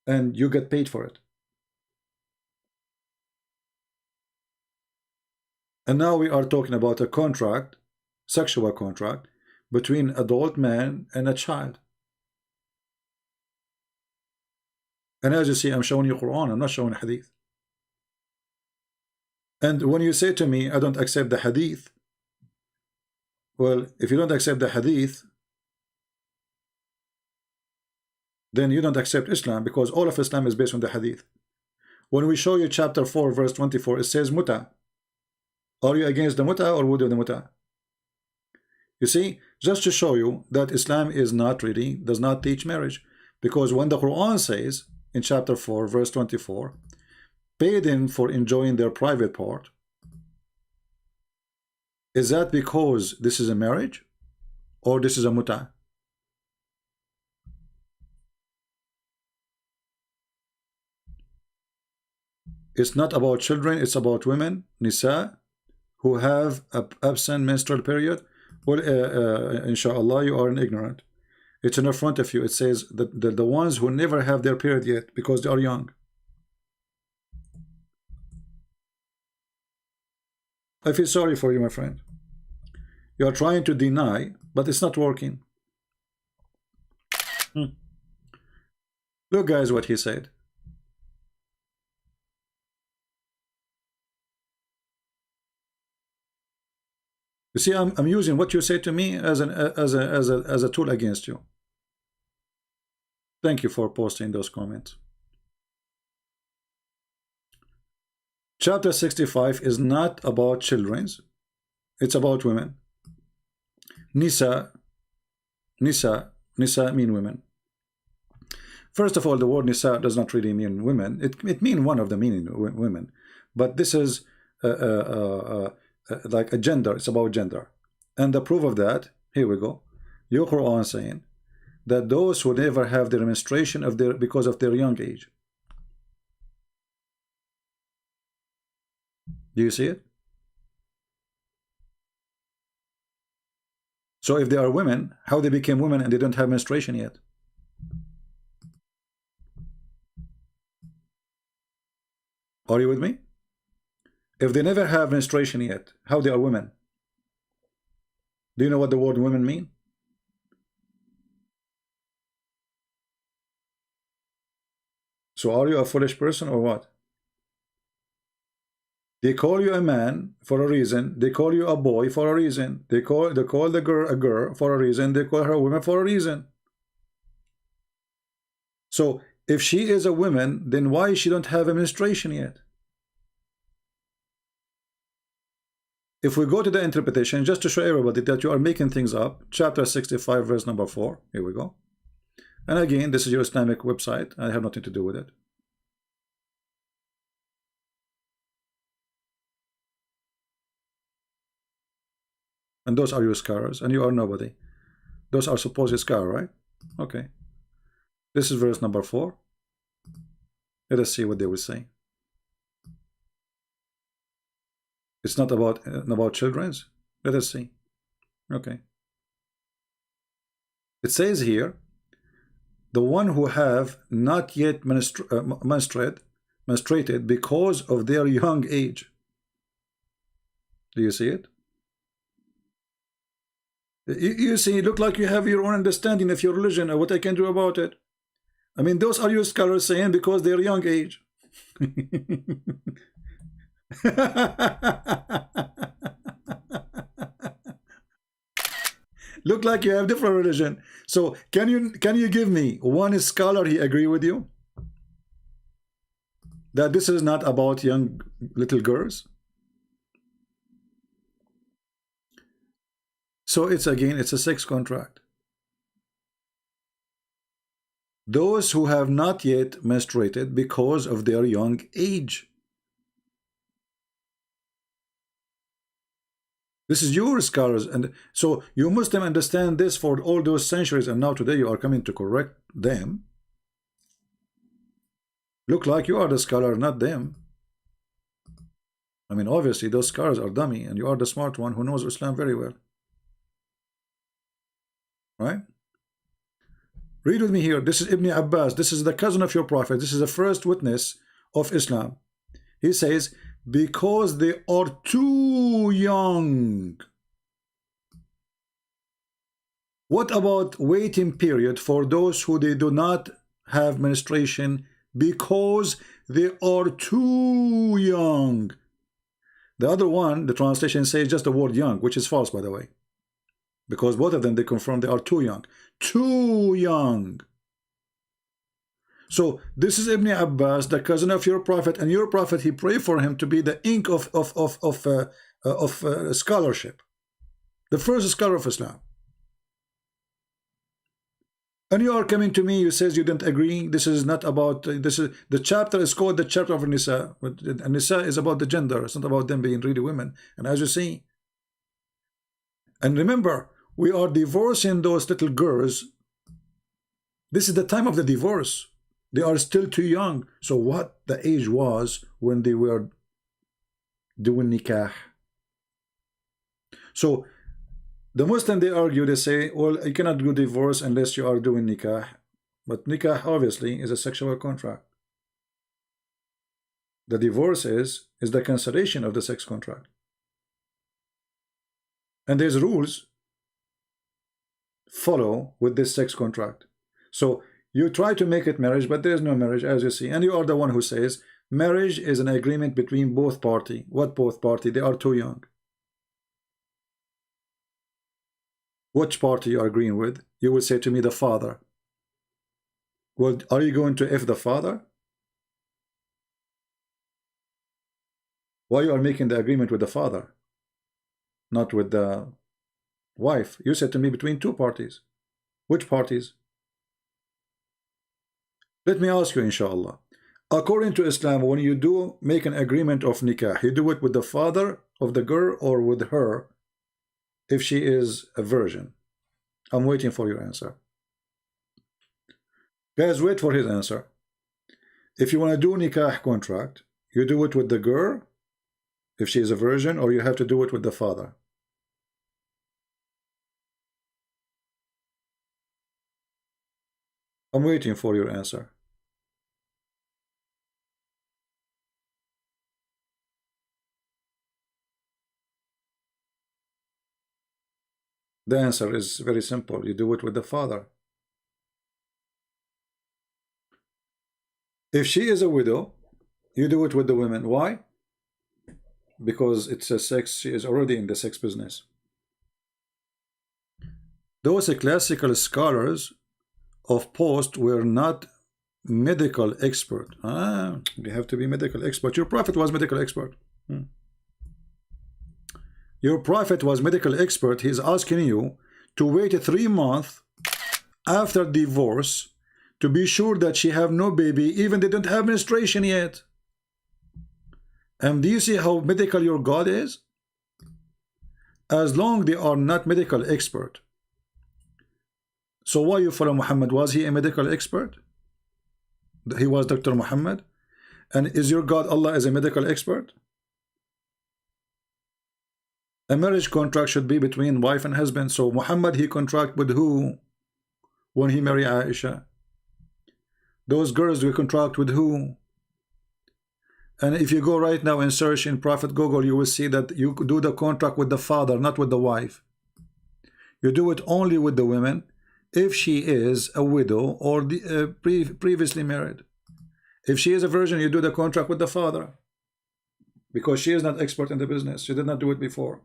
and you get paid for it. And now we are talking about a contract, sexual contract, between adult man and a child. And as you see, I'm showing you Quran, I'm not showing hadith. And when you say to me, I don't accept the hadith, well, if you don't accept the hadith, then you don't accept Islam, because all of Islam is based on the hadith. When we show you chapter 4, verse 24, it says muta. Are you against the muta or would you the muta? You see, just to show you that Islam is not really, does not teach marriage. Because when the Quran says, in chapter 4, verse 24, pay them for enjoying their private part, is that because this is a marriage or this is a muta? It's not about children, it's about women, nisa, who have an absent menstrual period. Well, inshallah, you are ignorant. It's in the front of you. It says that the ones who never have their period yet because they are young. I feel sorry for you, my friend. You are trying to deny, but it's not working. Look, guys, what he said. You see, I'm using what you say to me as a tool against you. Thank you for posting those comments. Chapter 65 is not about children's, it's about women. Nisa mean women. First of all, the word Nisa does not really mean women. It means one of the meaning women, but this is like a gender. It's about gender, and the proof of that, here we go. Your Quran saying that those who never have their menstruation because of their young age. Do you see it? So if they are women, how they became women and they don't have menstruation yet? Are you with me? If they never have menstruation yet, how they are women? Do you know what the word women mean? So are you a foolish person or what? They call you a man for a reason. They call you a boy for a reason. They call the girl a girl for a reason. They call her a woman for a reason. So if she is a woman, then why she don't have a menstruation yet? If we go to the interpretation, just to show everybody that you are making things up, chapter 65, verse number 4. Here we go. And again, this is your Islamic website. I have nothing to do with it. And those are your scholars, and you are nobody. Those are supposed scholars, right? Okay. This is verse number 4. Let us see what they will say. It's not about children's. Let us see. Okay. It says here, the one who have not yet menstruated because of their young age. Do you see it? You see, it look like you have your own understanding of your religion and what I can do about it. I mean, those are your scholars saying because they're young age. Look like you have different religion. So can you give me one scholar he agree with you that this is not about young little girls? So it's a sex contract. Those who have not yet menstruated because of their young age. This is your scholars, and so you Muslim understand this for all those centuries, and now today you are coming to correct them. Look like you are the scholar, not them. I mean, obviously those scholars are dummy, and you are the smart one who knows Islam very well. Right? Read with me here. This is Ibn Abbas. This is the cousin of your prophet. This is the first witness of Islam. He says, because they are too young. What about waiting period for those who they do not have menstruation because they are too young? The other one, the translation says just the word young, which is false, by the way. Because both of them, they confirm they are too young. Too young. So this is Ibn Abbas, the cousin of your prophet, and your prophet, he prayed for him to be the ink of scholarship. The first scholar of Islam. And you are coming to me, you says you don't agree. This is not about, this is, the chapter is called the chapter of Nisa. And Nisa is about the gender. It's not about them being really women. And as you see, and remember, we are divorcing those little girls. This is the time of the divorce. They are still too young. So what the age was when they were doing nikah? So the Muslim, they argue, they say, well, you cannot do divorce unless you are doing nikah. But nikah obviously is a sexual contract. The divorce is the cancellation of the sex contract. And there's rules follow with this sex contract. So you try to make it marriage, but there is no marriage, as you see. And you are the one who says marriage is an agreement between both parties. What both parties? They are too young. Which party you are agreeing with? You will say to me, the father. Well, are you going to F the father? Why you are making the agreement with the father, not with the wife? You said to me between two parties. Which parties? Let me ask you, inshallah. According to Islam, when you do make an agreement of nikah, you do it with the father of the girl or with her if she is a virgin? I'm waiting for your answer. Guys, wait for his answer. If you want to do nikah contract, you do it with the girl if she is a virgin, or you have to do it with the father? I'm waiting for your answer. The answer is very simple. You do it with the father. If she is a widow, you do it with the women. Why? Because it's a sex, she is already in the sex business. Those classical scholars of post were not medical expert. You have to be medical expert. Your prophet was medical expert. Your prophet was medical expert. He's asking you to wait 3 months after divorce to be sure that she have no baby, even they don't have menstruation yet. And do you see how medical your God is? As long they are not medical expert. So why you follow Muhammad? Was he a medical expert? He was Dr. Muhammad. And is your God Allah as a medical expert? A marriage contract should be between wife and husband. So Muhammad, he contract with who when he married Aisha? Those girls we contract with who? And if you go right now and search in Prophet Google, you will see that you do the contract with the father, not with the wife. You do it only with the women if she is a widow or previously married. If she is a virgin, you do the contract with the father, because she is not expert in the business. She did not do it before.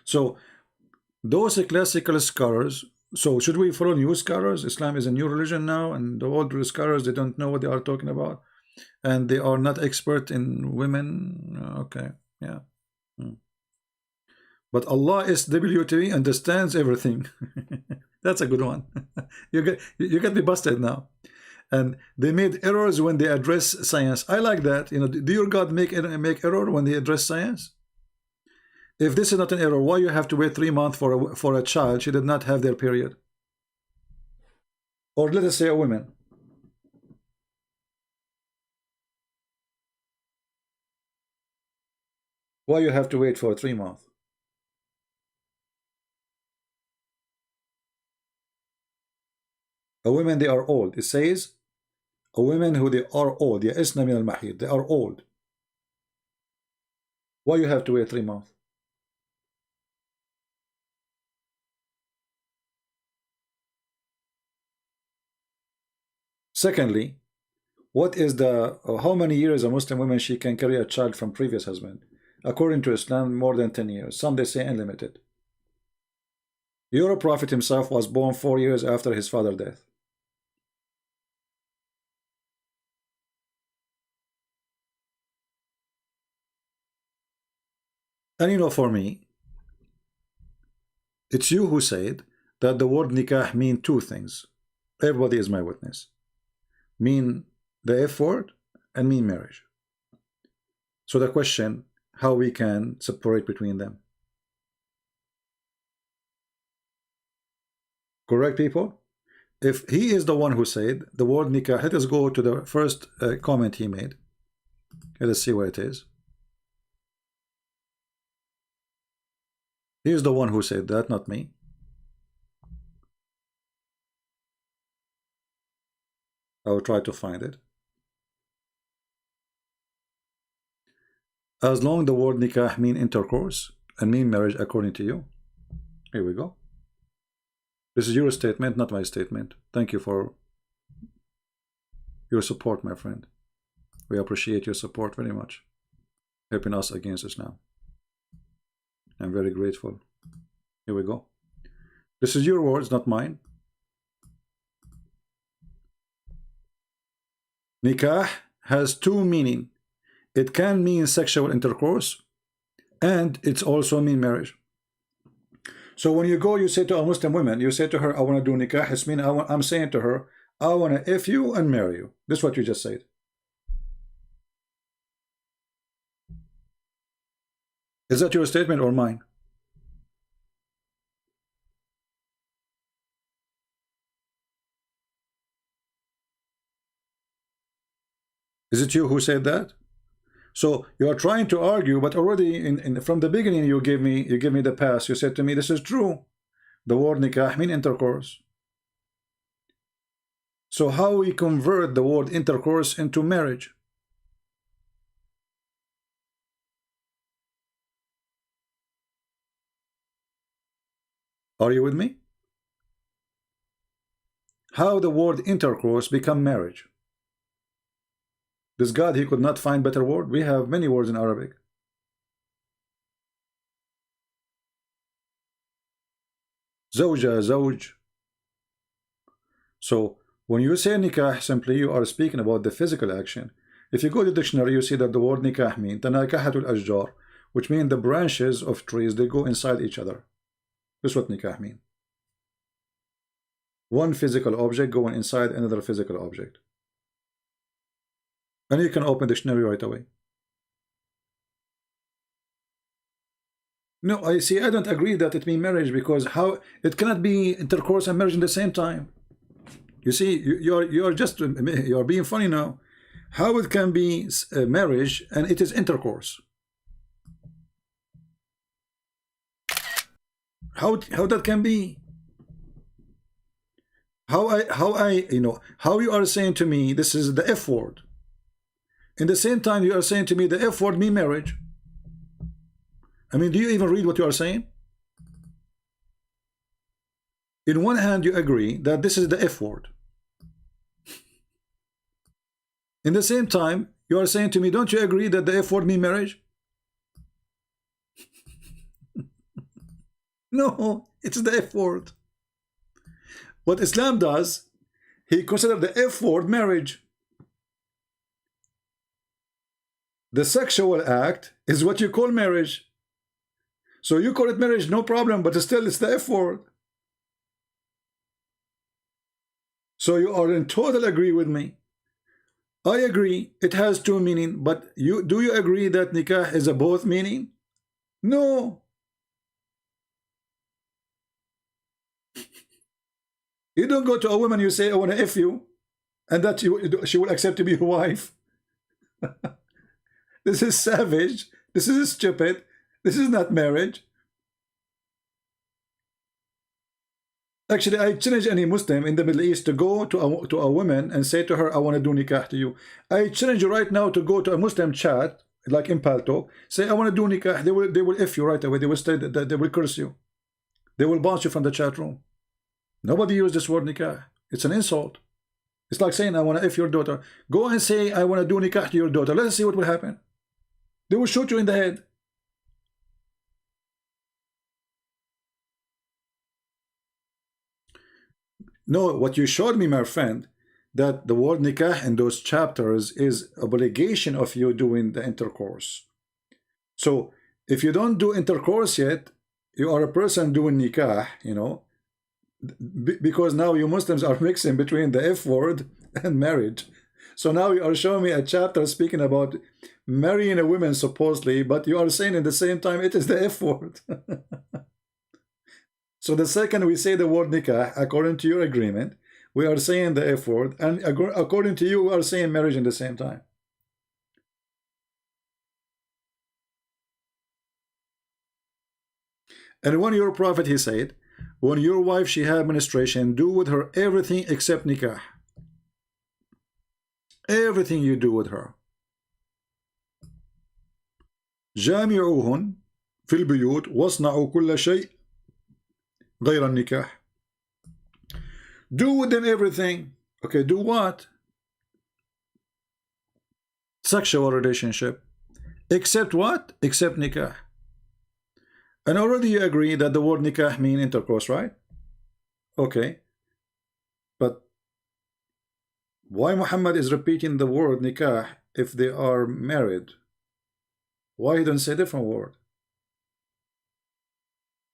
So those classical scholars, so should we follow new scholars? Islam is a new religion now, and the old scholars, they don't know what they are talking about, and they are not expert in women. Okay, yeah. But Allah SWT understands everything. That's a good one. you get me busted now. And they made errors when they address science. I like that. You know, do your God make error when they address science? If this is not an error, why you have to wait 3 months for a child? She did not have their period. Or let us say a woman. Why you have to wait for 3 months? A woman, they are old. It says a woman who they are old. يَئِسْنَ مِنَ الْمَحِيضِ. They are old. Why you have to wait 3 months? Secondly, what is the how many years a Muslim woman she can carry a child from previous husband? According to Islam, more than 10 years. Some they say unlimited. Your prophet himself was born 4 years after his father's death. And you know, for me, it's you who said that the word nikah mean 2 things. Everybody is my witness. Mean the F word and mean marriage. So the question, how we can separate between them? Correct, people? If he is the one who said the word nikah, let us go to the first comment he made. Let us see where it is. He is the one who said that, not me. I will try to find it. As long the word nikah mean intercourse and mean marriage according to you. Here we go. This is your statement, not my statement. Thank you for your support, my friend. We appreciate your support very much, helping us against Islam. I'm very grateful. Here we go. This is your words, not mine. Nikah has 2 meanings. it can mean sexual intercourse, and it's also mean marriage. So when you go, you say to a Muslim woman, you say to her, I want to do nikah. It's mean I'm saying to her, I want to F you and marry you. This is what you just said. Is that your statement or mine? Is it you who said that? So you are trying to argue, but already from the beginning you give me the pass. You said to me, this is true. The word nikah mean intercourse. So how we convert the word intercourse into marriage? Are you with me? How the word intercourse become marriage? This God, he could not find better word. We have many words in Arabic. Zawja, zawj. So when you say nikah, simply you are speaking about the physical action. If you go to the dictionary, you see that the word nikah means tanakahatul ashjar, which means the branches of trees, they go inside each other. This is what nikah means. One physical object going inside another physical object. And you can open the dictionary right away. No, I see. I don't agree that it means marriage, because how it cannot be intercourse and marriage in the same time. You see, you're being funny now. How it can be marriage and it is intercourse? How that can be? How you are saying to me this is the F word. In the same time, you are saying to me the F word mean marriage. I mean, do you even read what you are saying? In one hand, you agree that this is the F word. In the same time, you are saying to me, don't you agree that the F word mean marriage? No, it's the F word. What Islam does, he considers the F word marriage. The sexual act is what you call marriage. So you call it marriage, no problem, but still it's the F word. So you are in total agree with me. I agree, it has two meanings, but do you agree that nikah is a both meaning? No. You don't go to a woman, you say, I want to F you, and that she will accept to be your wife. This is savage. This is stupid. This is not marriage. Actually, I challenge any Muslim in the Middle East to go to a woman and say to her, I want to do nikah to you. I challenge you right now to go to a Muslim chat, like in Palto, say, I want to do nikah. They will F you right away. They will say that they will curse you. They will bounce you from the chat room. Nobody uses this word nikah. It's an insult. It's like saying, I want to F your daughter. Go and say, I want to do nikah to your daughter. Let's see what will happen. They will shoot you in the head. No, what you showed me, my friend, that the word nikah in those chapters is obligation of you doing the intercourse. So if you don't do intercourse yet, you are a person doing nikah, you know, because now you Muslims are mixing between the F word and marriage. So now you are showing me a chapter speaking about marrying a woman supposedly, but you are saying at the same time it is the F word. So the second we say the word nikah, according to your agreement, we are saying the F word, and according to you, we are saying marriage in the same time. And when your prophet, he said, when your wife, she had menstruation, do with her everything except nikah. Everything you do with her. جامعوهن في البيوت واصنعوا كل شيء غير النكاح. Do with them everything. Okay, do what? Sexual relationship. Except what? Except nikah. And already you agree that the word nikah means intercourse, right? Okay. But why Muhammad is repeating the word nikah if they are married Why he don't say a different word?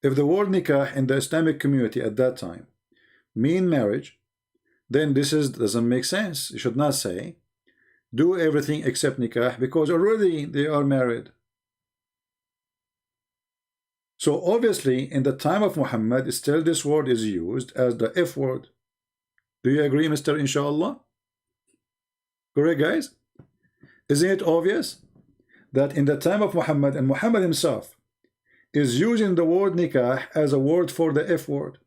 If the word nikah in the Islamic community at that time mean marriage, then this doesn't make sense. You should not say do everything except nikah, because already they are married. So obviously in the time of Muhammad still this word is used as the F word. Do you agree, Mr. Inshallah? Correct, guys? Isn't it obvious that in the time of Muhammad, and Muhammad himself is using the word nikah as a word for the F word?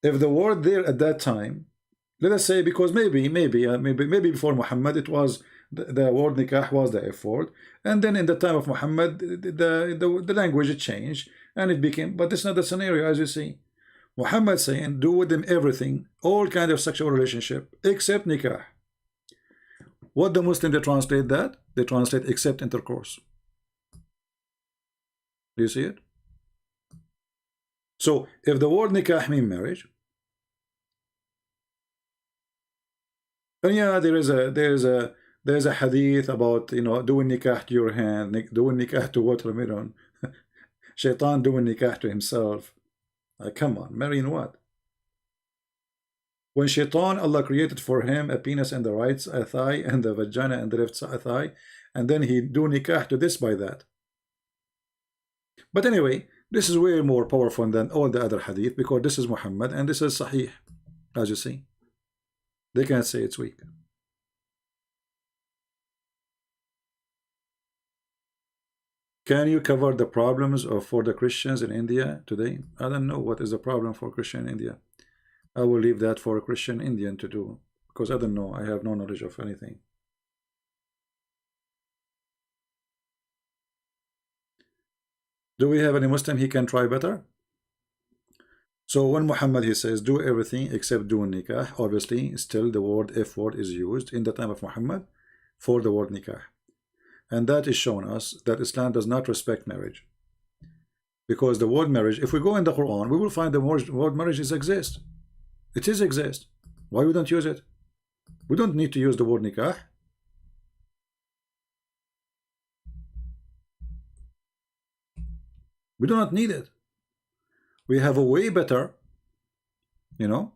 If the word there at that time, let us say, because maybe before Muhammad it was the word nikah was the F word, and then in the time of Muhammad the language changed and it became, but this is not the scenario. As you see, Muhammad saying do with them everything, all kind of sexual relationship except nikah. What the Muslim, they translate that? They translate except intercourse. Do you see it? So if the word nikah mean marriage, and yeah, there's a hadith about, you know, doing nikah to your hand, doing nikah to watermelon, shaitan doing nikah to himself. Come on, marrying what? When shaitan, Allah created for him a penis in the right thigh and the vagina in the left thigh, and then he do nikah to this by that. But anyway, this is way more powerful than all the other hadith, because this is Muhammad and this is Sahih. As you see, they can't say it's weak. Can you cover the problems for the Christians in India today? I don't know what is the problem for Christian in India. I will leave that for a Christian Indian to do, because I don't know. I have no knowledge of anything. Do we have any Muslim he can try better? So when Muhammad he says do everything except doing nikah, obviously still the word F word is used in the time of Muhammad for the word nikah, and that is showing us that Islam does not respect marriage, because the word marriage, if we go in the Quran, we will find the word marriage exists. It is exist. Why we don't use it? We don't need to use the word nikah. We do not need it. We have a way better, you know,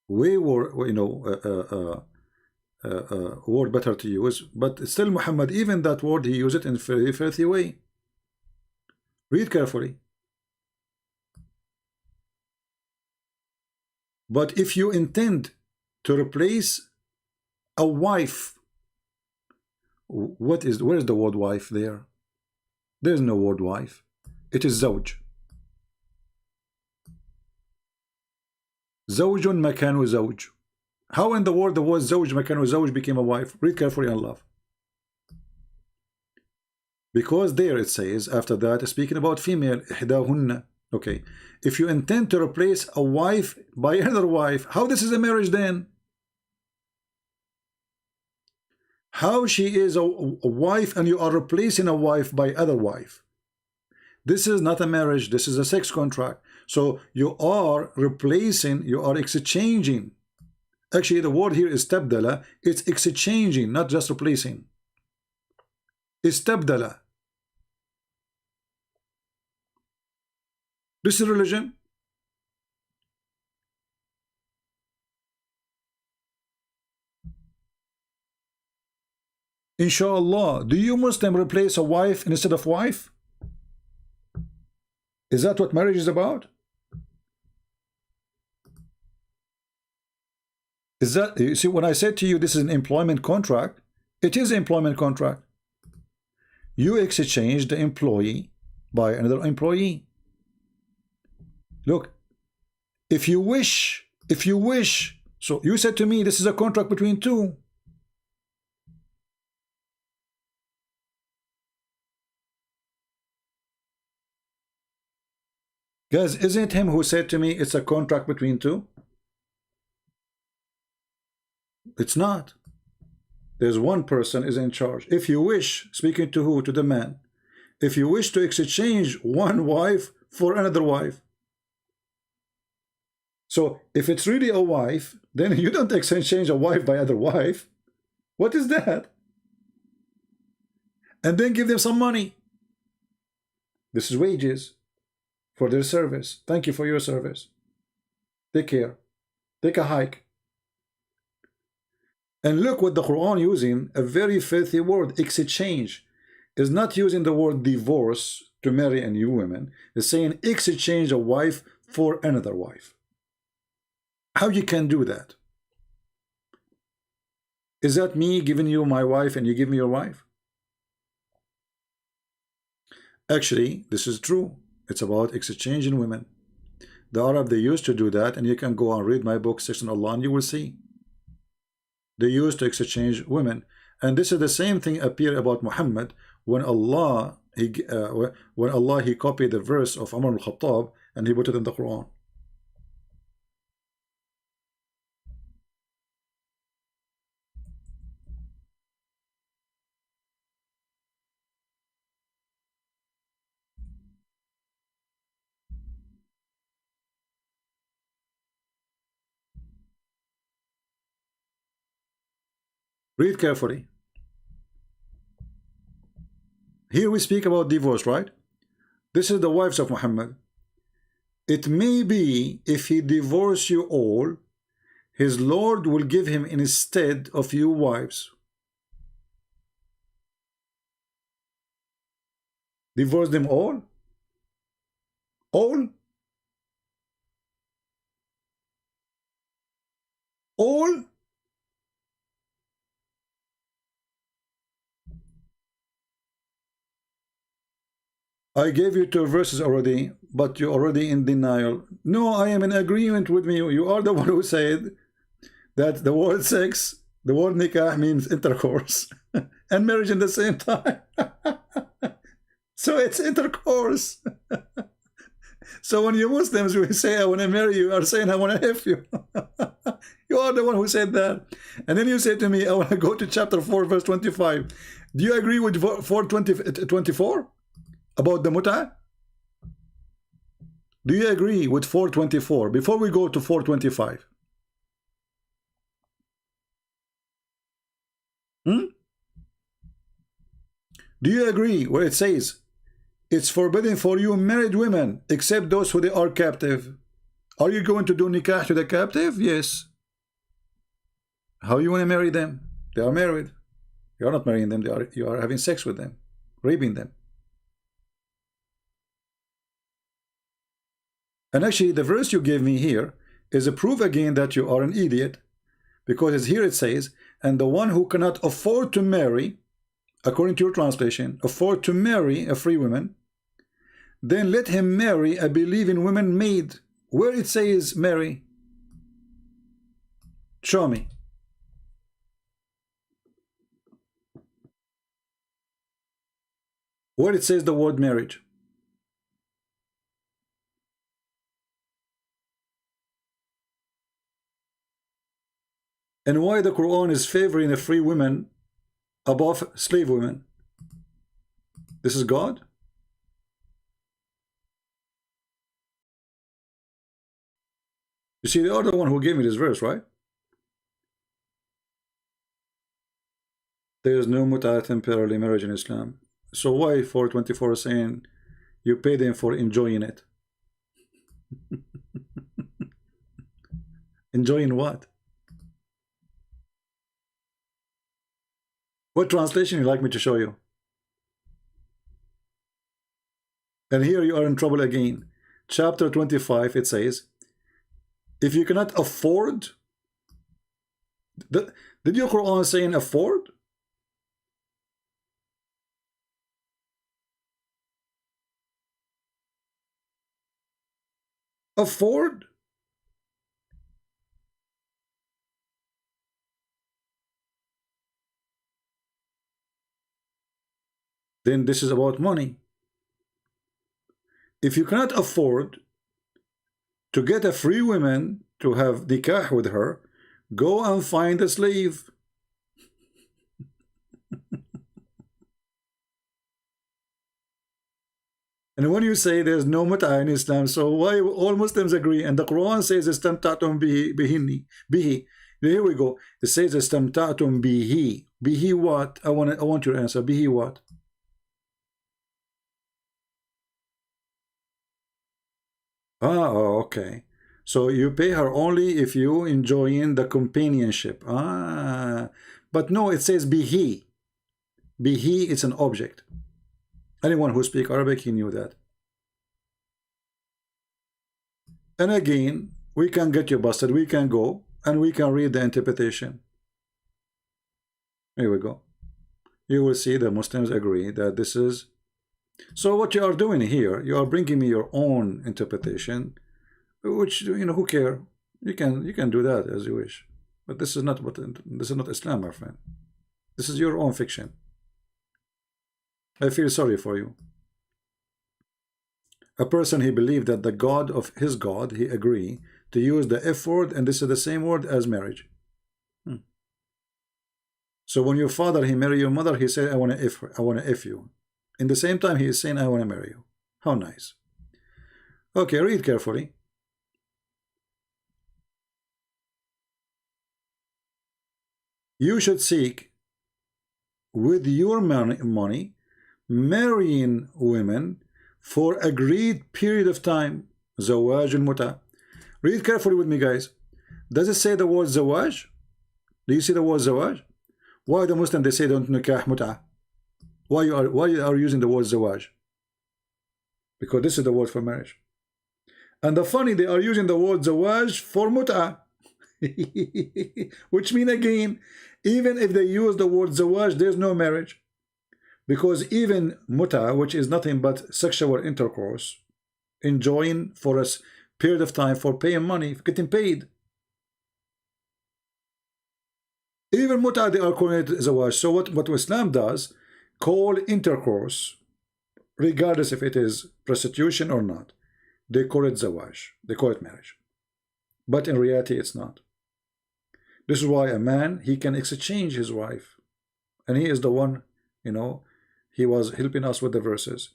way more, you know, word better to use. But still Muhammad, even that word, he used it in a very filthy way. Read carefully. But if you intend to replace a wife, where is the word wife there? There is no word wife. It is zawj. Zawjun makanu zawj. How in the word zawj makanu zawj became a wife? Read carefully and love. Because there it says after that, speaking about female, ihdahunna. Okay, if you intend to replace a wife by another wife, how this is a marriage then? How she is a wife and you are replacing a wife by other wife? This is not a marriage, this is a sex contract. So you are replacing, you are exchanging. Actually the word here is tabdala. It's exchanging, not just replacing. It's tabdala. This is religion. Inshallah, do you Muslim replace a wife instead of wife? Is that what marriage is about? Is that, you see, when I said to you this is an employment contract, it is an employment contract. You exchange the employee by another employee. Look, if you wish, so you said to me this is a contract between two. Guys, isn't it him who said to me it's a contract between two? It's not. There's one person is in charge. If you wish, speaking to who? To the man. If you wish to exchange one wife for another wife, So if it's really a wife, then you don't exchange a wife by other wife. What is that? And then give them some money. This is wages for their service. Thank you for your service. Take care. Take a hike. And look what the Quran using, a very filthy word, exchange. Is not using the word divorce to marry a new woman. It's saying exchange a wife for another wife. How you can do that? Is that me giving you my wife and you give me your wife? Actually, this is true. It's about exchanging women. The Arab, they used to do that, and you can go and read my book, Section Allah, and you will see. They used to exchange women. And this is the same thing appear about Muhammad when Allah he copied the verse of Umar al-Khattab and he put it in the Quran. Read carefully. Here we speak about divorce, right? This is the wives of Muhammad. It may be if he divorce you all, his Lord will give him instead of you wives. Divorce them all? All? All? I gave you 2 verses already, but you're already in denial. No, I am in agreement with me. You are the one who said that the word sex, the word nikah means intercourse and marriage in the same time. So it's intercourse. So when you Muslims will say, I want to marry you, are saying, I want to have you. You are the one who said that. And then you say to me, I want to go to chapter 4, verse 25. Do you agree with 4:24? About the muta? Do you agree with 4:24 before we go to 4:25? Do you agree where it says it's forbidden for you married women except those who they are captive? Are you going to do nikah to the captive? Yes. How you want to marry them? They are married. You are not marrying them. You are having sex with them, raping them. And actually, the verse you gave me here is a proof again that you are an idiot, because here it says, and the one who cannot afford to marry, according to your translation, afford to marry a free woman, then let him marry a believing woman maid. Where it says marry? Show me. Where it says the word marriage? And why the Quran is favoring a free woman above slave women? This is God? You see, they are the one who gave me this verse, right? There is no muta temporary marriage in Islam. So why 4:24 is saying you pay them for enjoying it? Enjoying what? What translation you like me to show you? And here you are in trouble again. Chapter 25, it says, if you cannot afford, did your Quran saying afford? Afford? Then this is about money. If you cannot afford to get a free woman to have nikah with her, go and find a slave. And when you say there's no muta in Islam, so why all Muslims agree? And the Quran says istamta'tum bihi. Here we go. It says istamta'tum bihi. Bihi what? I want your answer. Bihi what? Oh, okay. So you pay her only if you enjoying the companionship. But no, it says bihi. Bihi, it's an object. Anyone who speaks Arabic, he knew that. And again, we can get you busted. We can go and we can read the interpretation. Here we go. You will see the Muslims agree that this is. So what you are doing here, you are bringing me your own interpretation, which, you know, who care? You can do that as you wish. But this is not Islam, my friend. This is your own fiction. I feel sorry for you. A person, he believed that the God of his God, he agreed to use the F word, and this is the same word as marriage. So when your father, he marry your mother, he said, I want to F you. In the same time, he is saying, I want to marry you. How nice. Okay, read carefully. You should seek with your money marrying women for agreed period of time. Zawaj al-muta. Read carefully with me, guys. Does it say the word zawaj? Do you see the word zawaj? Why the Muslim, they say don't nikah muta? Why are using the word zawaj? Because this is the word for marriage. And the funny, they are using the word zawaj for muta. Which mean again, even if they use the word zawaj, there's no marriage. Because even muta, which is nothing but sexual intercourse, enjoying for a period of time, for paying money, getting paid. Even muta, they are calling it zawaj. So what Islam does, call intercourse, regardless if it is prostitution or not, they call it zawaj. They call it marriage. But in reality, it's not. This is why a man, he can exchange his wife. And he is the one, you know, he was helping us with the verses.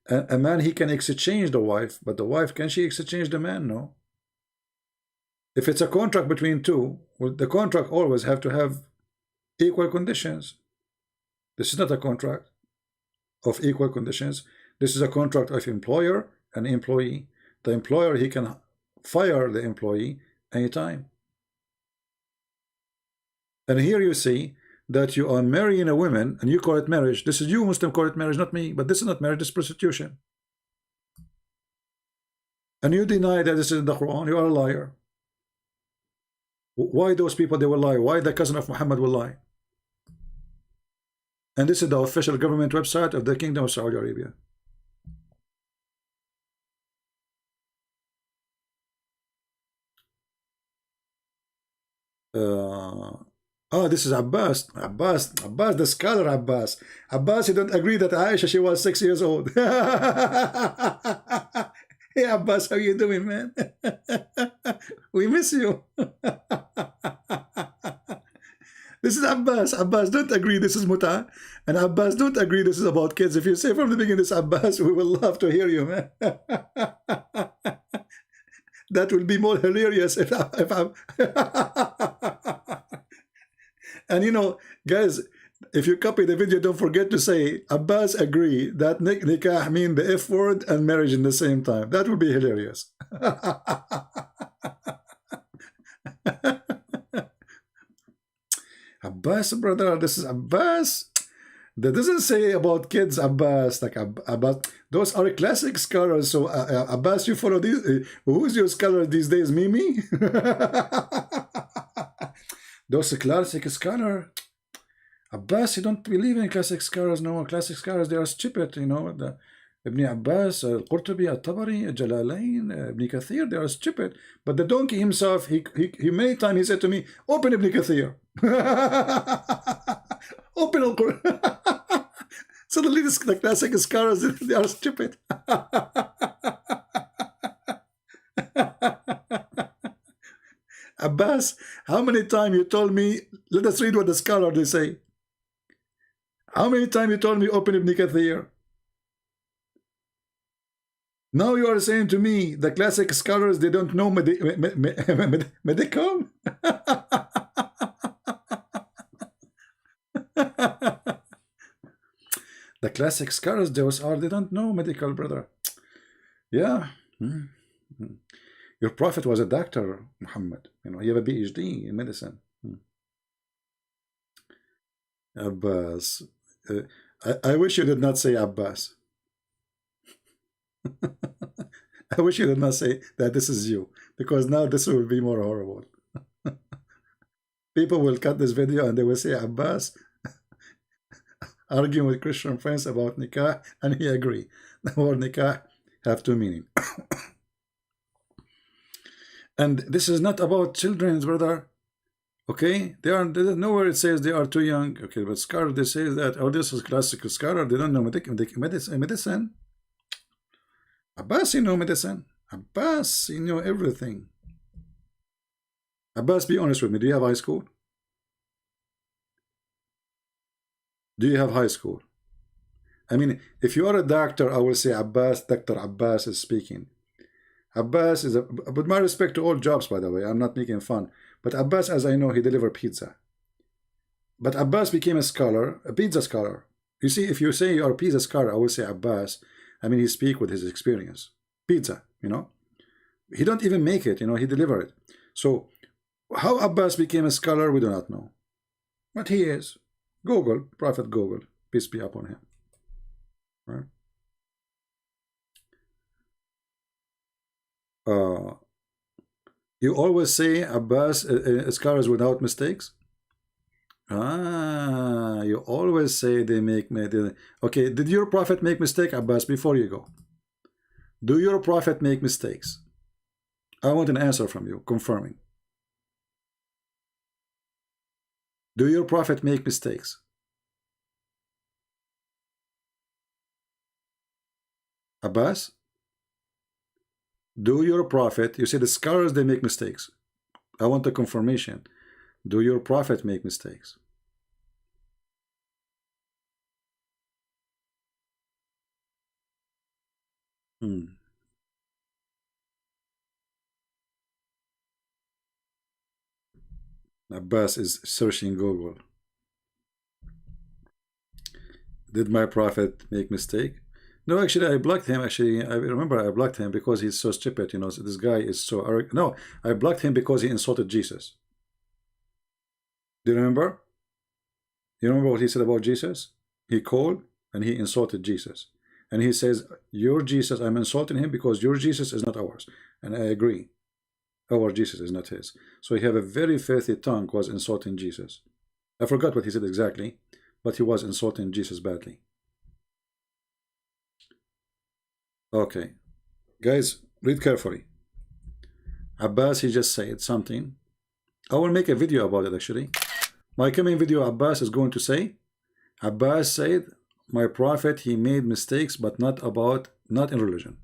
A man, he can exchange the wife, but the wife, can she exchange the man? No. If it's a contract between two, well, the contract always have to have equal conditions. This is not a contract of equal conditions. This is a contract of employer and employee. The employer, he can fire the employee anytime. And here you see that you are marrying a woman and you call it marriage. This is you, Muslim, call it marriage, not me. But this is not marriage, this is prostitution. And you deny that this is in the Quran. You are a liar. Why those people, they will lie? Why the cousin of Muhammad will lie? And this is the official government website of the Kingdom of Saudi Arabia. This is Abbas, the scholar Abbas. Abbas, you don't agree that Aisha, she was 6 years old. Hey Abbas, how you doing, man? We miss you. This is Abbas. Abbas, don't agree this is muta. And Abbas, don't agree this is about kids. If you say from the beginning this Abbas, we will love to hear you, man. That will be more hilarious if I'm And you know, guys, if you copy the video, don't forget to say Abbas agree that nikah mean the F word and marriage in the same time. That would be hilarious. Abbas, brother, this is Abbas. That doesn't say about kids, Abbas. Like Abbas, those are classic scholars. So Abbas, you follow these. Who's your scholar these days? Mimi? Those classic scholar. Abbas, you don't believe in classic scholars. No, classic scholars, they are stupid. You know, the Ibn Abbas, al-Qurtubi, al-Tabari, al-Jalalain, Ibn Kathir, they are stupid. But the donkey himself, he many times he said to me, open Ibn Kathir. Open al-Quran. Suddenly the classic scholars, they are stupid. Abbas, how many times you told me, let us read what the scholar they say. How many times you told me open Ibn Kathir? Now you are saying to me the classic scholars, they don't know medical? The classic scholars, they don't know medical, brother. Yeah. Your prophet was a doctor, Muhammad. You know, he have a PhD in medicine. Abbas. I wish you did not say Abbas. I wish you did not say that this is you, because now this will be more horrible. People will cut this video and they will say Abbas arguing with Christian friends about nikah, and he agree. The word nikah have two meaning. And this is not about children, brother. Okay, there's nowhere it says they are too young. Okay, but scholar, they say that, oh, this is classical scholar, they don't know medicine. Abbas, you know medicine. Abbas, you know everything. Abbas, be honest with me, do you have high school? Do you have high school? I mean, if you are a doctor, I will say Abbas, Dr. Abbas is speaking. Abbas is but my respect to all jobs, by the way, I'm not making fun. But Abbas, as I know, he delivered pizza. But Abbas became a scholar, a pizza scholar. You see, if you say you are a pizza scholar, I will say Abbas. I mean, he speak with his experience. Pizza, you know. He don't even make it, you know, he delivered it. So, how Abbas became a scholar, we do not know. But he is. Google, Prophet Google, peace be upon him. Right? You always say Abbas scholars without mistakes. You always say they make. Okay, did your prophet make mistake, Abbas? Before you go, do your prophet make mistakes? I want an answer from you, confirming. Do your prophet make mistakes? Abbas? Do your prophet, you say the scholars, they make mistakes. I want a confirmation. Do your prophet make mistakes? Abbas is searching Google. Did my prophet make mistake? No, actually, I blocked him. Actually, I remember I blocked him because he's so stupid. You know, so this guy is so arrogant. No, I blocked him because he insulted Jesus. Do you remember? You remember what he said about Jesus? He called and he insulted Jesus. And he says, your Jesus, I'm insulting him because your Jesus is not ours. And I agree. Our Jesus is not his. So he have a very filthy tongue, was insulting Jesus. I forgot what he said exactly, but he was insulting Jesus badly. Okay, guys, read carefully. Abbas, he just said something. I will make a video about it, actually. My coming video, Abbas is going to say, Abbas said, my prophet, he made mistakes, but not in religion.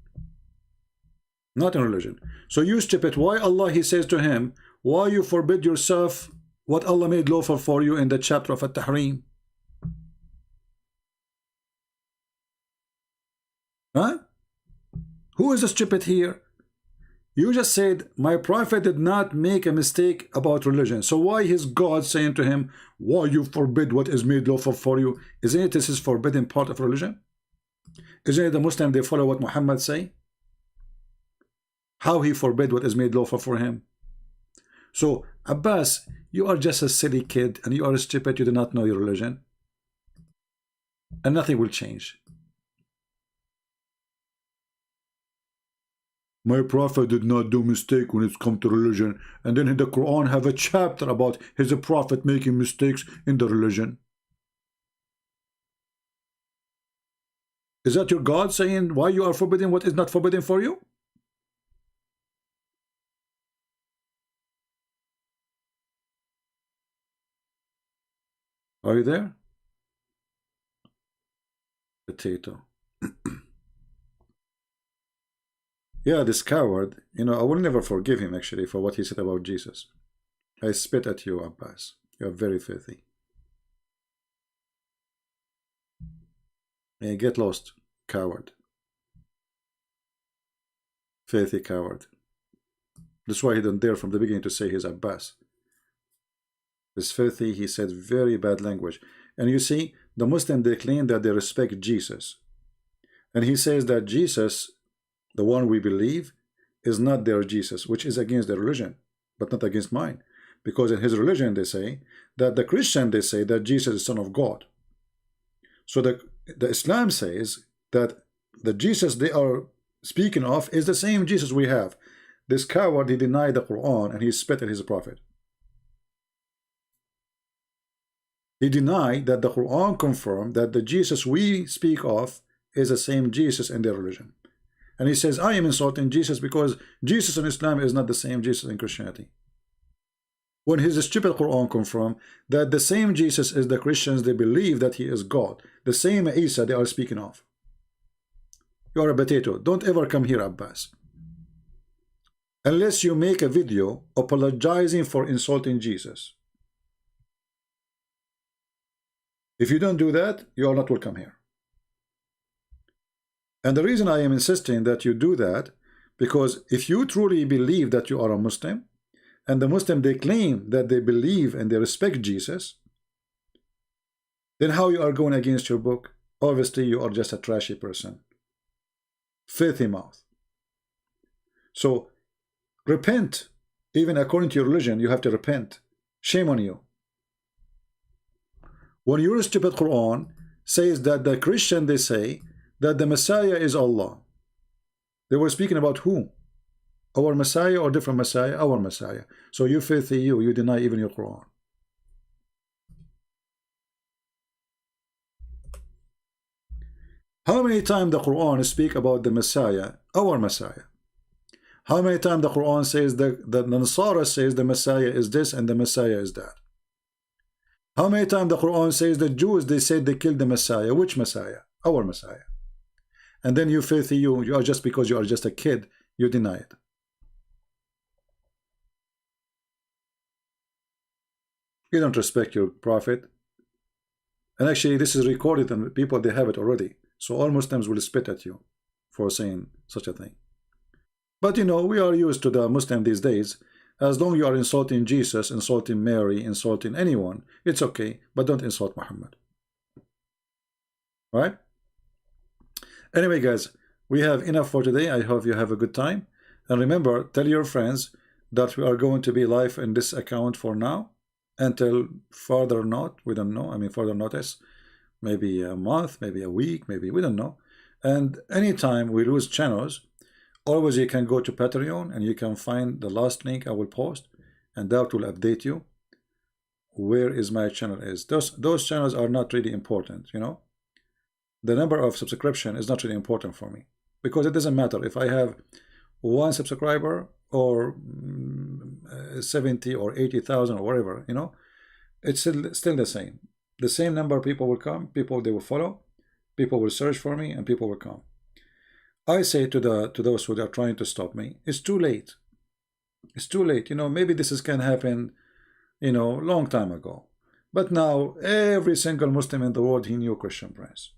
Not in religion. So you stupid, why Allah, he says to him, why you forbid yourself what Allah made lawful for you in the chapter of At-Tahrim? Huh? Who is the stupid here? You just said, my prophet did not make a mistake about religion. So why is God saying to him, why you forbid what is made lawful for you? Isn't it this is forbidden part of religion? Isn't it the Muslim, they follow what Muhammad say? How he forbid what is made lawful for him? So, Abbas, you are just a silly kid and you are stupid, you do not know your religion. And nothing will change. My prophet did not do mistake when it's come to religion. And then in the Quran have a chapter about his prophet making mistakes in the religion. Is that your God saying why you are forbidden what is not forbidden for you? Are you there? Potato. Yeah, this coward, you know, I will never forgive him actually for what he said about Jesus. I spit at you, Abbas. You are very filthy. Yeah, get lost, coward. Filthy coward. That's why he didn't dare from the beginning to say he's Abbas. This filthy, he said very bad language. And you see, the Muslim, they claim that they respect Jesus. And he says that Jesus, the one we believe, is not their Jesus, which is against their religion, but not against mine. Because in his religion, they say that the Christian, they say that Jesus is Son of God. So the Islam says that the Jesus they are speaking of is the same Jesus we have. This coward, he denied the Quran and he spit at his prophet. He denied that the Quran confirmed that the Jesus we speak of is the same Jesus in their religion. And he says, I am insulting Jesus because Jesus in Islam is not the same Jesus in Christianity. When his stupid Quran confirmed that the same Jesus is the Christians, they believe that he is God. The same Isa they are speaking of. You are a potato. Don't ever come here, Abbas. Unless you make a video apologizing for insulting Jesus. If you don't do that, you are not welcome here. And the reason I am insisting that you do that, because if you truly believe that you are a Muslim, and the Muslim, they claim that they believe and they respect Jesus, then how you are going against your book? Obviously, you are just a trashy person. Filthy mouth. So, repent. Even according to your religion, you have to repent. Shame on you. When your stupid Quran says that the Christian, they say that the Messiah is Allah. They were speaking about who? Our Messiah or different Messiah? Our Messiah. So you filthy you deny even your Quran. How many times the Quran speak about the Messiah, our Messiah? How many times the Quran says that the Nasara says the Messiah is this and the Messiah is that? How many times the Quran says the Jews, they said they killed the Messiah? Which Messiah? Our Messiah. And then you filthy you are just because you are just a kid, you deny it. You don't respect your prophet. And actually this is recorded and people, they have it already. So all Muslims will spit at you for saying such a thing. But you know, we are used to the Muslim these days. As long as you are insulting Jesus, insulting Mary, insulting anyone, it's okay. But don't insult Muhammad. Right? Anyway, guys, we have enough for today. I hope you have a good time. And remember, tell your friends that we are going to be live in this account for now. Until further not, we don't know. I mean, further notice. Maybe a month, maybe a week, maybe we don't know. And anytime we lose channels, always you can go to Patreon and you can find the last link I will post, and that will update you where is my channel is. Those channels are not really important, you know. The number of subscription is not really important for me, because it doesn't matter if I have 1 subscriber or 70 or 80,000 or whatever, you know. It's still the same. The same number of people will come, people they will follow, people will search for me, and people will come. I say to those who are trying to stop me, it's too late. It's too late. You know, maybe this can happen, you know, long time ago. But now every single Muslim in the world, he knew Christian Prince.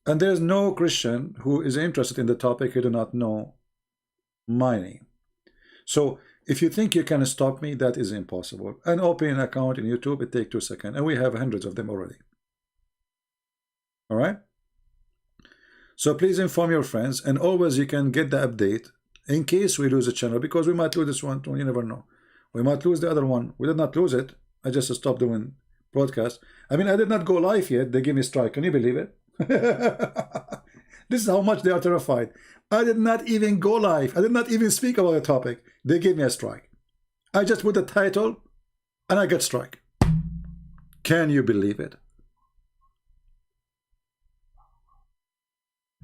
And there's no Christian who is interested in the topic who do not know my name. So if you think you can stop me, that is impossible. And open an account in YouTube, it takes 2 seconds. And we have hundreds of them already. All right? So please inform your friends. And always you can get the update in case we lose a channel. Because we might lose this one too. You never know. We might lose the other one. We did not lose it. I just stopped doing broadcast. I mean, I did not go live yet. They gave me a strike. Can you believe it? This is how much they are terrified. I did not even go live. I did not even speak about the topic. They gave me a strike. I just put the title and I got strike. Can you believe it?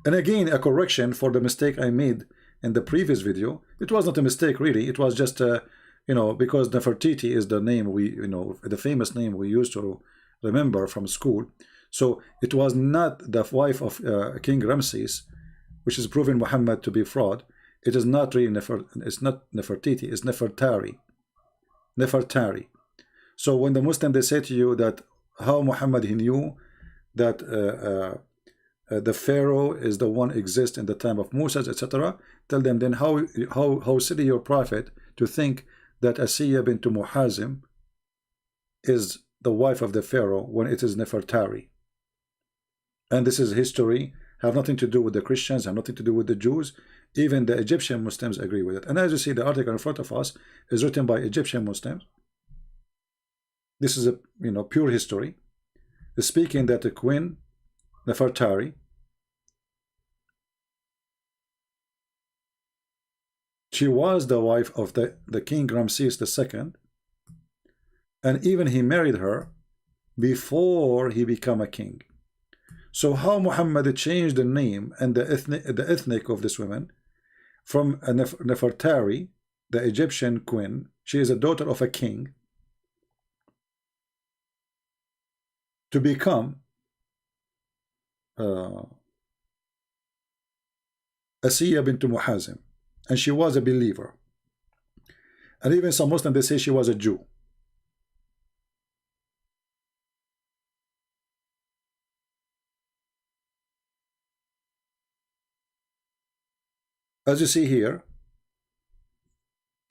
And again, a correction for the mistake I made in the previous video. It was not a mistake really. It was just you know, because Nefertiti is the name we, you know, the famous name we used to remember from school. So it was not the wife of King Ramses, which is proven Muhammad to be fraud. It is not really it's not Nefertiti, it's Nefertari. Nefertari. So when the Muslim, they say to you that how Muhammad he knew that the Pharaoh is the one exist in the time of Moses, etc. Tell them then how silly your prophet to think that Asiya bint Muhazim is the wife of the Pharaoh when it is Nefertari. And this is history, have nothing to do with the Christians, have nothing to do with the Jews. Even the Egyptian Muslims agree with it. And as you see, the article in front of us is written by Egyptian Muslims. This is a pure history, speaking that the Queen Nefertari, she was the wife of the King Ramses II, and even he married her before he became a king. So how Muhammad changed the name and the ethnic of this woman from a Nefertari, the Egyptian queen, she is a daughter of a king, to become Asiya bint Muhazim, and she was a believer. And even some Muslims, they say she was a Jew. As you see here,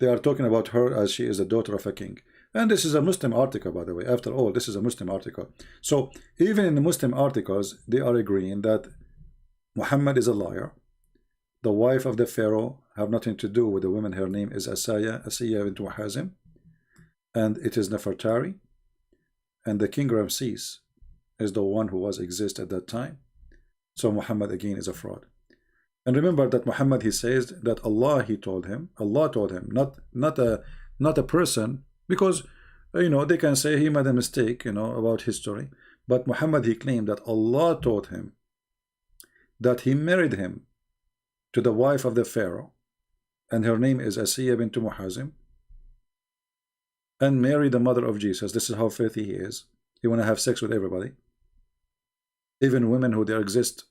they are talking about her as she is a daughter of a king. And this is a Muslim article, by the way. After all, this is a Muslim article. So even in the Muslim articles, they are agreeing that Muhammad is a liar. The wife of the Pharaoh have nothing to do with the woman. Her name is Asiya bint Muhazim, and it is Nefertari. And the King Ramses is the one who was exist at that time. So Muhammad again is a fraud. And remember that Muhammad, he says that Allah told him, not a person, because they can say he made a mistake about history, but Muhammad, he claimed that Allah taught him that he married him to the wife of the Pharaoh, and her name is Asiya bint Muhazim, and married the mother of Jesus. This is how filthy he is. He want to have sex with everybody, even women who there exist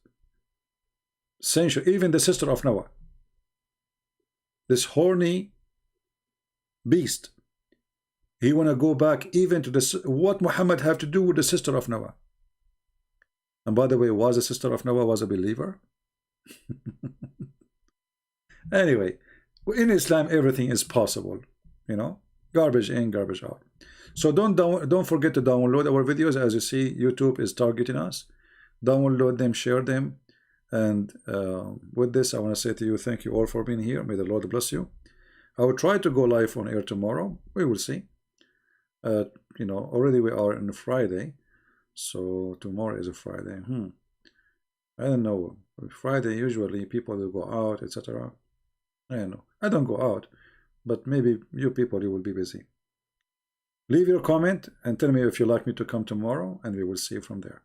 century, even the sister of Noah, this horny beast. He want to go back even to this. What Muhammad have to do with the sister of Noah? And by the way, was the sister of Noah was a believer? Anyway, in Islam everything is possible, garbage in, garbage out. So don't forget to download our videos. As you see, YouTube is targeting us. Download them, share them. And with this, I want to say to you, thank you all for being here. May the Lord bless you. I will try to go live on air tomorrow. We will see. Already we are on Friday, so tomorrow is a Friday. I don't know. Friday usually people will go out, etc. I don't know. I don't go out, but maybe you people, you will be busy. Leave your comment and tell me if you like me to come tomorrow, and we will see from there.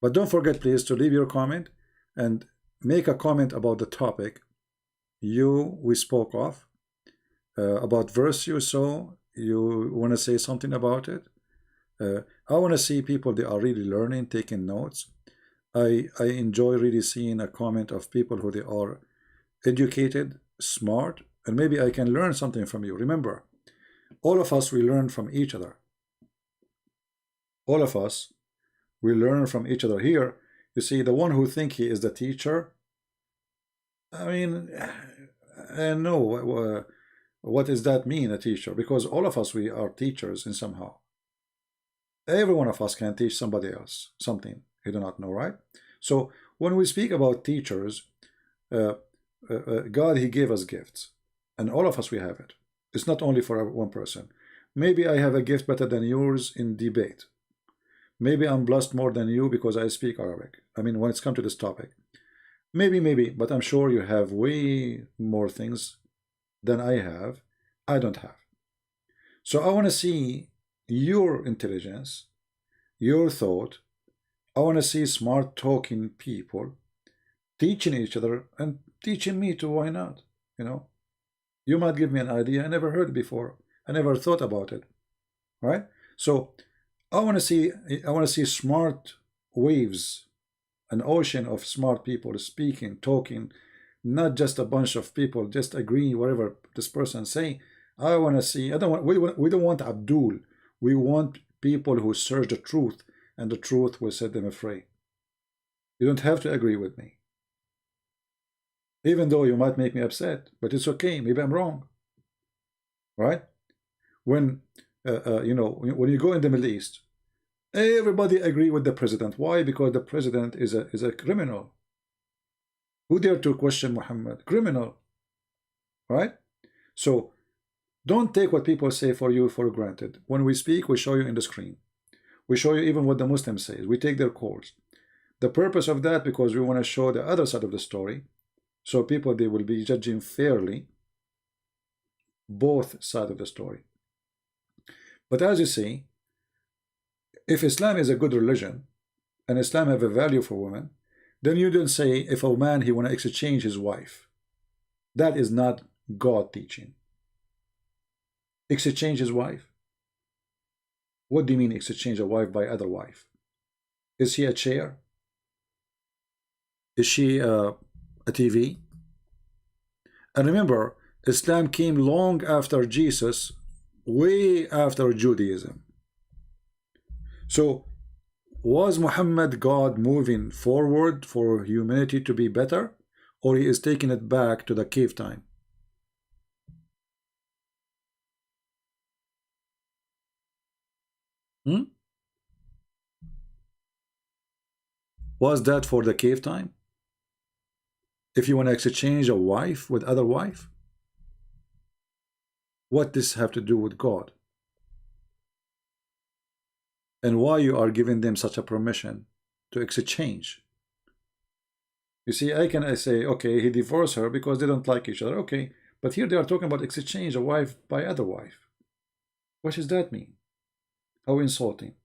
But don't forget, please, to leave your comment and make a comment about the topic we spoke of, about verse you saw. You want to say something about it. I want to see people, they are really learning, taking notes. I enjoy really seeing a comment of people who they are educated, smart, and maybe I can learn something from you. Remember, all of us, we learn from each other. All of us, we learn from each other. Here, you see, the one who think he is the teacher, I mean, I know what does that mean, a teacher? Because all of us, we are teachers in somehow. Every one of us can teach somebody else something you do not know, right? So when we speak about teachers, God, he gave us gifts, and all of us, we have it. It's not only for one person. Maybe I have a gift better than yours in debate. Maybe I'm blessed more than you because I speak Arabic. I mean, when it's come to this topic, maybe, but I'm sure you have way more things than I have. I don't have. So I want to see your intelligence, your thought. I want to see smart talking people teaching each other and teaching me too. Why not? You might give me an idea I never heard before. I never thought about it. Right? So I want to see smart waves, an ocean of smart people speaking, talking, not just a bunch of people just agreeing whatever this person say. I want to see. We don't want Abdul. We want people who search the truth, and the truth will set them free. You don't have to agree with me. Even though you might make me upset, but it's okay. Maybe I'm wrong. Right? When you know, when you go in the Middle East, everybody agree with the president. Why? Because the president is a criminal. Who dare to question Muhammad? Criminal. Right? So don't take what people say for you for granted. When we speak, we show you in the screen. We show you even what the Muslims say. We take their calls. The purpose of that, because we want to show the other side of the story, so people, they will be judging fairly both sides of the story. But as you see, if Islam is a good religion and Islam have a value for women, then you don't say if a man he want to exchange his wife. That is not God teaching. Exchange his wife? What do you mean exchange a wife by other wife? Is she a chair? Is she a TV? And remember, Islam came long after Jesus, way after Judaism. So was Muhammad God moving forward for humanity to be better, or he is taking it back to the cave time? Was that for the cave time? If you want to exchange a wife with other wife? What does this have to do with God? And why you are giving them such a permission to exchange? You see, I say, okay, he divorced her because they don't like each other. Okay, but here they are talking about exchange a wife by other wife. What does that mean? How insulting.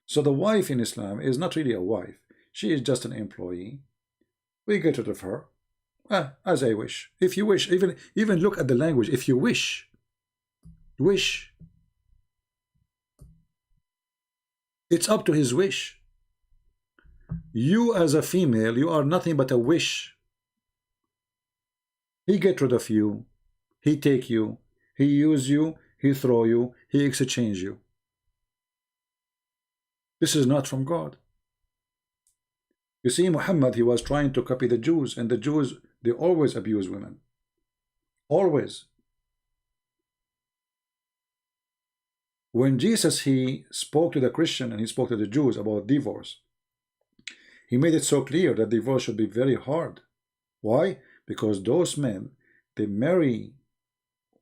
So the wife in Islam is not really a wife. She is just an employee. We get rid of her as I wish. If you wish, even look at the language. If you wish, it's up to his wish. You as a female, you are nothing but a wish. He get rid of you, he take you, he use you, he throw you, he exchange you. This is not from God. You see, Muhammad, he was trying to copy the Jews, and the Jews, they always abuse women. Always. When Jesus, he spoke to the Christian and he spoke to the Jews about divorce, he made it so clear that divorce should be very hard. Why? Because those men, they marry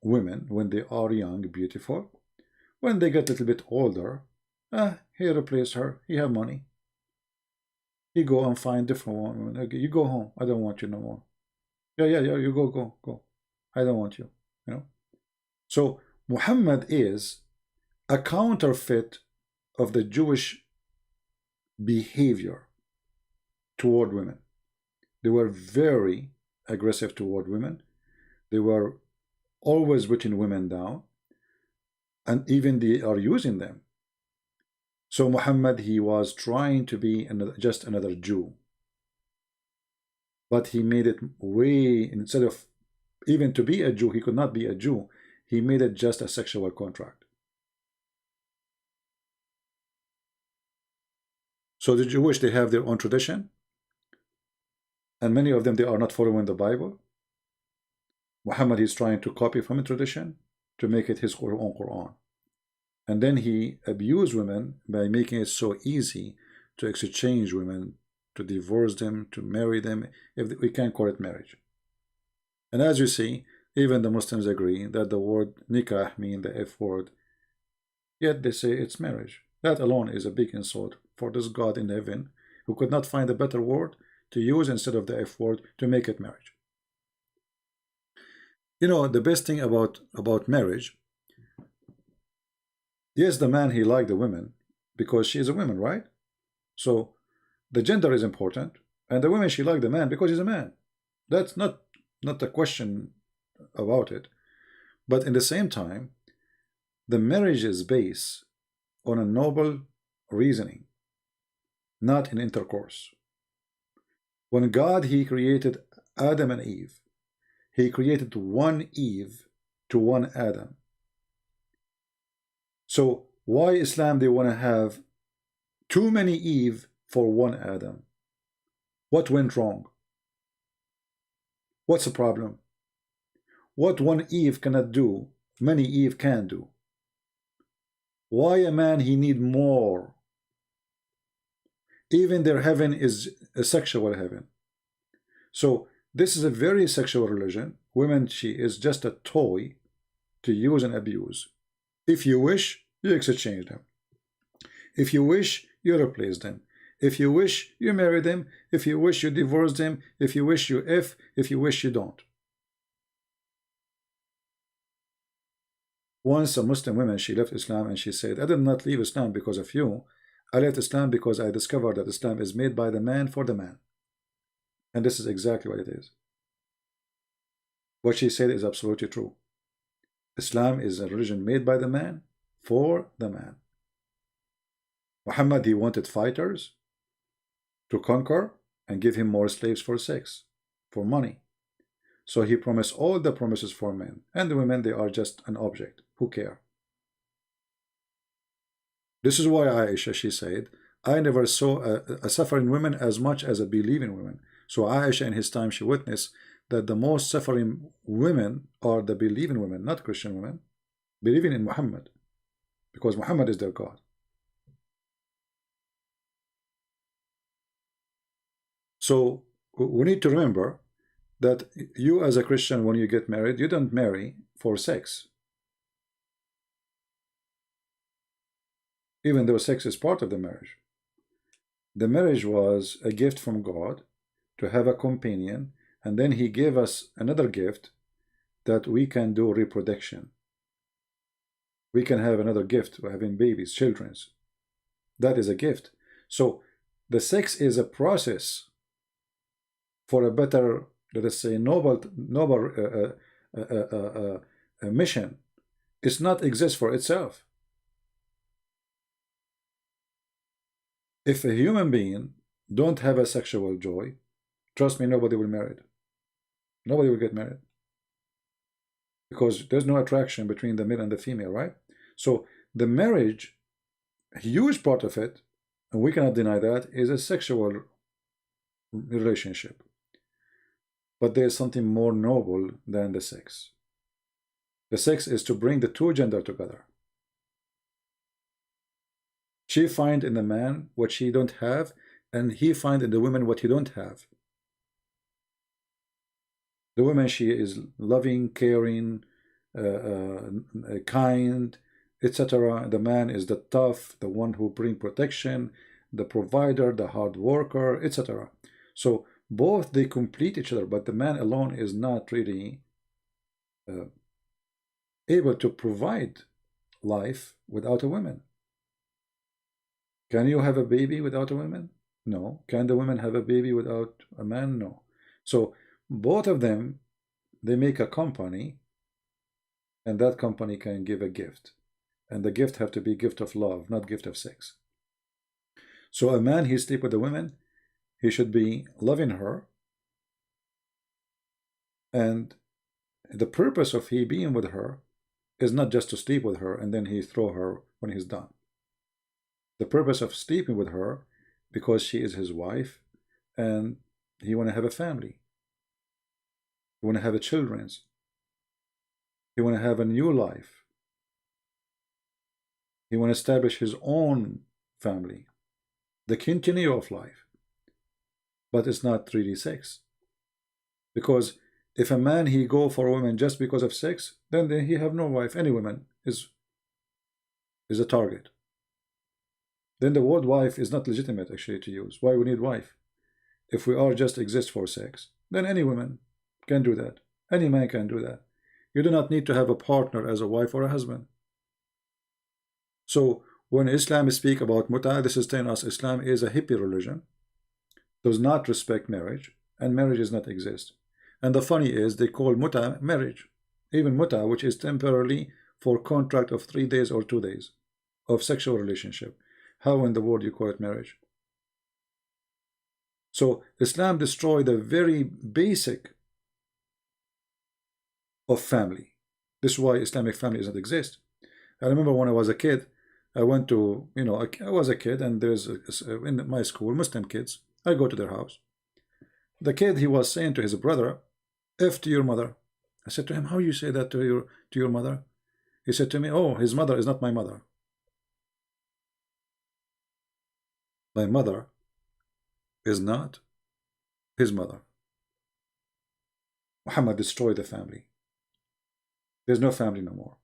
women when they are young, beautiful. When they get a little bit older, he replace her, he have money. He go and find different women. Okay, you go home. I don't want you no more. Yeah, you go. I don't want you. You know. So Muhammad is a counterfeit of the Jewish behavior toward women. They were very aggressive toward women. They were always putting women down, and even they are using them. So Muhammad, he was trying to be just another Jew, but he made it way, instead of even to be a Jew, he could not be a Jew. He made it just a sexual contract. So the Jewish, they have their own tradition, and many of them, they are not following the Bible. Muhammad is trying to copy from a tradition to make it his own Quran. And then he abused women by making it so easy to exchange women, to divorce them, to marry them, if we can't call it marriage. And as you see, even the Muslims agree that the word nikah means the F word, yet they say it's marriage. That alone is a big insult for this God in heaven who could not find a better word to use instead of the F word to make it marriage. You know, the best thing about marriage, yes, the man, he liked the woman because she is a woman, right? So the gender is important, and the woman, she liked the man because he's a man. That's not a question about it. But in the same time, the marriage is based on a noble reasoning, not in intercourse. When God, he created Adam and Eve, he created one Eve to one Adam. So why Islam, they want to have too many Eve for one Adam? What went wrong? What's the problem? What one Eve cannot do, many Eve can do. Why a man he need more? Even their heaven is a sexual heaven. So this is a very sexual religion. Women, she is just a toy to use and abuse. If you wish, you exchange them. If you wish, you replace them. If you wish, you marry them. If you wish, you divorce them. If you wish, you if you wish, you don't. Once a Muslim woman, she left Islam and she said, I did not leave Islam because of you. I left Islam because I discovered that Islam is made by the man for the man. And this is exactly what it is. What she said is absolutely true. Islam is a religion made by the man for the man. Muhammad, he wanted fighters to conquer and give him more slaves for sex, for money. So he promised all the promises for men, and the women, they are just an object. Who care? This is why Aisha, she said, I never saw a suffering woman as much as a believing woman. So Aisha in his time, she witnessed that the most suffering women are the believing women, not Christian women, believing in Muhammad, because Muhammad is their God. So we need to remember that you as a Christian, when you get married, you don't marry for sex. Even though sex is part of the marriage. The marriage was a gift from God to have a companion, and then he gave us another gift that we can do reproduction. We can have another gift, having babies, children. That is a gift. So the sex is a process for a better, let us say, noble mission. It's not exist for itself. If a human being don't have a sexual joy, trust me, nobody will marry. Nobody will get married. Because there's no attraction between the male and the female, right? So the marriage, a huge part of it, and we cannot deny that, is a sexual relationship. But there's something more noble than the sex. The sex is to bring the two genders together. She find in the man what she don't have, and he find in the woman what he don't have. The woman, she is loving, caring, kind, etc. The man is the tough, the one who bring protection, the provider, the hard worker, etc. So both, they complete each other, but the man alone is not really able to provide life without a woman. Can you have a baby without a woman? No. Can the woman have a baby without a man? No. So both of them, they make a company, and that company can give a gift, and the gift have to be gift of love, not gift of sex. So a man, he sleep with a woman, he should be loving her, and the purpose of he being with her is not just to sleep with her and then he throw her when he's done. The purpose of sleeping with her, because she is his wife, and he want to have a family. He want to have a children. He want to have a new life. He want to establish his own family, the continue of life. But it's not really sex. Because if a man, he go for a woman just because of sex, then he have no wife. Any woman is a target. Then the word wife is not legitimate actually to use. Why we need wife? If we are just exist for sex, then any woman can do that. Any man can do that. You do not need to have a partner as a wife or a husband. So when Islam speak about muta, this is telling us Islam is a hippie religion, does not respect marriage, and marriage does not exist. And the funny is they call muta marriage, even muta, which is temporarily for contract of 3 days or 2 days of sexual relationship. How in the world you call it marriage? So Islam destroyed the very basic of family. This is why Islamic family doesn't exist. I remember when I was a kid, I went to, I was a kid, and there's in my school, Muslim kids. I go to their house. The kid, he was saying to his brother, F to your mother. I said to him, how you say that to your mother? He said to me, oh, his mother is not my mother. My mother is not his mother. Muhammad destroyed the family. There's no family no more.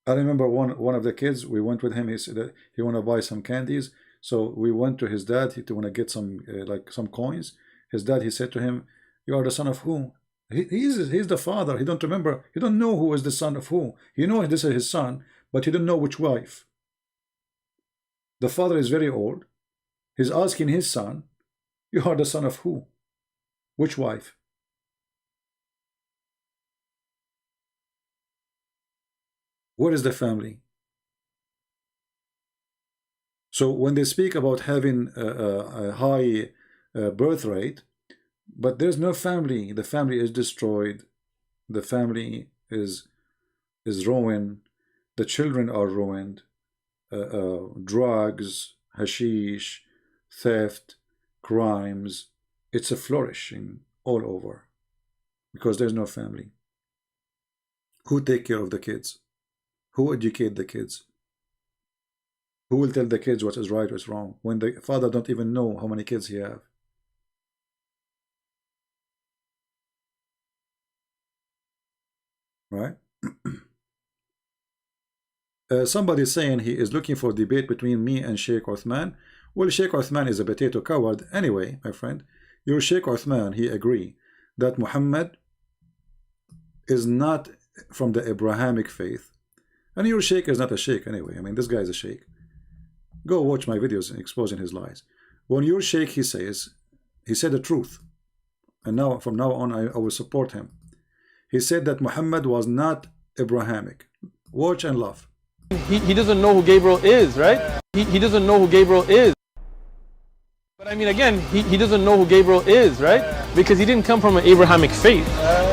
I remember one of the kids, we went with him. He said that he want to buy some candies, so we went to his dad. He want to get some like some coins. His dad, he said to him, "You are the son of who?" He's the father. He don't remember. He don't know who is the son of who. He know this is his son, but he don't know which wife. The father is very old. He's asking his son, "You are the son of who? Which wife?" Where is the family? So when they speak about having a high birth rate, but there's no family. The family is destroyed. The family is ruined. The children are ruined. Drugs, hashish, theft, crimes. It's a flourishing all over because there's no family. Who take care of the kids? Who educate the kids? Who will tell the kids what is right, what's wrong, when the father don't even know how many kids he have? Right? Somebody saying he is looking for debate between me and Sheikh Uthman. Well, Sheikh Uthman is a potato coward anyway, my friend. Your Sheikh Uthman, he agree that Muhammad is not from the Abrahamic faith. And your sheikh is not a sheikh anyway. I mean, this guy is a sheikh. Go watch my videos exposing his lies. When your sheikh, he says, he said the truth. And now, from now on, I will support him. He said that Muhammad was not Abrahamic. Watch and laugh. He doesn't know who Gabriel is, right? He doesn't know who Gabriel is. But I mean, again, he doesn't know who Gabriel is, right? Because he didn't come from an Abrahamic faith.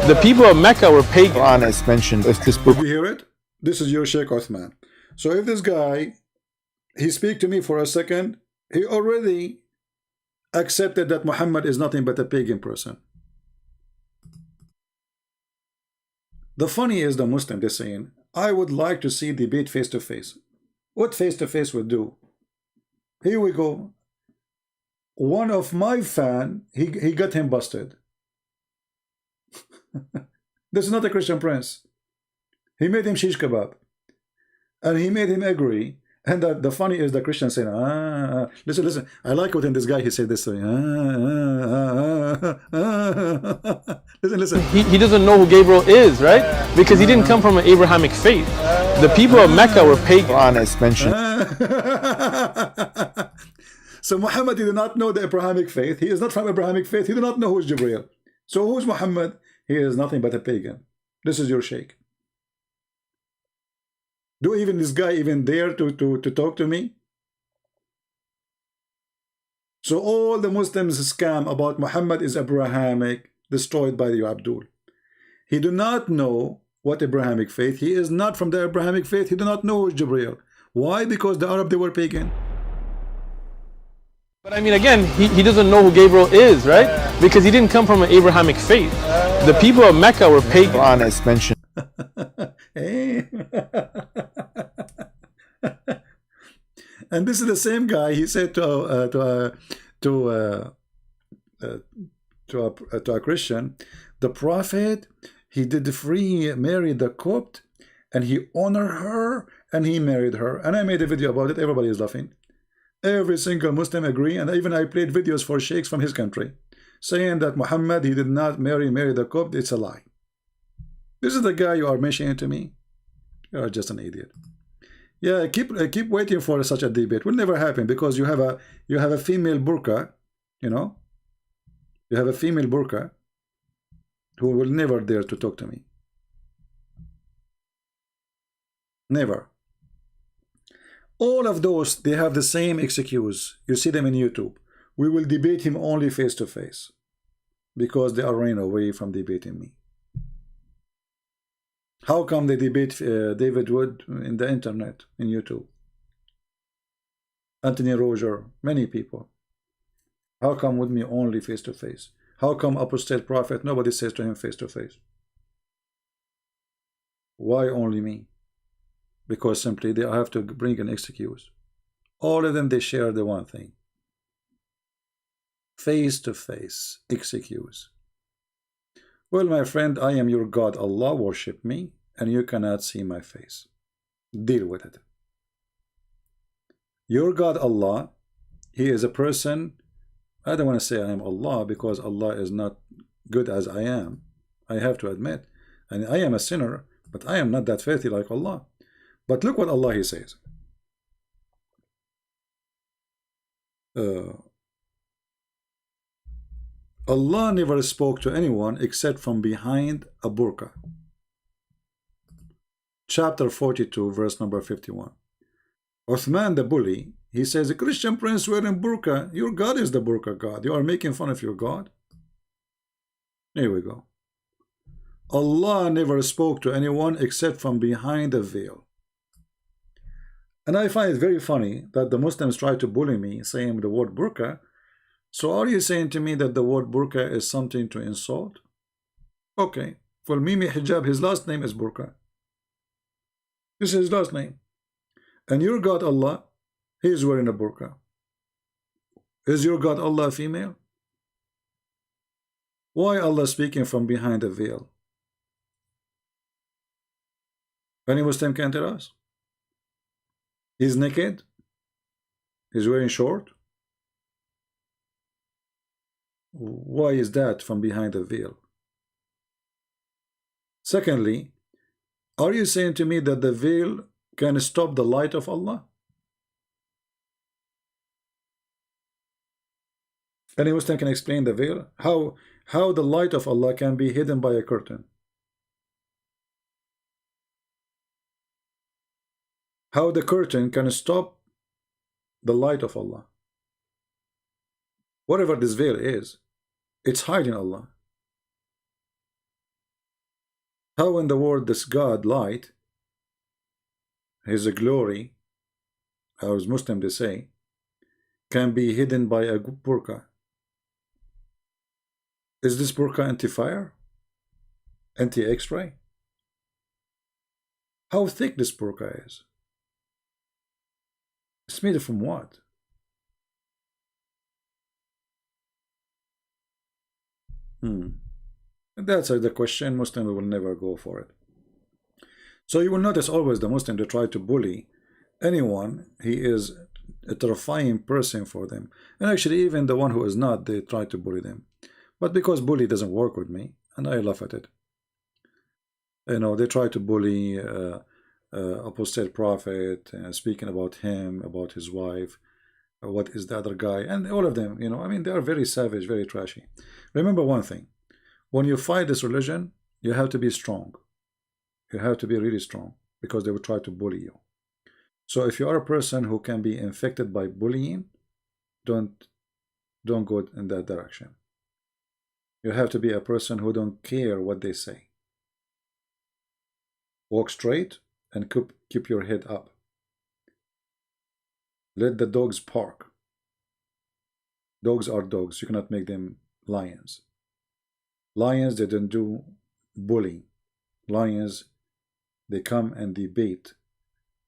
The people of Mecca were pagan. Quran is mentioned. If this book, you hear it? This is your Sheikh Uthman. So if this guy, he speak to me for a second, he already accepted that Muhammad is nothing but a pagan person. The funny is the Muslim, they're saying, I would like to see debate face to face. What face to face would do? Here we go. One of my fan, he got him busted. This is not a Christian prince. He made him shish kebab, and he made him agree. And the funny is the Christian saying, listen. I like what in this guy he said this thing. Listen. He doesn't know who Gabriel is, right? Because he didn't come from an Abrahamic faith. The people of Mecca were pagan. Quran is mentioned. So Muhammad did not know the Abrahamic faith. He is not from Abrahamic faith. He did not know who is Jibreel. So who is Muhammad? He is nothing but a pagan. This is your sheikh. Do even this guy even dare to talk to me? So all the Muslims scam about Muhammad is Abrahamic, destroyed by the Abdul. He do not know what Abrahamic faith. He is not from the Abrahamic faith. He do not know Jibreel. Why? Because the Arab, they were pagan. But I mean, again, he doesn't know who Gabriel is, right? Because he didn't come from an Abrahamic faith. The people of Mecca were pagan. Quran is mentioned. And this is the same guy. He said to a Christian, the Prophet, he did free Mary the Copt, and he honored her, and he married her. And I made a video about it. Everybody is laughing. Every single Muslim agree, and even I played videos for sheikhs from his country saying that Muhammad, he did not marry Mary the Copt. It's a lie. This is the guy you are mentioning to me. You are just an idiot. Yeah, keep waiting for such a debate. Will never happen because you have a female burqa, you know. You have a female burqa who will never dare to talk to me. Never. All of those, they have the same excuse. You see them in YouTube. We will debate him only face to face because they are running away from debating me. How come they debate David Wood in the internet, in YouTube? Anthony Roger, many people. How come with me only face to face? How come apostate prophet, nobody says to him face to face? Why only me? Because simply they have to bring an excuse. All of them, they share the one thing. Face to face excuse. Well, my friend, I am your God, Allah, worship me, and you cannot see my face. Deal with it. Your God, Allah, He is a person. I don't want to say I am Allah, because Allah is not good as I am. I have to admit. And I am a sinner, but I am not that filthy like Allah. But look what Allah He says. Allah never spoke to anyone except from behind a burqa. Chapter 42, verse number 51. Uthman the bully, he says, a Christian prince wearing burqa. Your God is the burqa God. You are making fun of your God. Here we go. Allah never spoke to anyone except from behind a veil. And I find it very funny that the Muslims try to bully me saying the word burqa. So are you saying to me that the word burqa is something to insult? Okay. For Mimi Hijab, his last name is burqa. This is his last name. And your God Allah, he is wearing a burqa. Is your God Allah female? Why Allah speaking from behind a veil? Any Muslim can tell us? He's naked? He's wearing short? Why is that from behind a veil? Secondly, are you saying to me that the veil can stop the light of Allah? Any Muslim can explain the veil? How the light of Allah can be hidden by a curtain? How the curtain can stop the light of Allah? Whatever this veil is, it's hiding Allah. How in the world this God light, His glory, as Muslims they say, can be hidden by a burqa? Is this burqa anti-fire? Anti-X-ray? How thick this burqa is? It's made from what? That's the question. Muslim will never go for it. So you will notice always the Muslim, they try to bully anyone. He is a terrifying person for them. And actually even the one who is not, they try to bully them. But because bully doesn't work with me, and I laugh at it. You know, they try to bully apostate prophet, speaking about him, about his wife, what is the other guy, and all of them, you know, I mean, they are very savage, very trashy. Remember one thing, when you fight this religion, you have to be strong. You have to be really strong, because they will try to bully you. So if you are a person who can be infected by bullying, don't go in that direction. You have to be a person who don't care what they say. Walk straight and keep your head up. Let the dogs bark. Dogs are dogs. You cannot make them lions. Lions, they don't do bullying. Lions, they come and debate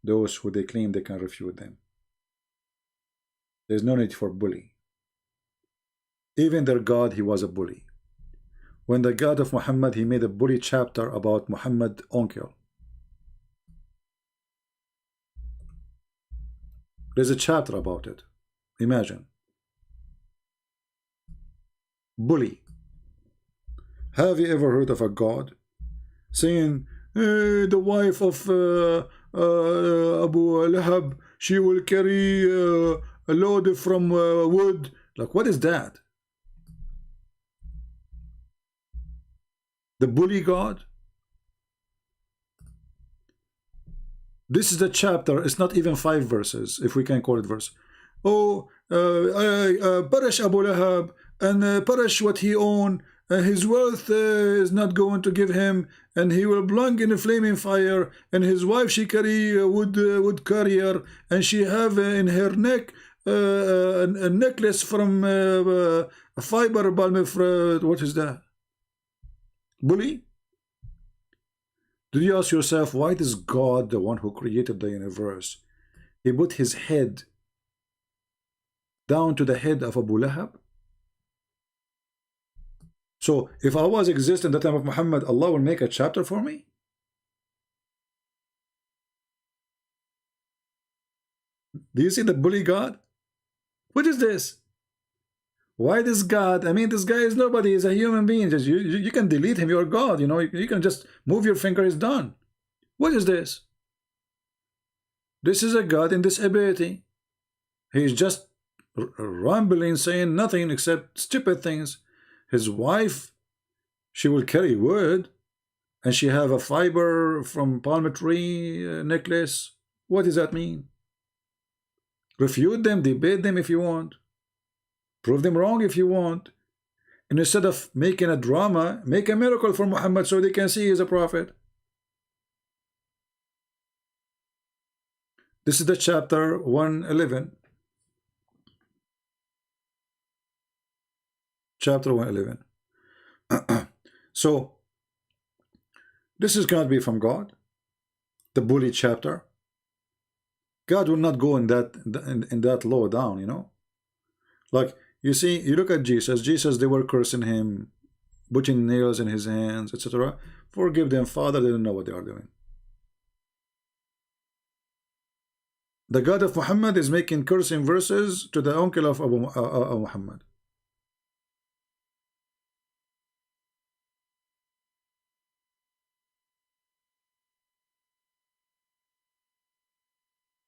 those who they claim they can refute them. There's no need for bully. Even their God, he was a bully. When the God of Muhammad, he made a bully chapter about Muhammad uncle. There's a chapter about it. Imagine. Bully. Have you ever heard of a God saying, the wife of Abu Lahab, she will carry a load from wood? Like, what is that? The bully God? This is the chapter. It's not even 5 verses, if we can call it verse. Oh, Parash Abu Lahab, and Parash what he owned, his wealth is not going to give him, and he will plunge in a flaming fire, and his wife, she carry a wood carrier, and she have in her neck a necklace from a fiber balm. What is that? Bully? Did you ask yourself, why is God the one who created the universe? He put his head down to the head of Abu Lahab. So if I was exist in the time of Muhammad, Allah will make a chapter for me? Do you see the bully God? What is this? Why this God? I mean, this guy is nobody. He's a human being. Just you can delete him. You're God. You know, you can just move your finger. It's done. What is this? This is a God in disability. He's just rambling, saying nothing except stupid things. His wife, she will carry wood, and she have a fiber from palm tree necklace. What does that mean? Refute them, debate them if you want. Prove them wrong if you want. And instead of making a drama, make a miracle for Muhammad so they can see he's a prophet. This is the chapter 111. Chapter 111. So, this is going to be from God. The bully chapter. God will not go in that low down, you know. Like, you see, you look at Jesus. Jesus, they were cursing him, putting nails in his hands, etc. Forgive them, Father, they don't know what they are doing. The God of Muhammad is making cursing verses to the uncle of Abu Muhammad.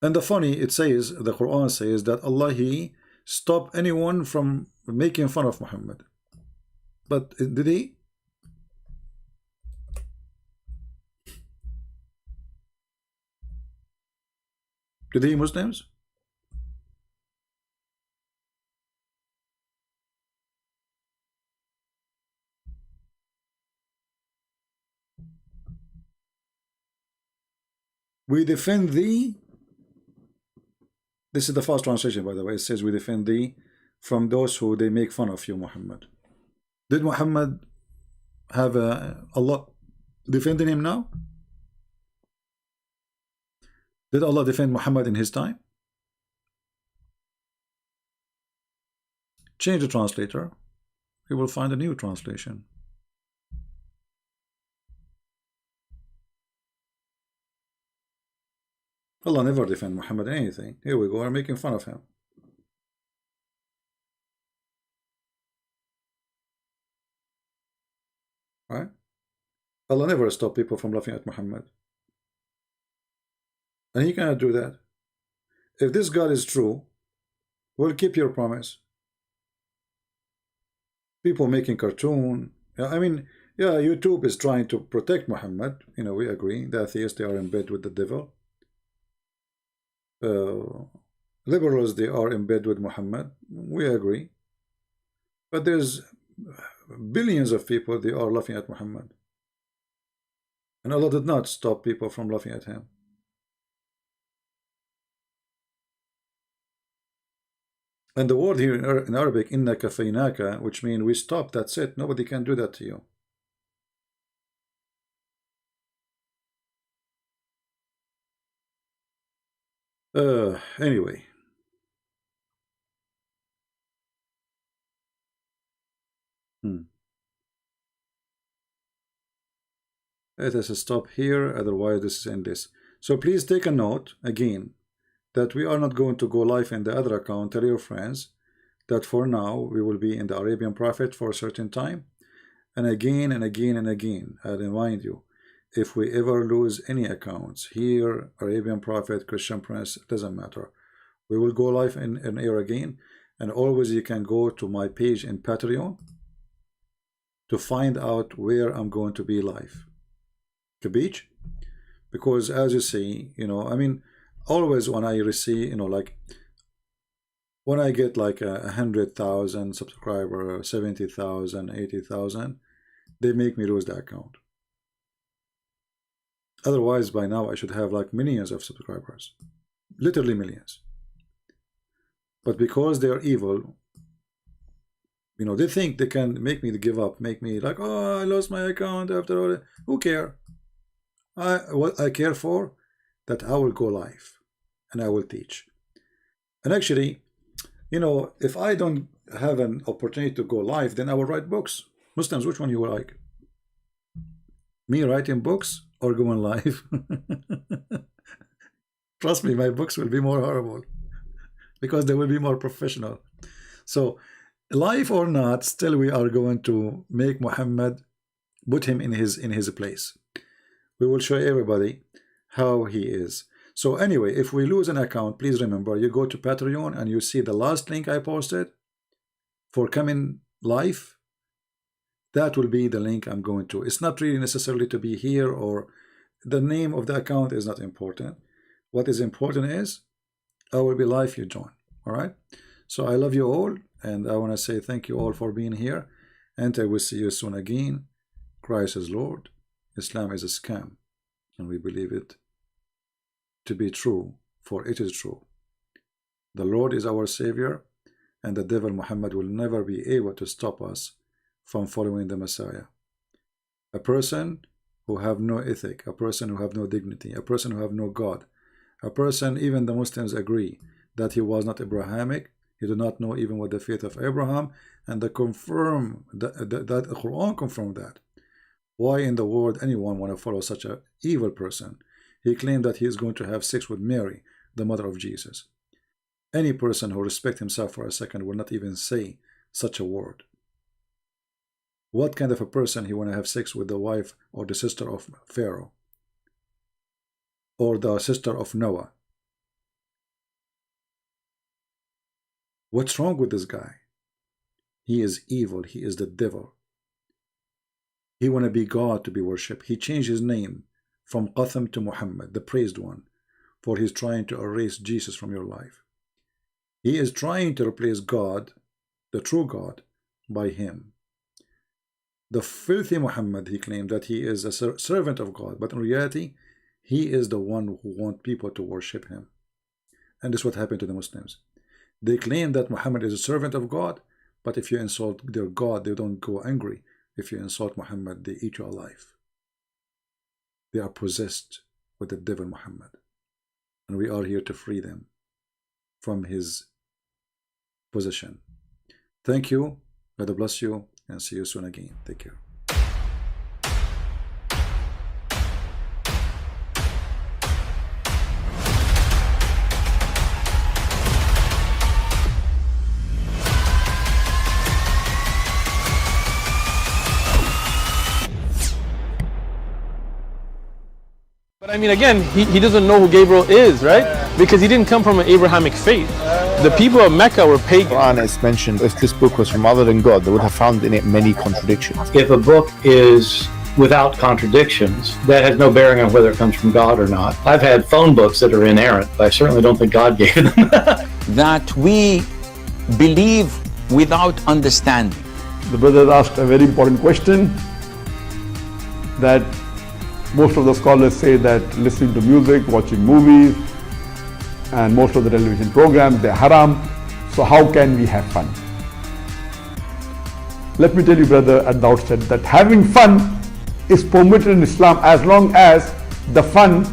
And the funny, it says, the Quran says that Allah, He stopped anyone from making fun of Muhammad. But did He? Did He, Muslims? We defend thee. This is the first translation, by the way. It says, we defend thee from those who they make fun of you, Muhammad. Did Muhammad have Allah defending him now? Did Allah defend Muhammad in his time? Change the translator. You will find a new translation. Allah never defend Muhammad in anything. Here we go, I'm making fun of him. Right? Allah never stopped people from laughing at Muhammad. And He cannot do that. If this God is true, we'll keep your promise. People making cartoon. I mean, yeah, YouTube is trying to protect Muhammad. You know, we agree. The atheists, they are in bed with the devil. Liberals, they are in bed with Muhammad. We agree. But there's billions of people, they are laughing at Muhammad. And Allah did not stop people from laughing at him. And the word here in Arabic, inna kafaynaka, which means we stop, that's it. Nobody can do that to you. Anyway. Let us stop here, otherwise this is in this. So please take a note, again, that we are not going to go live in the other account. Tell your friends that for now we will be in the Arabian Prophet for a certain time. And again and again and again, I remind you, if we ever lose any accounts here, Arabian Prophet, Christian Prince, it doesn't matter. We will go live in air again. And always you can go to my page in Patreon to find out where I'm going to be live. The beach, because as you see, you know, I mean, always when I receive, you know, like when I get like 100,000 subscribers, 70,000, 80,000, they make me lose the account. Otherwise, by now I should have like millions of subscribers, literally millions. But because they are evil, you know, they think they can make me give up, make me like, oh, I lost my account after all. Who care? What I care for, that I will go live and I will teach. And actually, you know, if I don't have an opportunity to go live, then I will write books. Muslims, which one you will like? Me writing books or going live? Trust me, my books will be more horrible because they will be more professional. So live or not, still we are going to make Muhammad, put him in his place. We will show everybody how he is. So anyway, if we lose an account, please remember, you go to Patreon and you see the last link I posted for coming live. That will be the link I'm going to. It's not really necessarily to be here, or the name of the account is not important. What is important is I will be live, you join. All right. So I love you all, and I want to say thank you all for being here, and I will see you soon again. Christ is Lord. Islam is a scam, and we believe it to be true, for it is true. The Lord is our Savior, and the devil Muhammad will never be able to stop us from following the Messiah. A person who have no ethic, a person who have no dignity, a person who have no God, a person, even the Muslims agree that he was not Abrahamic. He did not know even what the faith of Abraham, and the Quran confirmed that. Why in the world anyone want to follow such an evil person? He claimed that he is going to have sex with Mary, the mother of Jesus. Any person who respects himself for a second will not even say such a word. What kind of a person he want to have sex with the wife or the sister of Pharaoh, or the sister of Noah? What's wrong with this guy? He is evil. He is the devil. He want to be God to be worshipped. He changed his name from Qatham to Muhammad, the praised one, for he's trying to erase Jesus from your life. He is trying to replace God, the true God, by him. The filthy Muhammad, he claimed that he is a servant of God, but in reality, he is the one who wants people to worship him. And this is what happened to the Muslims. They claim that Muhammad is a servant of God, but if you insult their God, they don't go angry. If you insult Muhammad, they eat you alive. They are possessed with the devil Muhammad. And we are here to free them from his possession. Thank you. God bless you, and see you soon again. Take care. But I mean, again, he doesn't know who Gabriel is, right? Because he didn't come from an Abrahamic faith. The people of Mecca were pagan. Quran is mentioned, if this book was from other than God, they would have found in it many contradictions. If a book is without contradictions, that has no bearing on whether it comes from God or not. I've had phone books that are inerrant, but I certainly don't think God gave them. That we believe without understanding. The brother asked a very important question, that most of the scholars say that listening to music, watching movies, and most of the television programs, they're haram. So how can we have fun? Let me tell you, brother, at the outset, that having fun is permitted in Islam as long as the fun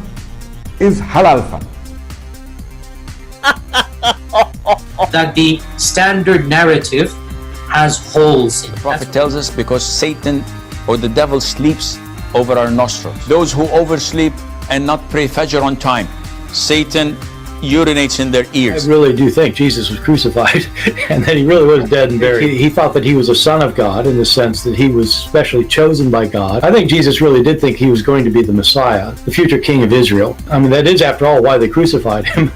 is halal fun. That the standard narrative has holes in it. The Prophet tells us because Satan or the devil sleeps over our nostrils. Those who oversleep and not pray Fajr on time, Satan urinates in their ears. I really do think Jesus was crucified and that he really was dead and buried. He thought that he was a son of God in the sense that he was specially chosen by God. I think Jesus really did think he was going to be the Messiah, the future king of Israel. I mean, that is, after all, why they crucified him.